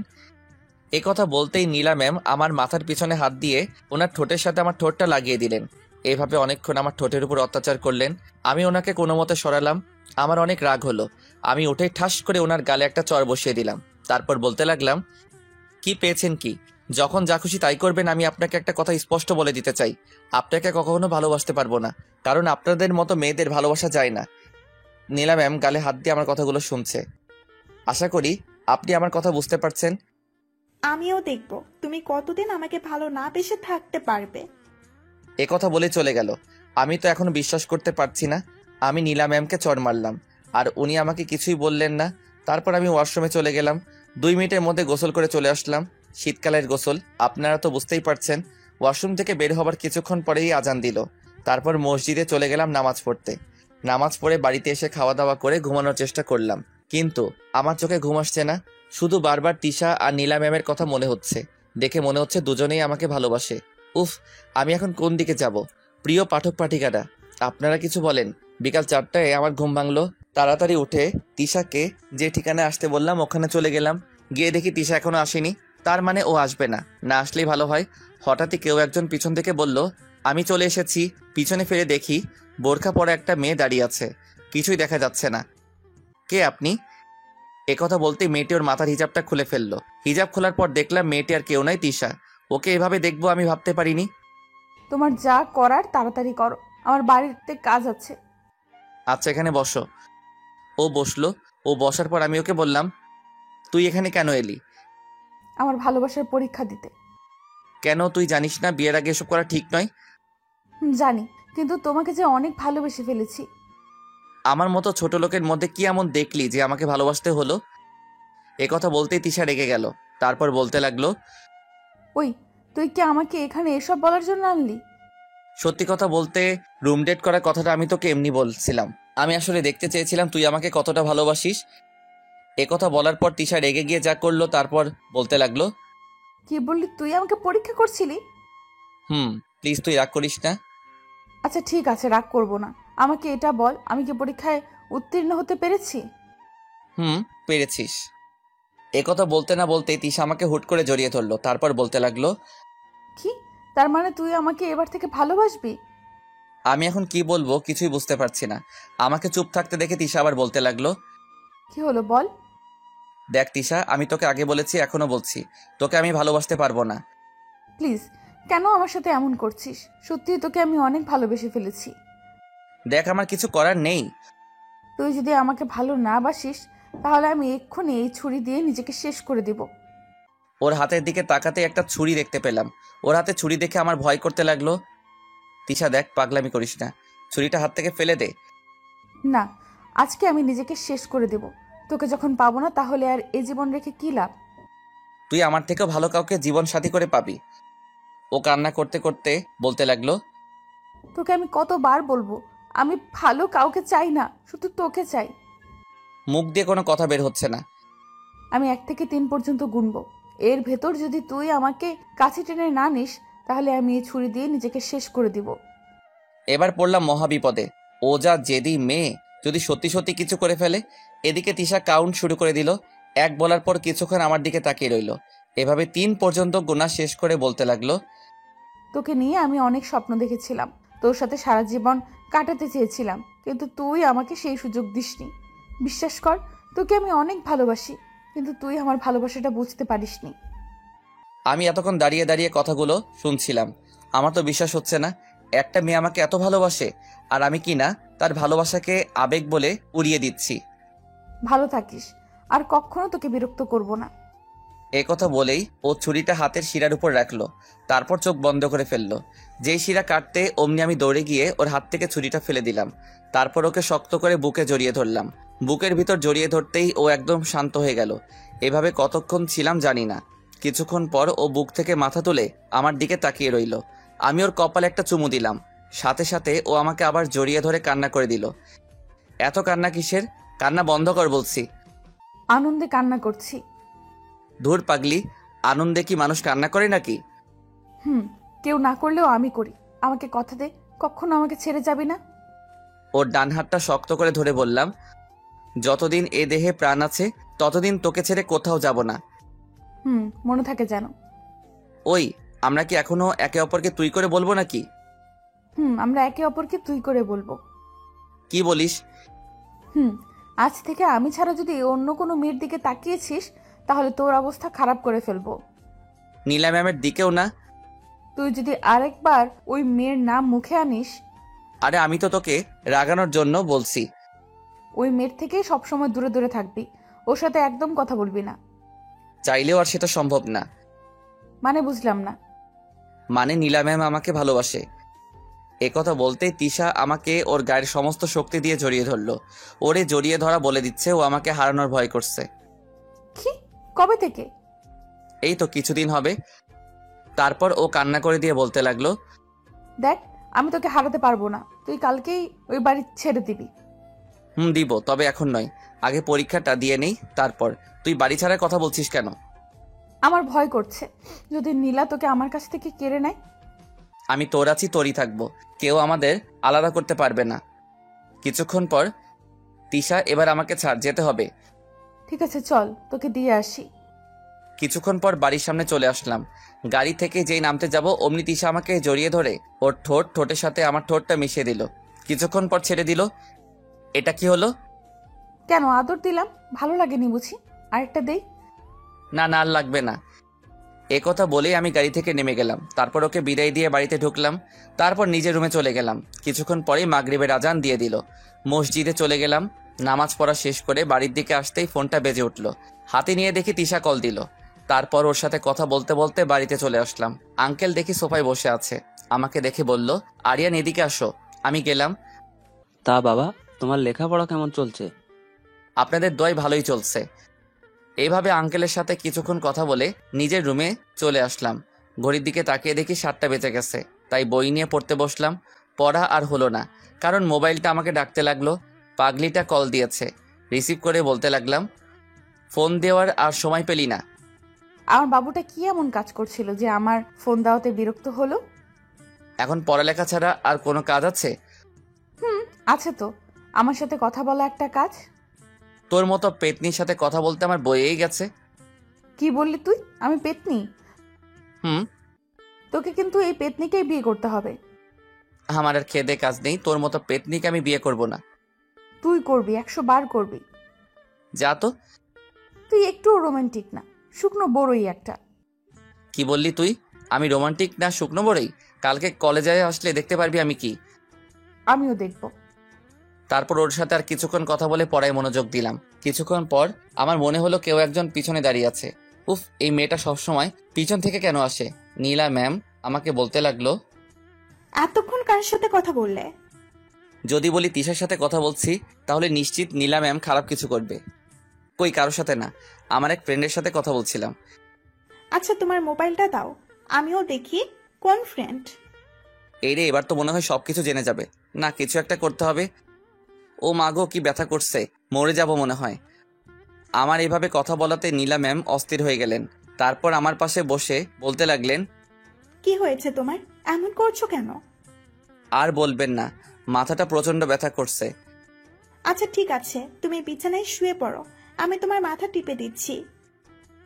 এ কথা বলতেই নীলা ম্যাম আমার মাথার পিছনে হাত দিয়ে ওনার ঠোঁটের সাথে আমার ঠোঁটটা লাগিয়ে দিলেন। এইভাবে অনেকক্ষণ আমার ঠোঁটের উপর অত্যাচার করলেন। আমি ওনাকে কোনো মতে সরালাম। আমার অনেক রাগ হলো। আমি উঠে ঠাস করে ওনার গালে একটা চড় বসিয়ে দিলাম। তারপর বলতে লাগলাম, কি পেয়েছেন কি? যখন যা খুশি তাই করবেন। আমি আপনাকে একটা কথা স্পষ্ট বলে দিতে চাই, আপনাকে কখনো ভালোবাসতে পারবো না, কারণ আপনাদের মতো মেয়েদের ভালোবাসা যায় না। নীলা ম্যাম গালে হাত দিয়ে আমার কথাগুলো শুনছে। আশা করি আপনি আমার কথা বুঝতে পারছেন। আমিও দেখব তুমি কতদিন আমাকে ভালো না বেসে থাকতে পারবে। এ কথা বলে চলে গেল। আমি তো এখন বিশ্বাস করতে পারছি না আমি নীলা ম্যামকে চড় মারলাম আর উনি আমাকে কিছুই বললেন না। তারপর আমি ওয়াশরুমে চলে গেলাম। 2 মিনিটের মধ্যে গোসল করে চলে আসলাম। শীতকালের গোসল, আপনারা তো বুঝতেই পারছেন। ওয়াশরুম থেকে বের হবার কিছুক্ষণ পরেই আজান দিল। তারপর মসজিদে চলে গেলাম নামাজ পড়তে। নামাজ পড়ে বাড়িতে এসে খাওয়া দাওয়া করে ঘুমানোর চেষ্টা করলাম, কিন্তু আমার চোখে ঘুম আসছে না। শুধু বারবার তিশা আর নীলা ম্যামের কথা মনে হচ্ছে। দেখে মনে হচ্ছে দুজনেই আমাকে ভালোবাসে। উফ, আমি এখন কোন দিকে যাব? প্রিয় পাঠক পাঠিকারা, আপনারা কিছু বলেন। বিকাল 4টায় আমার ঘুম ভাঙলো। তাড়াতাড়ি উঠে তিশাকে যে ঠিকানায় আসতে বললাম ওখানে চলে গেলাম। গিয়ে দেখি তিশা এখনো আসেনি। তার মানে ও আসবে না, না আসলেই ভালো হয়। হঠাৎই কেউ একজন পিছন থেকে বলল, আমি চলে এসেছি। পিছনে ফিরে দেখি বোরখা পরা একটা মেয়ে দাঁড়িয়ে আছে। কিছুই দেখা যাচ্ছে না। কে আপনি? একথা বলতে মেয়েটি ওর মাথার হিজাবটা খুলে ফেললো। হিজাব খোলার পর দেখলাম মেয়েটি আর কেউ নাই, তিশা। ওকে এভাবে দেখবো আমি ভাবতে পারিনি। তোমার যা করার তাড়াতাড়ি করো, আমার বাড়িতে কাজ আছে। আচ্ছা, এখানে বসো। ও বসলো। ও বসার পর আমি ওকে বললাম, তুই এখানে কেন এলি? আমার ভালোবাসার পরীক্ষা দিতে। কেন, তুই জানিস না বিয়ের আগে এসব করা ঠিক নয়? জানি, কিন্তু তোমাকে যে অনেক ভালোবেসে ফেলেছি। আমার মতো ছোট লোকের মধ্যে কি এমন দেখলি যে আমাকে ভালোবাসতে হলো? একথা বলতেই তিশা রেগে গেল। তারপর বলতে লাগলো, ওই, তুই কি আমাকে এখানে এসব বলার জন্য আনলি? সত্যি কথা বলতে রুম ডেট করার কথাটা আমি তোকে এমনি বলছিলাম। আমি আসলে দেখতে চেয়েছিলাম তুই আমাকে কতটা ভালোবাসিস। একথা বলার পর তিশা রেগে গিয়ে যা করলো, তারপর বলতে লাগলো, কি বললি? তুই আমাকে পরীক্ষা করছিলি? প্লিজ তুই রাগ করিস না। আচ্ছা ঠিক আছে, রাগ করব না। আমাকে এটা বল, আমি কি পরীক্ষায় উত্তীর্ণ হতে পেরেছি? পেরেছিস। একথা বলতে না বলতে তিশা আমাকে হুট করে জড়িয়ে ধরলো। তারপর বলতে লাগলো, কি? তার মানে তুই আমাকে এবার থেকে ভালোবাসবি? আমি এখন কি বলবো কিছুই বুঝতে পারছি না। আমাকে চুপ থাকতে দেখে তিশা আবার বলতে লাগলো, কি হলো বল? দেখ তিশা, আমি তোকে আগে বলেছি, এখনো বলছি, তোকে আমি ভালোবাসতে পারবো না। প্লিজ, কেন আমার সাথে এমন করছিস? সত্যি তোকে আমি অনেক ভালোবেসে ফেলেছি। দেখ, আমার কিছু করার নেই। তুই যদি আমাকে ভালো না বাসিস তাহলে আমি এক্ষুনি এই ছুরি দিয়ে নিজেকে শেষ করে দেব। ওর হাতের দিকে তাকাতে একটা ছুরি দেখতে পেলাম। ওর হাতে ছুরি দেখে আমার ভয় করতে লাগলো। তিশা দেখ, পাগলামি করিস না, ছুরিটা হাত থেকে ফেলে দে। না, আজকে আমি নিজেকে শেষ করে দেব। তোকে যখন পাবো না তাহলে আর এ জীবন রেখে কি লাভ? তুই আমার থেকেও ভালো কাউকে জীবন সাথী করে পাবি। ও কান্না করতে করতে বলতে লাগলো, তোকে আমি কতবার বলবো, আমি ভালো কাউকে চাই না, শুধু তোকে চাই। মুখ দিয়ে কোনো কথা বের হচ্ছে না। আমি 1 থেকে 3 পর্যন্ত গুনবো। এর ভেতর যদি তুই আমাকে কাছে টেনে না নিস তাহলে আমি এই ছুরি দিয়ে নিজেকে শেষ করে দিব। এবার পড়লাম মহাবিপদে। ও যা জেদি মেয়ে, যদি সত্যি সত্যি কিছু করে ফেলে। এদিকে তিশা কাউন্ট শুরু করে দিল। 1 বলার পর কিছুক্ষণ আমার দিকে তাকিয়ে রইল। এভাবে 3 পর্যন্ত গোনা শেষ করে বলতে লাগলো, তোকে নিয়ে আমি অনেক স্বপ্ন দেখেছিলাম, তোর সাথে সারা জীবন কাটাতে চেয়েছিলাম, কিন্তু তুই আমাকে সেই সুযোগ দিসনি। বিশ্বাস কর, তোকে আমি অনেক ভালোবাসি, কিন্তু তুই আমার ভালোবাসাটা বুঝতে পারিসনি। আমি এতক্ষণ দাঁড়িয়ে দাঁড়িয়ে কথাগুলো শুনছিলাম। আমার তো বিশ্বাস হচ্ছে না, একটা মেয়ে আমাকে এত ভালোবাসে, আর আমি কি না তার ভালোবাসাকে আবেগ বলে উড়িয়ে দিচ্ছি। ভালো থাকিস, আর কখনো তোকে বিরক্ত করব না। এ কথা বলেই ও ছুরিটা হাতের শিরার উপর রাখলো, তারপর চোখ বন্ধ করে ফেললো। যেই শিরা কাটতে অমনি আমি দৌড়ে গিয়ে ওর হাত থেকে ছুরিটা ফেলে দিলাম। তারপর ওকে শক্ত করে বুকে জড়িয়ে ধরলাম। বুকের ভিতর জড়িয়ে ধরতেই ও একদম শান্ত হয়ে গেল। এভাবে কতক্ষণ ছিলাম জানি না। কিছুক্ষণ পর ও বুক থেকে মাথা তুলে আমার দিকে তাকিয়ে রইল। আমি ওর কপালে একটা চুমু দিলাম। সাথে সাথে ও আমাকে আবার জড়িয়ে ধরে কান্না করে দিল। এত কান্না কিসের? কান্না বন্ধ কর বলছি। আনন্দে কান্না করছি। ধুর পাগলি, আনন্দে কি মানুষ কান্না করে নাকি? কেউ না করলেও আমি করি। আমাকে কথা দে, কখনো আমাকে ছেড়ে যাবি না। ওর ডান হাতটা শক্ত করে ধরে বললাম, যতদিন এ দেহে প্রাণ আছে ততদিন তোকে ছেড়ে কোথাও যাব না। মনে থাকে যেন। ওই, আমরা কি এখনো একে অপরকে তুই করে বলবো নাকি? আমরা একে অপরকে তুই করে বলবো। কি বলিস? আজ থেকে আমি ছাড়া যদি অন্য কোনো মেয়ের দিকে তাকিয়েছিস, তাহলে তোর অবস্থা খারাপ করে ফেলবো। নীলা ম্যামের দিকেও না? তুই যদি আরেকবার ওই মেয়ের নাম মুখে আনিস। আরে আমি তো তোকে রাগানোর জন্য বলছি। ওই মেয়ের থেকে সবসময় দূরে দূরে থাকবি, ওর সাথে একদম কথা বলবি না। চাইলেও আর সেটা সম্ভব না। মানে বুঝলাম না। মানে নীলা ম্যাম আমাকে ভালোবাসে। একথা বলতেই তিশা আমাকে ওর গায়ের সমস্ত শক্তি দিয়ে জড়িয়ে ধরলো। ওরে জড়িয়ে ধরা বলে দিচ্ছে ও আমাকে হারানোর ভয় করছে। কি? কবে থেকে? এই তো কিছুদিন হবে। তারপর ও কান্না করে দিয়ে বলতে লাগলো, দেখ, আমি তোকে হারাতে পারবো না, তুই কালকেই ওই বাড়ি ছেড়ে দিবি। দিব, তবে এখন নয়, আগে পরীক্ষাটা দিয়ে নেই তারপর। তুই বাড়ি ছাড়ার কথা বলছিস কেন? আমার ভয় করছে, যদি নীলা তোকে আমার কাছ থেকে কেড়ে নেয়। আমি তোর আছি, তোরই থাকবো, কেউ আমাদের আলাদা করতে পারবে না। কিছুক্ষণ পর, তিশা এবার আমাকে ছাড়, যেতে হবে। ঠিক আছে চল, তোকে দিয়ে আসি। কিছুক্ষণ পর বাড়ির সামনে চলে আসলাম। গাড়ি থেকে যেই নামতে যাব অমনি তিশা আমাকে জড়িয়ে ধরে ওর ঠোঁটের সাথে আমার ঠোঁটটা মিশিয়ে দিল। কিছুক্ষণ পর ছেড়ে দিল। এটা কি হলো? কেন আদর দিলাম, ভালো লাগেনি বুঝি? আরেকটা দেই? না না, আর লাগবে না। এ কথা বলেই আমি গাড়ি থেকে নেমে গেলাম। তারপর ওকে বিদায় দিয়ে বাড়িতে ঢুকলাম। তারপর নিজের রুমে চলে গেলাম। কিছুক্ষণ পরেই মাগরিবের আজান দিয়ে দিল। মসজিদে চলে গেলাম। নামাজ পড়া শেষ করে বাড়ির দিকে আসতেই ফোনটা বেজে উঠল। হাতে নিয়ে দেখি তিশা কল দিল। তারপর ওর সাথে কথা বলতে বলতে বাড়িতে চলে আসলাম। আঙ্কেল দেখি সোফায় বসে আছে। আমাকে দেখে বলল, আরিয়ান এদিকে আসো। আমি গেলাম। তা বাবা, তোমার লেখাপড়া কেমন চলছে? আপনাদের দয় ভালোই চলছে। এইভাবে আঙ্কেলের সাথে কিছুক্ষণ কথা বলে নিজের রুমে চলে আসলাম। ঘড়ির দিকে তাকিয়ে দেখি 7টা বেজে গেছে। তাই বই নিয়ে পড়তে বসলাম। পড়া আর হলো না, কারণ মোবাইলটা আমাকে ডাকতে লাগলো। পাগলিটা কল দিয়েছে। রিসিভ করে বলতে লাগলাম, ফোন দেওয়ার আর সময় পেলি না? আমার বাবুটা কি এমন কাজ করছিল যে আমার ফোন দেওয়াতে বিরক্ত হলো? এখন পড়ালেখা ছাড়া আর কোনো কাজ আছে? আছে তো, আমার সাথে কথা বলা একটা কাজ। তোর মতো পেতনির সাথে কথা বলতে আমার বইয়েই গেছে। কি বললি তুই? আমি পেতনি? হুম। তোকে কিন্তু এই পেতনিকেই বিয়ে করতে হবে। আমার আর খেদে কাজ নেই, তোর মতো পেতনিকে আমি বিয়ে করব না। তুই করবি, 100 বার করবি। যা তো। তুই একটু রোমান্টিক না, শুকনো বড়ই একটা। কি বললি তুই? আমি রোমান্টিক না শুকনো বড়ই? কালকে কলেজে আসলে দেখতে পারবি আমি কি। আমিও দেখব। তারপর ওর সাথে আর কিছুক্ষণ কথা বলে পড়ায় মনোযোগ দিলাম। কিছুক্ষণ পর আমার মনে হলো কেউ একজন পিছনে দাঁড়িয়ে আছে। উফ, এই মেয়েটা সবসময় পিছন থেকে কেন আসে? নীলা ম্যাম আমাকে বলতে লাগলো, এতক্ষণ কার সাথে কথা বললে? যদি বলি তিশার সাথে কথা বলছি তাহলে নিশ্চিত নীলা ম্যাম খারাপ কিছু করবে। কই, কারোর সাথে না, আমার এক ফ্রেন্ডের সাথে কথা বলছিলাম। আচ্ছা তোমার মোবাইলটা দাও, আমিও দেখি কোন ফ্রেন্ড। এই রে, এবার তো মনে হয় সবকিছু জেনে যাবে। না, কিছু একটা করতে হবে। ও মাগো, কি ব্যথা করছে, মরে যাব মনে হয়। আমার এইভাবে কথা বলাতে নীলা ম্যাম অস্থির হয়ে গেলেন। তারপর আমার পাশে বসে বলতে লাগলেন, কি হয়েছে তোমার, এমন করছো কেন? আর বলবেন না, মাথাটা প্রচন্ড ব্যথা করছে। আচ্ছা ঠিক আছে, তুমি বিছানায় শুয়ে পড়ো, আমি তোমার মাথা টিপে দিচ্ছি।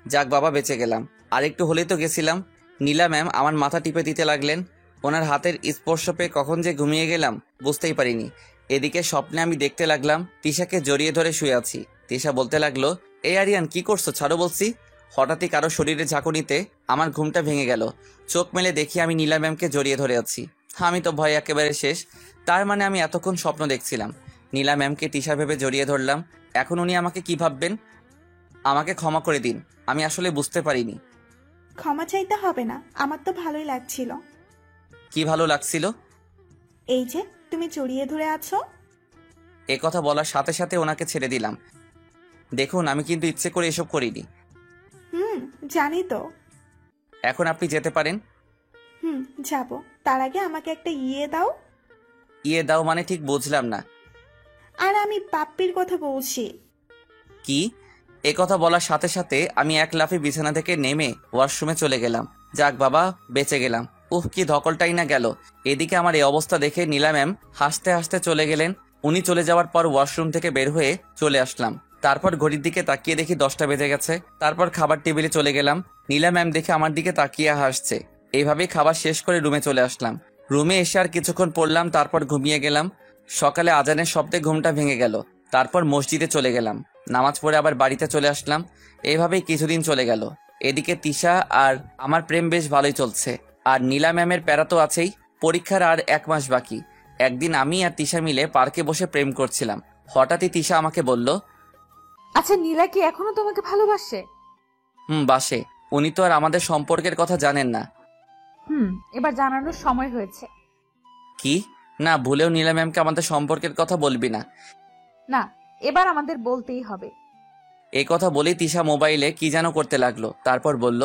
যাক বাবা, বেঁচে গেলাম। আর একটু হলেই তো গেছিলাম। নীলা ম্যাম আমার মাথা টিপে দিতে লাগলেন। ওনার হাতের স্পর্শ পেয়ে কখন যে ঘুমিয়ে গেলাম বুঝতেই পারিনি। এদিকে স্বপ্নে আমি দেখতে লাগলাম তিশাকে জড়িয়ে ধরে শুয়ে আছি। তিশা বলতে লাগলো, এই আরিয়ান কি করছো, ছাড়ো বলছি। হঠাৎই কারো শরীরে ঝাঁকুনিতে আমার ঘুমটা ভেঙে গেল। চোখ মেলে দেখি আমি নীলা ম্যামকে জড়িয়ে ধরে আছি। আমি তো ভয় একেবারে শেষ। তার মানে আমি এতক্ষণ স্বপ্ন দেখছিলাম। নীলা ম্যামকে তিশা ভেবে জড়িয়ে ধরলাম। এখন উনি আমাকে কি ভাববেন? আমাকে ক্ষমা করে দিন, আমি আসলে বুঝতে পারিনি। ক্ষমা চাইতে হবে না, আমার তো ভালোই লাগছিল। কি ভালো লাগছিল? এই যে তুমি জড়িয়ে ধরে আছো। এ কথা বলার সাথে সাথে ওনাকে ছেড়ে দিলাম। দেখুন, আমি কিন্তু ইচ্ছে করে এসব করিনি। জানি তো। এখন আপনি যেতে পারেন। যাব। তার আগে আমাকে একটা ইয়ে দাও। ইয়ে দাও মানে ঠিক বুঝলাম না। আর আমি পাপ্পির কথা বলছি। কি? এ কথা বলার সাথে সাথে আমি এক লাফে বিছানা থেকে নেমে ওয়াশরুমে চলে গেলাম। যাক বাবা, বেঁচে গেলাম। কি ধকলটাই না গেল। এদিকে আমার এই অবস্থা দেখে নীলা ম্যাম হাসতে হাসতে চলে গেলেন। উনি চলে যাওয়ার পর ওয়াশরুম থেকে বের হয়ে চলে আসলাম। তারপর ঘড়ির দিকে তাকিয়ে দেখি 10টা বেজে গেছে। তারপর খাবার টেবিলে চলে গেলাম। নীলা ম্যাম দেখে আমার দিকে তাকিয়ে হাসছে। এইভাবেই খাবার শেষ করে রুমে চলে আসলাম। রুমে এসে আর কিছুক্ষণ পড়লাম, তারপর ঘুমিয়ে গেলাম। সকালে আজানের শব্দে ঘুমটা ভেঙে গেল। তারপর মসজিদে চলে গেলাম, নামাজ পড়ে আবার বাড়িতে চলে আসলাম। এইভাবেই কিছুদিন চলে গেল। এদিকে তিশা আর আমার প্রেম বেশ ভালোই চলছে। আর নীলা ম্যামের প্যারা তো আছেই। পরীক্ষার আর 1 মাস বাকি। একদিন আমি আর তিশা মিলে পার্কে বসে প্রেম করছিলাম। হঠাৎই তিশা আমাকে বলল, আচ্ছা নীলা কি এখনো তোমাকে ভালোবাসে? বাসে। উনি তো আর আমাদের সম্পর্কের কথা জানেন না। এবার জানানোর সময় হয়েছে। কি? না, ভুলেও নীলা ম্যামকে আমাদের সম্পর্কের কথা বলবি না। না, এবার আমাদের বলতেই হবে। এই কথা বলেই তিশা মোবাইলে কি যেন করতে লাগলো। তারপর বলল,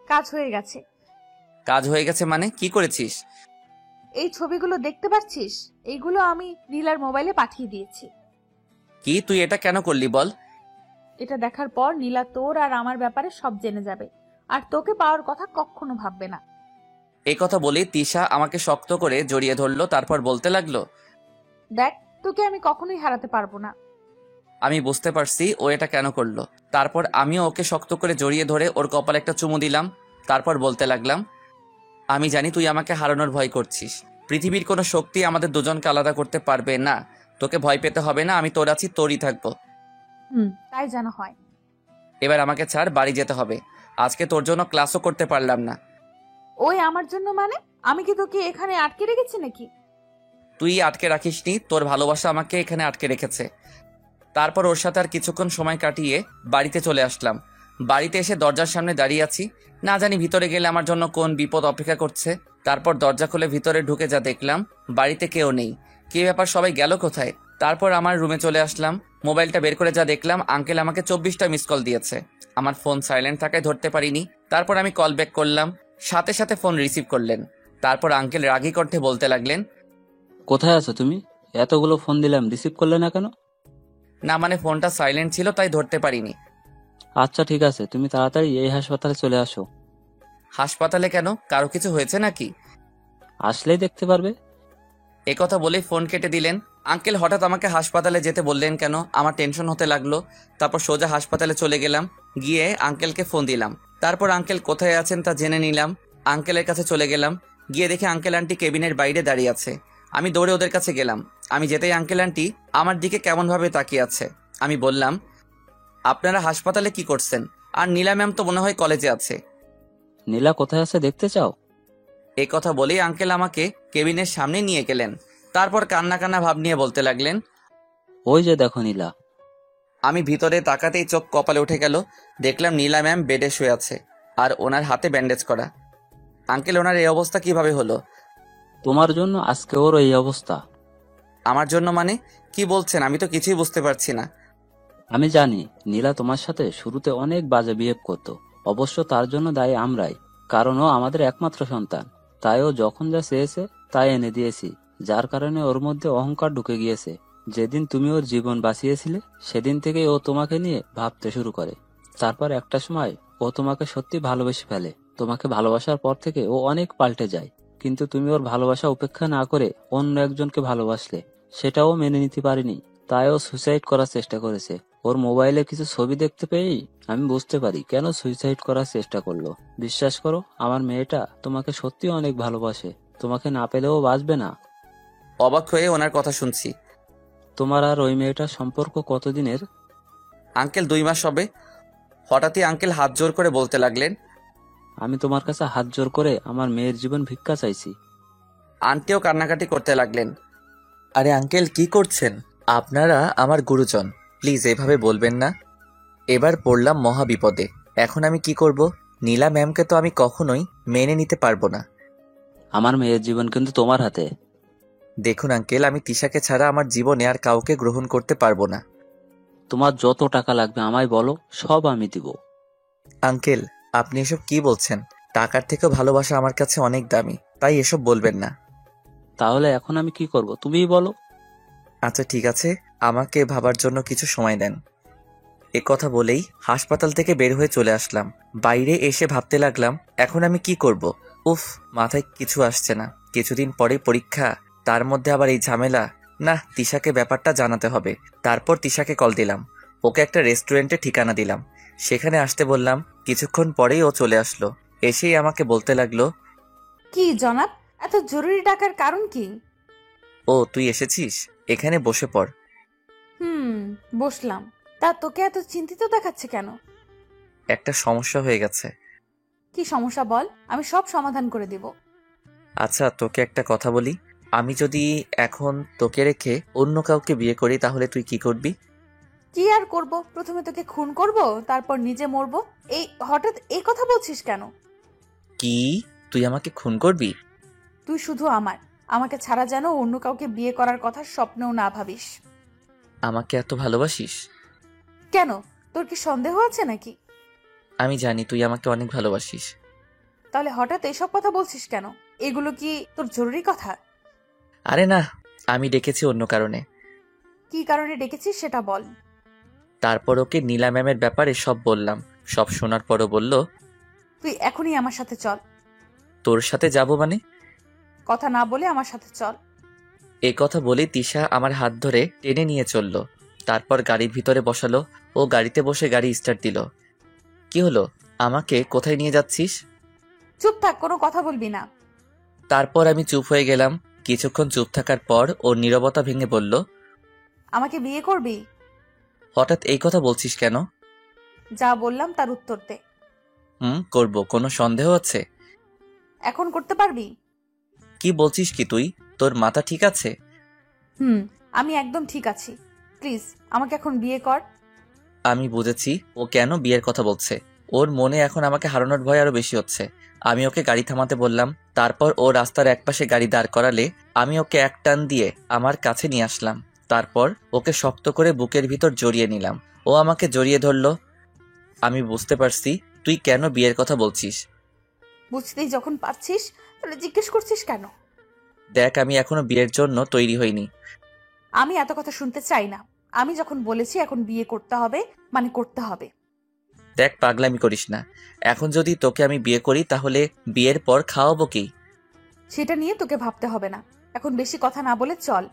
কাজ হয়ে গেছে। কাজ হয়ে গেছে মানে? কি করেছিস? এই ছবিগুলো দেখতে পাচ্ছিস, এইগুলো আমি নীলার মোবাইলে পাঠিয়ে দিয়েছি। কি? তুই এটা কেন করলি বল? এটা দেখার পর নীলা তোর আর আমার ব্যাপারে সব জেনে যাবে, আর তোকে পাওয়ার কথা কখনো ভাববে না। এই কথা বলেই তিশা আমাকে শক্ত করে জড়িয়ে ধরলো। তারপর বলতে লাগলো, দেখ, তোকে আমি কখনোই হারাতে পারবো না। আমি বুঝতে পারছি ও এটা কেন করলো। তারপর আমিও ওকে শক্ত করে জড়িয়ে ধরে ওর কপালে একটা চুমু দিলাম। তারপর বলতে লাগলাম, আমি জানি তুই আমাকে হারানোর ভয় করছিস। পৃথিবীর কোনো শক্তি আমাদের দুজনকে আলাদা করতে পারবে না। তোকে ভয় পেতে হবে না, আমি তোর আছি, তোরই থাকবো। তাই যেন হয়। এবার আমাকে ছাড়, বাড়ি যেতে হবে। আজকে তোর জন্য ক্লাসও করতে পারলাম না। ওই আমার জন্য মানে? আমি কি তোকে এখানে আটকে রেখেছি নাকি? তুই আটকে রাখিসনি, তোর ভালোবাসা আমাকে এখানে আটকে রেখেছে। তারপর ওর সাথে আর কিছুক্ষণ সময় কাটিয়ে বাড়িতে চলে আসলাম। বাড়িতে এসে দরজার সামনে দাঁড়িয়ে আছি। না জানি ভিতরে গেলে আমার জন্য কোন বিপদ অপেক্ষা করছে। তারপর দরজা খুলে ভিতরে ঢুকে যা দেখলাম, বাড়িতে কেউ নেই। কি ব্যাপার, সবাই গেল কোথায়? তারপর আমার রুমে চলে আসলাম। মোবাইলটা বের করে যা দেখলাম, আঙ্কেল আমাকে 24টা মিস কল দিয়েছে। আমার ফোন সাইলেন্ট থাকায় ধরতে পারিনি। তারপর আমি কল ব্যাক করলাম, সাথে সাথে ফোন রিসিভ করলেন। তারপর আঙ্কেল রাগী কণ্ঠে বলতে লাগলেন, কোথায় আছো তুমি? এতগুলো ফোন দিলাম, রিসিভ করলে না কেন? না মানে ফোনটা সাইলেন্ট ছিল, তাই ধরতে পারিনি। আচ্ছা ঠিক আছে, তুমি তাড়াতাড়ি এই হাসপাতালে চলে আসো। হাসপাতালে কেন? কারো কিছু হয়েছে নাকি? আসলেই দেখতে পারবে। একথা বলেই ফোন কেটে দিলেন। আঙ্কেল হঠাৎ আমাকে হাসপাতালে যেতে বললেন কেন? আমার টেনশন হতে লাগলো। তারপর সোজা হাসপাতালে চলে গেলাম। গিয়ে আঙ্কেলকে ফোন দিলাম। তারপর আঙ্কেল কোথায় আছেন তা জেনে নিলাম। আঙ্কেলের কাছে চলে গেলাম। গিয়ে দেখি আঙ্কেল আন্টি কেবিনের বাইরে দাঁড়িয়ে আছে। আমি দৌড়ে ওদের কাছে গেলাম। আমি যেতেই আঙ্কেল আন্টি আমার দিকে কেমনভাবে তাকিয়ে আছে। আমি বললাম, আপনারা হাসপাতালে কি করছেন? আর নীলা ম্যাম তো মনে হয় কলেজে আছে। নীলা কোথায় আছে দেখতে চাও? এই কথা বলেই আঙ্কেল আমাকে কেবিনের সামনে নিয়ে গেলেন। তারপর কান্না কান্না ভাব নিয়ে বলতে লাগলেন, ওই যে দেখো নীলা। আমি ভিতরে তাকাতেই চোখ কপালে উঠে গেল। দেখলাম নীলা ম্যাম বেডে শুয়ে আছে, আর ওনার হাতে ব্যান্ডেজ করা। আঙ্কেল, ওনার এই অবস্থা কিভাবে হলো? তোমার জন্য আজকে ওর এই অবস্থা। আমার জন্য মানে? কি বলছেন? আমি তো কিছুই বুঝতে পারছি না। আমি জানি নীলা তোমার সাথে শুরুতে অনেক বাজে বিহেভ করতো। অবশ্য তার জন্য দায়ী আমরাই, কারণ ও আমাদের একমাত্র সন্তান। তাই ও যখন যা চেয়েছে তাই এনে দিয়েছি, যার কারণে ওর মধ্যে অহংকার ঢুকে গিয়েছে। যেদিন তুমি ওর জীবন বাঁচিয়েছিলে সেদিন থেকেই ও তোমাকে নিয়ে ভাবতে শুরু করে। তারপর একটা সময় ও তোমাকে সত্যি ভালোবেসে ফেলে। তোমাকে ভালোবাসার পর থেকে ও অনেক পাল্টে যায়, কিন্তু তুমি ওর ভালোবাসা উপেক্ষা না করে অন্য একজনকে ভালোবাসলে, সেটাও মেনে নিতে পারিনি। তাই ও সুইসাইড করার চেষ্টা করেছে। ওর মোবাইলে কিছু ছবি দেখতে পেয়েই আমি বুঝতে পারি কেন সুইসাইড করার চেষ্টা করলো। বিশ্বাস করো, আমার মেয়েটা তোমাকে সত্যি অনেক ভালোবাসে। তোমাকে না পেলেও বাঁচবে না। অবাক হয়ে ওনার কথা শুনছি। তোমার আর ওই মেয়েটার সম্পর্ক কতদিনের? আঙ্কেল 2 মাস হবে। হঠাৎই আঙ্কেল হাত জোর করে বলতে লাগলেন। আমি তোমার কাছে হাত জোর করে আমার মেয়ের জীবন ভিক্ষা চাইছি। আন্টিও কান্নাকাটি করতে লাগলেন। আরে আঙ্কেল, কি করছেন? আপনারা আমার গুরুজন, প্লিজ এভাবে বলবেন না। এবার পড়লাম মহা বিপদে। এখন আমি কি করব? নীলা ম্যামকে তো আমি কখনোই মেনে নিতে পারবো না। আমার মেয়ের জীবন কিন্তু তোমার হাতে। দেখুন আঙ্কেল, আমি তিশাকে ছাড়া আমার জীবনে আর কাউকে গ্রহণ করতে পারবো না। তোমার যত টাকা লাগবে আমায় বলো, সব আমি দিব। আঙ্কেল, আপনি এসব কি বলছেন? টাকার থেকেও ভালোবাসা আমার কাছে অনেক দামি, তাই এসব বলবেন না। তাহলে এখন আমি কি করব তুমিই বলো। আচ্ছা ঠিক আছে, আমাকে ভাবার জন্য কিছু সময় দেন। এ কথা বলেই হাসপাতাল থেকে বের হয়ে চলে আসলাম। বাইরে এসে ভাবতে লাগলাম এখন আমি কি করব। উফ, মাথায় কিছু আসছে না। কিছুদিন পরে পরীক্ষা, তার মধ্যে আবার এই ঝামেলা। না, তিশাকে ব্যাপারটা জানাতে হবে। তারপর তিশাকে কল দিলাম, ওকে একটা রেস্টুরেন্টে ঠিকানা দিলাম, সেখানে আসতে বললাম। কিছুক্ষণ পরেই ও চলে আসলো। এসেই আমাকে বলতে লাগলো, কি জনাব, এত জরুরি ডাকার কারণ কি? ও তুই এসেছিস, এখানে বসে পড়। বসলাম। তা তোকে এত চিন্তিত দেখাচ্ছে কেন? একটা সমস্যা হয়ে গেছে। কি সমস্যা বল, আমি সব সমাধান করে দিব। আচ্ছা তোকে একটা কথা বলি, আমি যদি এখন তোকে রেখে অন্য কাউকে বিয়ে করি তাহলে তুই কি করবি? কি আর করব, প্রথমে তোকে খুন করব, তারপর নিজে মরবো। এই হঠাৎ এই কথা বলছিস কেন? কি, তুই আমাকে খুন করবি? তুই শুধু আমাকে ছাড়া যেন অন্য কাউকে বিয়ে করার কথা স্বপ্নেও না ভাবিস। আমাকে এত ভালোবাসিস? কেন, তোর কি সন্দেহ আছে নাকি? আমি জানি তুই আমাকে অনেক ভালোবাসিস। তাহলে হঠাৎ এসব কথা বলছিস কেন? এগুলো কি তোর জরুরি কথা? আরে না, আমি ডেকেছি অন্য কারণে। কি কারণে ডেকেছিস সেটা বল। তারপর ওকে নীলা ম্যামের ব্যাপারে সব বললাম। সব শোনার পরও বলল, তুই এখনই আমার সাথে চল। তোর সাথে যাব মানে? কথা না বলে আমার সাথে চল। এ কথা বলে তিশা আমার হাত ধরে টেনে নিয়ে চলল। তারপর গাড়ির ভিতরে বসালো। ও গাড়িতে বসে গাড়ি স্টার্ট দিল। কি হলো, আমাকে কোথায় নিয়ে যাচ্ছিস? চুপ থাক, কোনো কথা বলবি না। তারপর আমি চুপ হয়ে গেলাম। কিছুক্ষণ চুপ থাকার পর ওর নীরবতা ভেঙে বলল, আমাকে বিয়ে করবি? হঠাৎ এই কথা বলছিস কেন? যা বললাম তার উত্তর দে। করব, কোনো সন্দেহ আছে? এখন করতে পারবি? কি বলছিস কি তুই? তোর মাথা ঠিক আছে? আমি একদম ঠিক আছি। প্লিজ আমাকে এখন বিয়ে কর। আমি বুঝেছি ও কেন বিয়ের কথা বলছে। ওর মনে এখন আমাকে হারানোর ভয় আরো বেশি হচ্ছে। আমি ওকে গাড়ি থামাতে বললাম। তারপর ও রাস্তার একপাশে গাড়ি দাঁড় করালে আমি ওকে এক টান দিয়ে আমার কাছে নিয়ে আসলাম। তারপর ওকে শক্ত করে বুকের ভিতর জড়িয়ে নিলাম। ও আমাকে জড়িয়ে ধরলো। আমি বুঝতে পারছি তুই কেন বিয়ের কথা বলছিস। বুঝতেই যখন পারছিস তাহলে জিজ্ঞেস করছিস কেন? দেখ, আমি এখনো বিয়ের জন্য তৈরি হইনি। আমি এত কথা শুনতে চাই না। আমি যখন বলেছি এখন বিয়ে করতে হবে মানে করতে হবে। দেখ, পাগলামি করিস না। এখন যদি তোকে আমি বিয়ে করি তাহলে বিয়ের পর খাওয়াবো কি? সেটা নিয়ে তোকে ভাবতে হবে না। এখন বেশি কথা না বলে চল।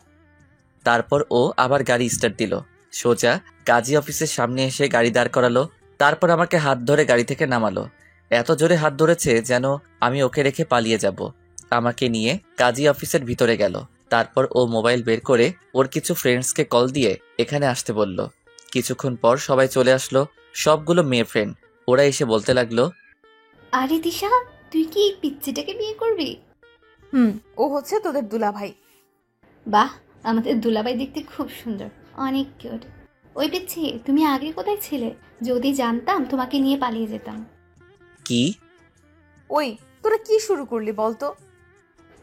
তারপর ও আবার গাড়ি স্টার্ট দিল। সোজা কাজী অফিসের সামনে এসে গাড়ি দাঁড় করালো। তারপর আমাকে হাত ধরে গাড়ি থেকে নামালো। এত জোরে হাত ধরেছে যেন আমি ওকে রেখে পালিয়ে যাব। আমাকে নিয়ে কাজী অফিসের ভিতরে গেল। তারপর ও মোবাইল বের করে ওর কিছু ফ্রেন্ডসকে কল দিয়ে এখানে আসতে বলল। কিছুক্ষণ পর সবাই চলে আসলো, সবগুলো মেয়ে ফ্রেন্ড। ওরা এসে বলতে লাগলো, আরে দিশা, তুই কি এই পিচ্চিটাকে বিয়ে করবি? ও হচ্ছে তোদের দুলাভাই। বাহ, আমাদের দুলাভাই দেখতে খুব সুন্দর, অনেক কিউট। ওই পিচ্ছি, তুমি আগে কোথায় ছিলে? যদি জানতাম তোমাকে নিয়ে পালিয়ে যেতাম। কি? ওই তোরা কি শুরু করলি বলতো?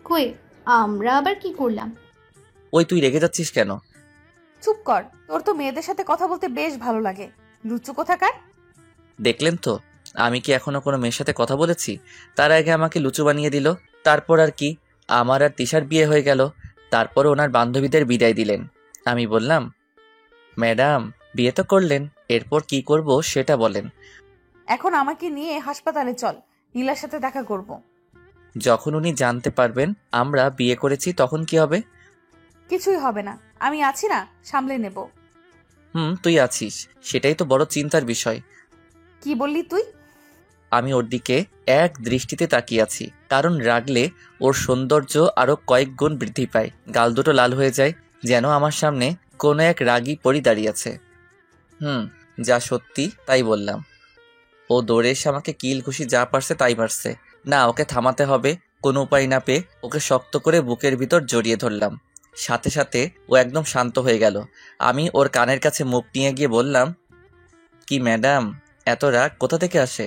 কই, আমরা আবার কি করলাম? ওই তুই রেগে যাচ্ছিস কেন? চুপ কর, তোর তো মেয়েদের সাথে কথা বলতে বেশ ভালো লাগে। লুচু কোথাকার। দেখলেন তো, আমি কি এখনো কোনো মেয়ের সাথে কথা বলেছি? তার আগে আমাকে লুচু বানিয়ে দিল। তারপর আর কি, আমার আর তিশার বিয়ে হয়ে গেল। তারপর ওনার বান্ধবীদের বিদায় দিলেন। আমি বললাম, ম্যাডাম বিয়ে তো করলেন, এরপর কি করব সেটা বলেন। এখন আমাকে নিয়ে হাসপাতালে চল, নীলার সাথে দেখা করব। যখন উনি জানতে পারবেন আমরা বিয়ে করেছি তখন কি হবে? কিছুই হবে না, আমি আছি না, সামলে নেব। তুই আছিস, সেটাই তো বড় চিন্তার বিষয়। কি বললি তুই? আমি ওর দিকে এক দৃষ্টিতে তাকিয়ে আছি, কারণ রাগলে ওর সৌন্দর্য আরো কয়েক গুণ বৃদ্ধি পায়। গাল দুটো লাল হয়ে যায়, যেন আমার সামনে কোনো এক রাগী পরী দাঁড়িয়ে আছে। যা সত্যি তাই বললাম। ও দৌড়ে এসে আমাকে কিল ঘুষি যা পারছে তাই মারছে। না, ওকে থামাতে হবে। কোনো উপায় না পেয়ে ওকে শক্ত করে বুকের ভিতর জড়িয়ে ধরলাম। সাথে সাথে ও একদম শান্ত হয়ে গেল। আমি ওর কানের কাছে মুখ নিয়ে গিয়ে বললাম, কি ম্যাডাম, এত রাগ কোথা থেকে আসে?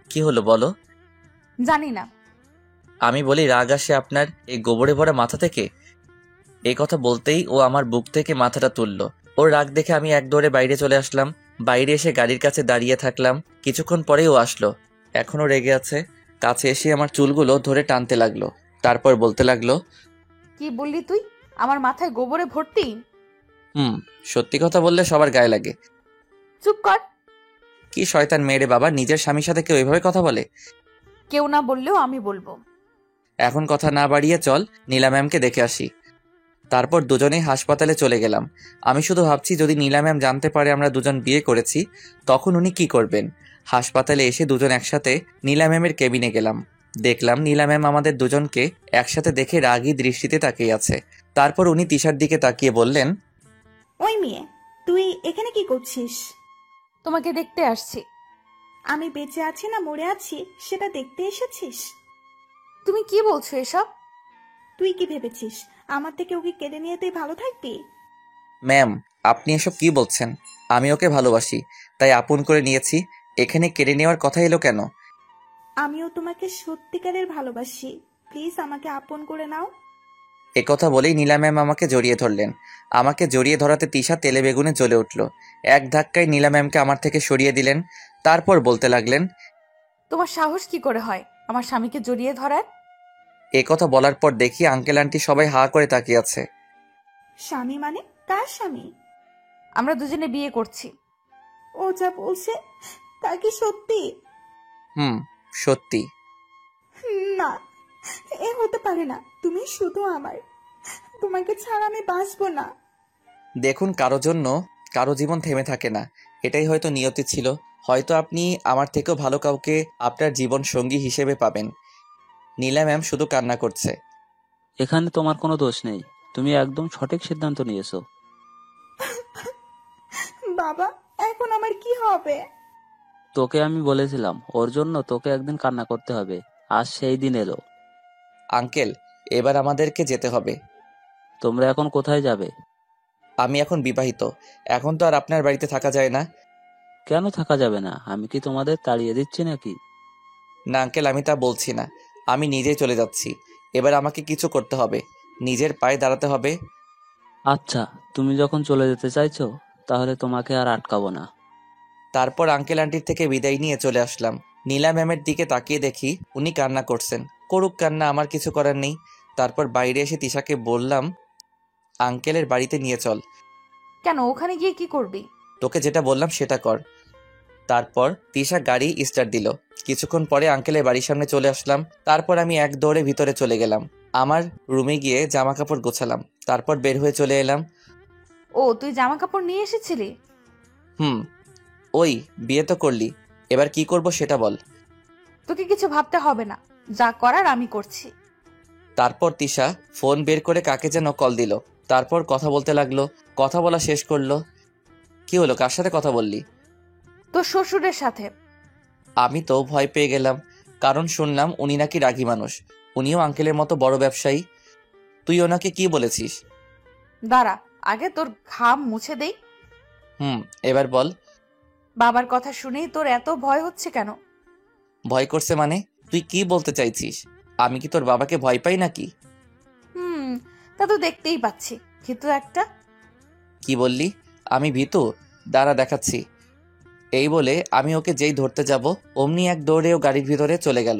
কি হলো বলো? জানি না। আমি বলি, রাগ আসে আপনার এই গোবরে ভরা মাথা থেকে? এই কথা বলতেই ও আমার বুক থেকে মাথাটা তুললো। ওর রাগ দেখে আমি এক দৌড়ে বাইরে চলে আসলাম। বাইরে এসে গাড়ির কাছে দাঁড়িয়ে থাকলাম। কিছুক্ষণ পরেই ও আসলো। এখনো রেগে আছে। কাছে এসে আমার চুলগুলো ধরে টানতে লাগলো। তারপর বলতে লাগলো, কি বললি তুই? আমার মাথায় গোবরে ভর্তি? সত্যি কথা বললে সবার গায়ে লাগে। চুপ কর। কি শয়তান মেয়ে রে বাবা, নিজের স্বামীর সাথে কেউ এভাবে কথা বলে? কেউ না বললেও আমি বলবো। এখন কথা না বাড়িয়ে চল নীলা ম্যামকে দেখে আসি। তারপর দুজনেই হাসপাতালে চলে গেলাম। আমি শুধু ভাবছি, যদি নীলা ম্যাম জানতে পারে আমরা দুজন বিয়ে করেছি, তখন উনি কি করবেন। হাসপাতালে এসে দুজন একসাথে নীলা ম্যামের কেবিনে গেলাম। দেখলাম নীলা ম্যাম আমাদের দুজনকে একসাথে দেখে রাগী দৃষ্টিতে তাকিয়ে আছে। তারপর উনি তিশার দিকে তাকিয়ে বললেন, ওই মেয়ে, তুই এখানে কি করছিস? তোমাকে দেখতে আসছি। আমি বেঁচে আছি না মরে আছি সেটা দেখতে এসেছিস? তুমি কি বলছো এসব? তুই কি ভেবেছিস আমার থেকে ওকে কেড়ে নিয়ে তুই ভালো থাকবি? ম্যাম, আপনি এসব কি বলছেন? আমি ওকে ভালোবাসি, তাই আপন করে নিয়েছি। এখানে কেড়ে নেওয়ার কথা এলো কেন? আমিও তোমাকে সত্যিকারের ভালোবাসি, প্লিজ আমাকে আপন করে নাও। একথা বলেই নীলা ম্যাম আমাকে জড়িয়ে ধরলেন। আমাকে জড়িয়ে ধরাতে তিশা তেলে বেগুনে জ্বলে উঠল। এক ধাক্কায় নীলা ম্যামকে আমার থেকে সরিয়ে দিলেন। তারপর বলতে লাগলেন, তোমার সাহস কি করে হয় আমার স্বামীকে জড়িয়ে ধরার? একথা বলার পর দেখি আঙ্কেল আন্টি সবাই হা করে তাকিয়ে আছে। স্বামী মানে? কার স্বামী? আমরা দুজনে বিয়ে করছি। ও যা বলছে তা কি সত্যি? সত্যি। না, এ হতে পারে না। তুমি শুধু আমার, তোমাকে ছাড়া আমি বাঁচবো না। দেখুন, কারো জন্য কারো জীবন থেমে থাকে না। এটাই হয়তো নিয়তি ছিল। হয়তো আপনি আমার থেকেও ভালো কাউকে আপনার জীবন সঙ্গী হিসেবে পাবেন। নীলা ম্যাম শুধু কান্না করছে। এখানে তোমার কোনো দোষ নেই, তুমি একদম সঠিক সিদ্ধান্ত নিয়েছো। বাবা, এখন আমার কি হবে? তোকে আমি বলেছিলাম ওর জন্য তোকে একদিন কান্না করতে হবে, আজ সেই দিন এলো। আঙ্কেল, এবার আমাদেরকে যেতে হবে। তোমরা এখন কোথায় যাবে? আমি এখন বিবাহিত, এখন তো আর আপনার বাড়িতে থাকা যায় না। কেন থাকা যাবে না? আমি কি তোমাদের তাড়িয়ে দিচ্ছি নাকি? না আঙ্কেল, আমি তা বলছি না। আমি নিজেই চলে যাচ্ছি। এবার আমাকে কিছু করতে হবে, নিজের পায়ে দাঁড়াতে হবে। আচ্ছা, তুমি যখন চলে যেতে চাইছো তাহলে তোমাকে আর আটকাবো না। তারপর আঙ্কেল আন্টির থেকে বিদায় নিয়ে চলে আসলাম। নীলা ম্যামের দিকে তাকিয়ে দেখি উনি কান্না করছেন। করুক কান্না, আমার কিছু করার নেই। তারপর বাইরে এসে তিশাকে বললাম, আঙ্কেলের বাড়িতে নিয়ে চল। কেন, ওখানে গিয়ে কি করবি? তোকে যেটা বললাম সেটা কর। তারপর তিশা গাড়ি স্টার্ট দিল। কিছুক্ষণ পরে আঙ্কেলের বাড়ির সামনে চলে আসলাম। তারপর আমি এক দৌড়ে ভিতরে চলে গেলাম। আমার রুমে গিয়ে জামা কাপড় গোছালাম। তারপর বের হয়ে চলে এলাম। ও, তুই জামা কাপড় নিয়ে এসেছিলি? ওই বিয়ে তো করলি, এবার কি করব সেটা বল। তোকে কিছু ভাবতে হবে না, যা করার আমি করছি। তারপর তিশা ফোন বের করে কাকে যেন কল দিল। তারপর কথা বলতে লাগলো। কথা বলা শেষ করলো। কি হলো, কার সাথে কথা বললি? তোর শ্বশুরের সাথে। আমি তো ভয় পেয়ে গেলাম, কারণ শুনলাম উনি নাকি রাগী মানুষ। উনিও আঙ্কেলের মতো বড় ব্যবসায়ী। তুই ওনাকে কি বলেছিস? দাঁড়া, আগে তোর ঘাম মুছে দেই। এবার বল। বাবার কথা শুনেই তোর এত ভয় হচ্ছে কেন? ভয় করছে মানে? তুই কি বলতে চাইছিস? আমি কি তোর বাবাকে ভয় পাই নাকি? তা তো দেখতেই পাচ্ছি, কিন্তু একটা। কি বললি? আমি ভীতু? দাঁড়া দেখাচ্ছি। এই বলে আমি ওকে যেই ধরতে যাব, অমনি এক দৌড়েও গাড়ির ভিতরে চলে গেল।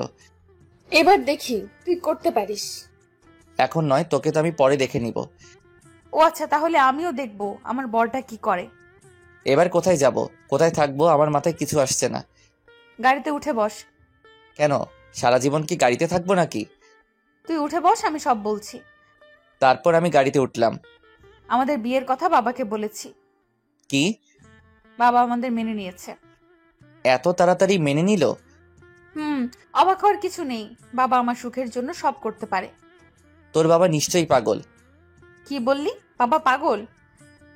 এবার দেখি তুই করতে পারিস। এখন নয়, তোকে তো আমি পরে দেখে নিব। ও আচ্ছা, তাহলে আমিও দেখবো আমার বরটা কি করে। এবার কোথায় যাব, কোথায় থাকবো, আমার মাথায় কিছু আসছে না। গাড়িতে উঠে বস। কেন, সারা জীবন কি গাড়িতে থাকবো নাকি? তুই উঠে বস, আমি সব বলছি। তারপর আমি গাড়িতে উঠলাম। আমাদের বিয়ের কথা বাবাকে বলেছি। কি? বাবা আমাদের মেনে নিয়েছে। এত তাড়াতাড়ি মেনে নিল? অবাক হওয়ার কিছু নেই, বাবা আমার সুখের জন্য সব করতে পারে। তোর বাবা নিশ্চয়ই পাগল। কি বললি? বাবা পাগল?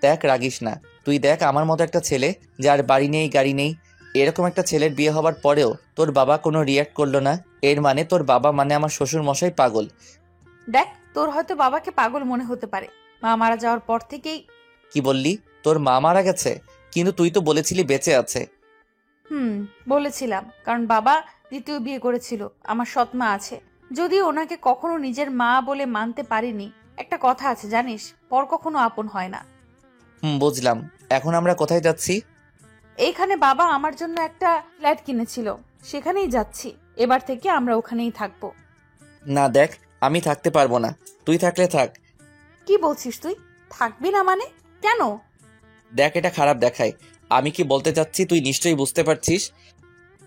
দেখ, রাগিস না। তুই দেখ, আমার মতো একটা ছেলে যার বাড়ি নেই গাড়ি নেই, এরকম একটা ছেলের বিয়ে হবার পরেও তোর বাবা কোনো রিয়াক্ট করলো না। এর মানে তোর বাবা মানে আমার শ্বশুর মশাই পাগল। দেখ, তোর হয়তো বাবাকে পাগল মনে হতে পারে, মা মারা যাওয়ার পর থেকেই। কি বললি? তোর মা মারা গেছে? কিন্তু তুই তো বলেছিলি বেঁচে আছে। বলেছিলাম, কারণ বাবা দ্বিতীয় বিয়ে করেছিল, আমার সৎ মা আছে, যদিও ওনাকে কখনো নিজের মা বলে মানতে পারিনি। একটা কথা আছে জানিস, পর কখনো আপন হয় না। বুঝলাম। এখন আমরা কোথায় যাচ্ছি? এইখানে বাবা আমার জন্য একটা ফ্ল্যাট কিনেছিল, সেখানেই যাচ্ছি। এবার থেকে আমরা ওখানেই থাকবো। না দেখ, আমি থাকতে পারবো না। তুই থাকলে থাক। কি বলছিস তুই? থাকবি না মানে? কেন? দেখ, এটা খারাপ দেখায়। আমি কি বলতে চাচ্ছি তুই নিশ্চয়ই বুঝতে পারছিস।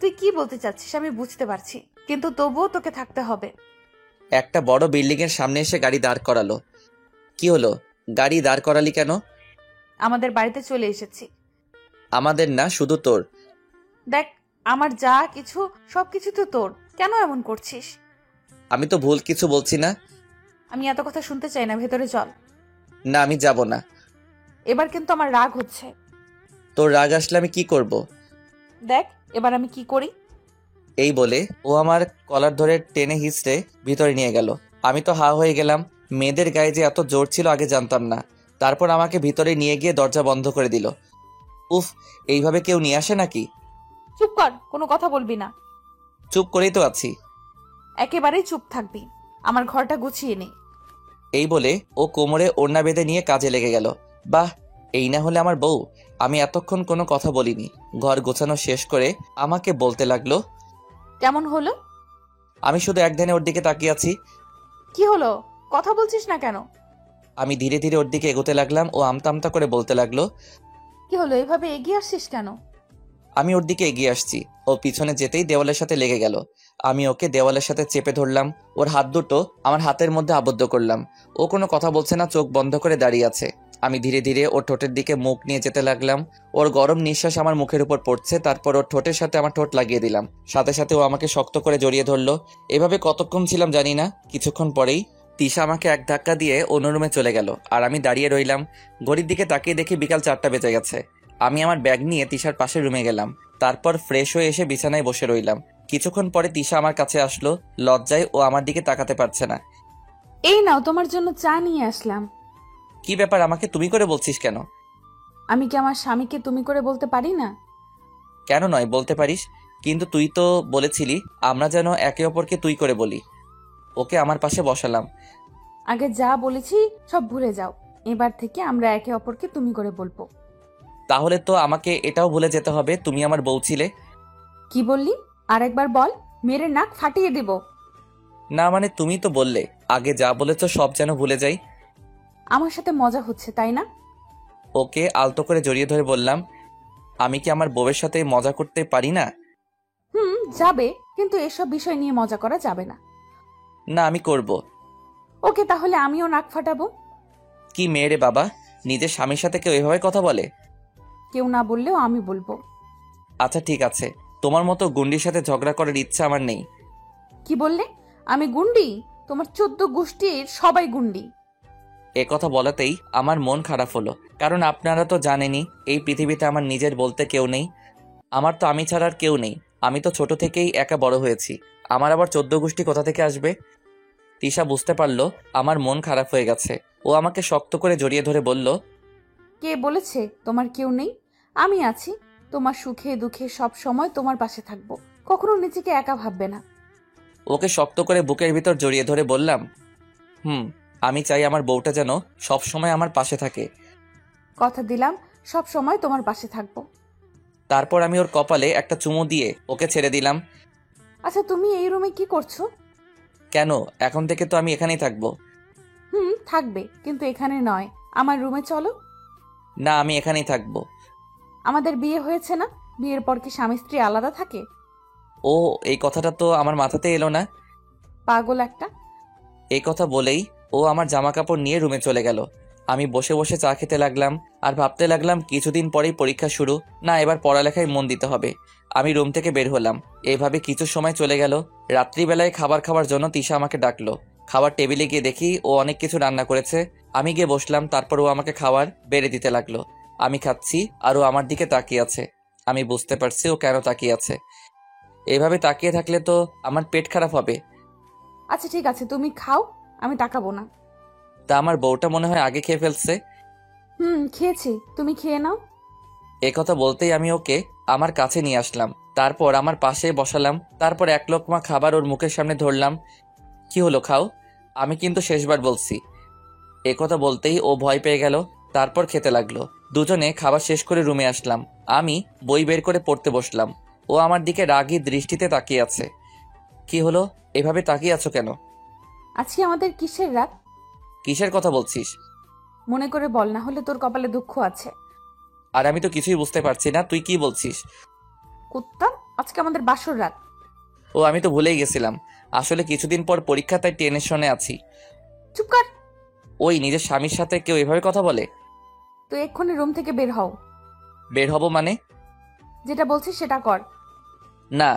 তুই কি বলতে চাচ্ছিস আমি বুঝতে পারছি, কিন্তু তবুও তোকে থাকতে হবে। একটা বড় বিল্ডিং এর সামনে এসে গাড়ি দাঁড় করালো। কি হলো? গাড়ি দাঁড় করালি কেন? আমাদের বাড়িতে চলে এসেছি। আমাদের না, শুধু তোর। দেখ, আমার যা কিছু সবকিছু তো তোর, কেন এমন করছিস? আমি তো ভুল কিছু বলছি না। আমি এত কথা শুনতে চাই না, ভেতরে চল। না, আমি যাব না। এবার কিন্তু আমার রাগ হচ্ছে। তোর রাগ আসলে আমি কি করব? দেখ এবার আমি কি করি। এই বলে ও আমার কলার ধরে টেনে হিঁচড়ে ভিতরে নিয়ে গেল। আমি তো হা হয়ে গেলাম। মেয়েদের গায়ে যে এত জোর ছিল আগে জানতাম না। তারপর আমাকে ভিতরে নিয়ে গিয়ে দরজা বন্ধ করে দিল। উফ, এইভাবে কেউ নিয়ে আসে নাকি? চুপ কর, কোনো কথা বলবি না। চুপ করেই তো আছি। একেবারেই চুপ থাকবি। আমার ঘরটা গুছিয়ে নে। এই বলে ও কোমরে ওড়না বেঁধে নিয়ে কাজে লেগে গেল। বাহ, এই না হলে আমার বউ। আমি এতক্ষণ কোনো কথা বলিনি। ঘর গোছানো শেষ করে আমাকে বলতে লাগলো। কেমন হলো? আমি শুধু এক ধ্যানে ওর দিকে তাকিয়ে আছি। কি হলো? কথা বলছিস না কেন? আমি ধীরে ধীরে ওর দিকে এগোতে লাগলাম। ও আমতা আমতা করে বলতে লাগলো। কি হলো, এভাবে এগিয়ে আসছিস কেন? আমি ওর দিকে এগিয়ে আসছি। ও পিছনে যেতেই দেওয়ালের সাথে লেগে গেল। আমি ওকে দেওয়ালের সাথে চেপে ধরলাম। ওর হাত দুটো আমার হাতের মধ্যে আবদ্ধ করলাম। ও কোনো কথা বলছে না, চোখ বন্ধ করে দাঁড়িয়ে আছে। আমি ধীরে ধীরে ওর ঠোঁটের দিকে মুখ নিয়ে যেতে লাগলাম। ওর গরম নিঃশ্বাস আমার মুখের উপর পড়ছে। তারপর ওর ঠোঁটের সাথে আমার ঠোঁট লাগিয়ে দিলাম। সাথে সাথে ও আমাকে শক্ত করে জড়িয়ে ধরলো। এভাবে কতক্ষণ ছিলাম জানি না। কিছুক্ষণ পরেই তিশা আমাকে এক ধাক্কা দিয়ে অন্য রুমে চলে গেল। আর আমি দাঁড়িয়ে রইলাম। ঘড়ির দিকে তাকিয়ে দেখি বিকাল 4টা বেজে গেছে। আমি আমার ব্যাগ নিয়ে তিশার পাশে রুমে গেলাম। তারপর ফ্রেশ হয়ে এসে বিছানায় বসে রইলাম। কিছুক্ষণ পরে তিশা আমার কাছে আসলো। লজ্জায় ও আমার দিকে তাকাতে পারছে না। এই নাও, তোমার জন্য চা নিয়ে আসলাম। কি ব্যাপার, আমাকে তুমি করে বলছিস কেন? আমি কি আমার স্বামীকে তুমি করে বলতে পারি না? কেন নয়, বলতে পারিস। কিন্তু তুই তো বলেছিলি আমরা যেন একে অপরকে তুই করে বলি। ওকে আমার পাশে বসালাম। আগে যা বলেছি সব ভুলে যাও। এবার থেকে আমরা একে অপরকে তুমি করে বলবো। তাহলে তো আমাকে এটাও ভুলে যেতে হবে তুমি আমার বউ ছিলে। কি বললি? আরেকবার বল, মেরে নাক ফাটিয়ে দেব। না মানে তুমি তো বললে আগে যা বলেছ সব যেন ভুলে যাই। আমার সাথে মজা হচ্ছে তাই না? ওকে আলতো করে জড়িয়ে ধরে বললাম, আমি কি আমার বউয়ের সাথে মজা করতে পারি না? যাবে, কিন্তু এসব বিষয় নিয়ে মজা করা যাবে না। না, আমি করব। ওকে, তাহলে আমিও নাক ফাটাবো। কি মেয়ে রে বাবা, নিজের স্বামীর সাথে কেউ এভাবে কথা বলে? কেউ না বললেও আমি বলবো। আচ্ছা ঠিক আছে, তোমার মতো গুন্ডির সাথে ঝগড়া করার ইচ্ছা আমার নেই। কি বললে? আমি গুন্ডি? তোমার 14 গোষ্ঠীর সবাই গুন্ডি। এ কথা বলাতেই আমার মন খারাপ হলো। কারণ আপনারা তো জানেনই এই পৃথিবীতে আমার নিজের বলতে কেউ নেই। আমার তো আমি ছাড়া আর কেউ নেই। আমি তো ছোট থেকেই একা বড় হয়েছি। আমার আবার 14 গোষ্ঠী কোথা থেকে আসবে? তিশা বুঝতে পারলো আমার মন খারাপ হয়ে গেছে। ও আমাকে শক্ত করে জড়িয়ে ধরে বলল, কে বলেছে তোমার কেউ নেই? আমি আছি। তোমার সুখে দুঃখে সব সময় তোমার পাশে থাকবো। কখনো নিজেকে একা ভাববে না। ওকে শক্ত করে বুকের ভিতর জড়িয়ে ধরে বললাম, আমি চাই আমার বউটা যেন সব সময় আমার পাশে থাকে। কথা দিলাম সব সময় তোমার পাশে থাকবো। তারপর আমি ওর কপালে একটা চুমু দিয়ে ওকে ছেড়ে দিলাম। আচ্ছা, তুমি এই রুমে কি করছো? কেন, এখন থেকে তো আমি এখানেই থাকবো। থাকবে, কিন্তু এখানে নয়, আমার রুমে চলো। না, আমি এখানেই থাকবো। আমাদের বিয়ে হয়েছে না? বিয়ের পর কি স্বামী স্ত্রী আলাদা থাকে? ও, এই কথাটা তো আমার মাথাতে এলো না। পাগল একটা। এই কথা বলেই ও আমার জামা কাপড় নিয়ে রুমে চলে গেল। আমি বসে বসে চা খেতে লাগলাম আর ভাবতে লাগলাম কিছুদিন পরেই পরীক্ষা শুরু, না এবার পড়ালেখায় মন দিতে হবে। আমি রুম থেকে বের হলাম। এইভাবে কিছু সময় চলে গেল। রাত্রিবেলায় খাবার খাওয়ার জন্য তিশা আমাকে ডাকলো। খাবার টেবিলে গিয়ে দেখি ও অনেক কিছু রান্না করেছে। আমি গিয়ে বসলাম, তারপর ও আমাকে খাবার বেড়ে দিতে লাগলো। আমি খাচ্ছি আর ও আমার দিকে তাকিয়ে আছে। আমি বুঝতে পারছি ও কেন তাকিয়ে আছে। এইভাবে তাকিয়ে থাকলে তো আমার পেট খারাপ হবে। আচ্ছা ঠিক আছে, তুমি খাও, আমি তাকাবো না। তা আমার বউটা মনে হয় আগে খেয়ে ফেলছে। খেয়েছি, তুমি খেয়ে নাও। কথা বলতেই আমি ওকে আমার কাছে নিয়ে আসলাম। তারপর আমার পাশে বসালাম। তারপর এক লোকমা খাবার ওর মুখের সামনে ধরলাম। কি হলো, খাও, আমি কিন্তু শেষবার বলছি। কথা বলতেই ও ভয় পেয়ে গেল। তারপর খেতে লাগলো। দুজনে খাবার শেষ করে রুমে আসলাম। আমি বই বের করে পড়তে বসলাম। ও আমার দিকে রাগী দৃষ্টিতে তাকিয়ে আছে। কি হলো, এভাবে তাকিয়ে আছো কেন? আজকে আমাদের কিসের রাত? কিসের কথা বলছিস? মনে করে বল, না হলে তোর কপালে দুঃখ আছে। আর আমি তো কিছুই বুঝতে পারছি না, তুই কি বলছিস? কুত্তা, আজকে আমাদের বাসর রাত। ও আমি তো ভুলেই গেছিলাম। আসলে কিছুদিন পর পরীক্ষা, তাই টেনশনে আছি। চুপ কর। ওই নিজের স্বামীর সাথে কেউ এভাবে কথা বলে? তুই এক্ষুনি রুম থেকে বের হও। বের হব মানে? যেটা বলছিস সেটা কর। না,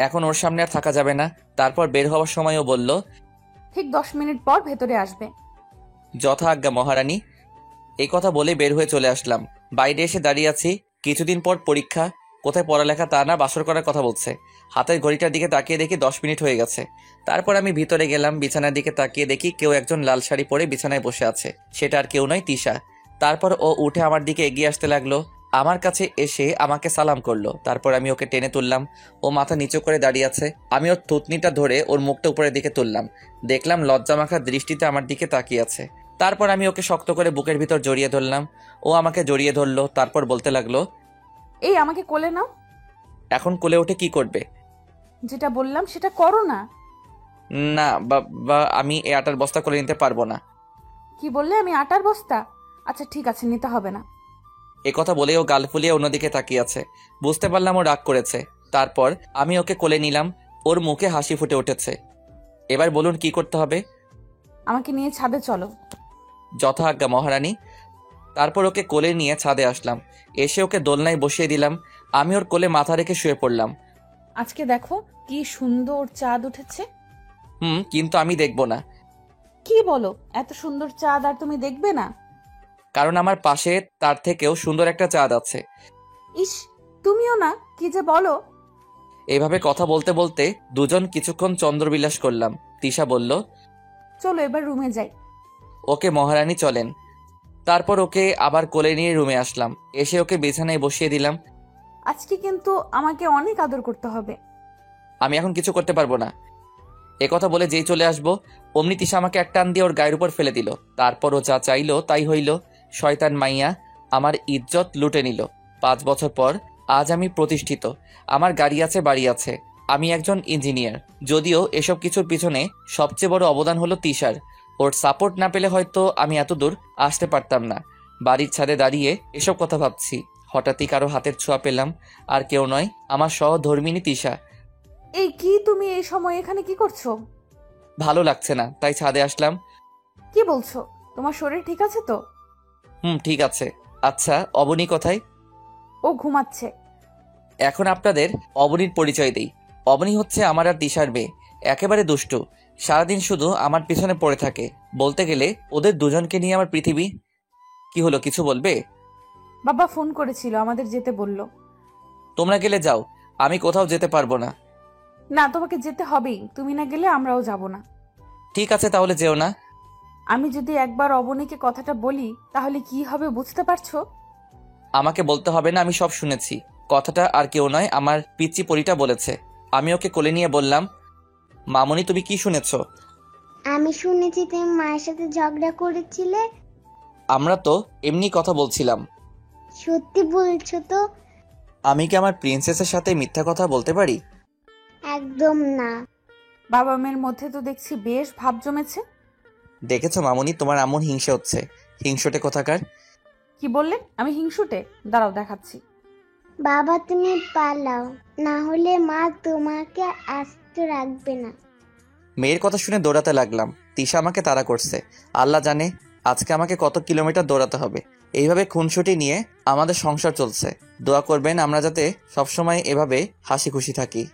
এখন ওর সামনে আর থাকা যাবে না। তারপর বের হওয়ার সময়ও বলল, ঠিক 10 মিনিট পর ভেতরে আসবে। যথা আজ্ঞা মহারানী। এই কথা বলে বের হয়ে চলে আসলাম। বাইরে এসে দাঁড়িয়ে আছি। কিছুদিন পর পরীক্ষা, কোথায় পড়ালেখা তা না, বাসর করার কথা বলছে। হাতের ঘড়িটার দিকে তাকিয়ে দেখি 10 মিনিট হয়ে গেছে। তারপর আমি ভিতরে গেলাম। বিছানার দিকে তাকিয়ে দেখি কেউ একজন লাল শাড়ি পরে বিছানায় বসে আছে। সেটা আর কেউ নয়, তিশা। তারপর ও উঠে আমার দিকে এগিয়ে আসতে লাগলো। আমার কাছে এসে আমাকে সালাম করলো। তারপর আমি ওকে টেনে তুললাম। ও মাথা নিচু করে দাঁড়িয়ে আছে। আমি ওর থুতনিটা ধরে ওর মুখটা উপরের দিকে তুললাম। দেখলাম লজ্জামাখা দৃষ্টিতে আমার দিকে তাকিয়ে আছে। তারপর আমি ওকে শক্ত করে বুকের ভিতর জড়িয়ে ধরলাম। ও আমাকে জড়িয়ে ধরলো। তারপর বলতে লাগলো, এই আমাকে কোলে নাও। এখন কোলে উঠে কি করবে? যেটা বললাম সেটা করো না। না বাবা, আমি এই আটার বস্তা করে নিতে পারবো না। কি বললে? আমি আটার বস্তা? আচ্ছা ঠিক আছে, নিতে হবে না। কথা বলে ও গাল ফুলিয়ে অন্যদিকে তাকিয়ে আছে। বুঝতে পারলাম ও রাগ করেছে। তারপর আমি ওকে কোলে নিলাম। ওর মুখে হাসি ফুটে উঠেছে। এবার বলুন কি করতে হবে? আমাকে নিয়ে ছাদে চলো। যথা আজ্ঞা মহারানী। তারপর ওকে কোলে নিয়ে ছাদে আসলাম। এসে ওকে দোলনায় বসিয়ে দিলাম। আমি ওর কোলে মাথা রেখে শুয়ে পড়লাম। আজকে দেখো কি সুন্দর চাঁদ উঠেছে। কিন্তু আমি দেখব না। কি বলো? এত সুন্দর চাঁদ আর তুমি দেখবে না? কারণ আমার পাশে তার থেকেও সুন্দর একটা চাঁদ আছে। ইস, তুমিও না, কি যে বলো। এভাবে কথা বলতে বলতে দুজন কিছুক্ষণ চন্দ্রবিলাস করলাম। তিশা বলল, চলো এবার রুমে যাই। ওকে মহারানী চলেন। তারপর ওকে আবার কোলে নিয়ে রুমে আসলাম। এসে ওকে বিছানায় বসিয়ে দিলাম। আজকে কিন্তু আমাকে অনেক আদর করতে হবে। আমি এখন কিছু করতে পারবো না। কথা বলে যেই চলে আসবো অমনি তিশা আমাকে এক টান দিয়ে ওর গায়ের উপর ফেলে দিল। তারপর ও যা চাইলো তাই হইল। শয়তান মাইয়া আমার ইজ্জত লুটে নিল। 5 বছর পর আজ আমি প্রতিষ্ঠিত। আমার গাড়ি আছে, বাড়ি আছে। আমি একজন ইঞ্জিনিয়ার। যদিও এসব কিছুর পিছনে সবচেয়ে বড় অবদান হলো তিশার। ওর সাপোর্ট না পেলে হয়তো আমি এত দূর আসতে পারতাম না। বাড়ির ছাদে দাঁড়িয়ে এসব কথা ভাবছি। হঠাৎই কারো হাতের ছোঁয়া পেলাম। আর কেউ নয়, আমার সহধর্মিণী তিশা। এই কি, তুমি এই সময় এখানে কি করছো? ভালো লাগছে না, তাই ছাদে আসলাম। কি বলছো? তোমার শরীর ঠিক আছে তো? ঠিক আছে। আচ্ছা, অবনী কোথায়? ও ঘুমাচ্ছে। এখন আপনাদের অবনীর পরিচয় দেই। অবনী হচ্ছে আমার আর তিশার মেয়ে। একেবারে দুষ্টু। সারাদিন শুধু আমার পিছনে পড়ে থাকে। বলতে গেলে ওদের দুজনকে নিয়ে আমার পৃথিবী। কি হলো, কিছু বলবে? বাবা ফোন করেছিল, আমাদের যেতে বলল। তোমরা গেলে যাও, আমি কোথাও যেতে পারবো না। না, তোমাকে যেতে হবেই, তুমি না গেলে আমরাও যাব না। ঠিক আছে, তাহলে যেও না। আমি যদি একবার অবনীকে কথাটা বলি তাহলে কি হবে বুঝতে পারছো? আমাকে বলতে হবে না, আমি সব শুনেছি। কথাটা আর কেউ নয়, আমার পিচ্চি পরিটা বলেছে। আমি ওকে কোলে নিয়ে বললাম, মামনি তুমি কি শুনেছ? আমি শুনেছি তুমি মায়ের সাথে ঝগড়া করেছিলে। আমরা তো এমনি কথা বলছিলাম। সত্যি বলছো তো? আমি কি আমার প্রিন্সেসের সাথে মিথ্যা কথা বলতে পারি? একদম না। বাবা মেয়ের মধ্যে তো দেখছি বেশ ভাব জমেছে। দেখেছো মামনি, তোমার এমন হিংসে হচ্ছে। হিংসুটে কোথাকার। কি বললেন? আমি হিংসুটে? দাঁড়াও দেখাচ্ছি। বাবা তুমি পালাও, না হলে মা তোমাকে আস্ত রাখবে না। মেয়ের কথা শুনে দৌড়াতে লাগলাম। তিশা আমাকে তাড়া করছে। আল্লাহ জানে আজকে আমাকে কত কিলোমিটার দৌড়াতে হবে। এইভাবে খুনসুটি নিয়ে আমাদের সংসার চলছে। দোয়া করবেন আমরা যাতে সবসময় এভাবে হাসি খুশি থাকি।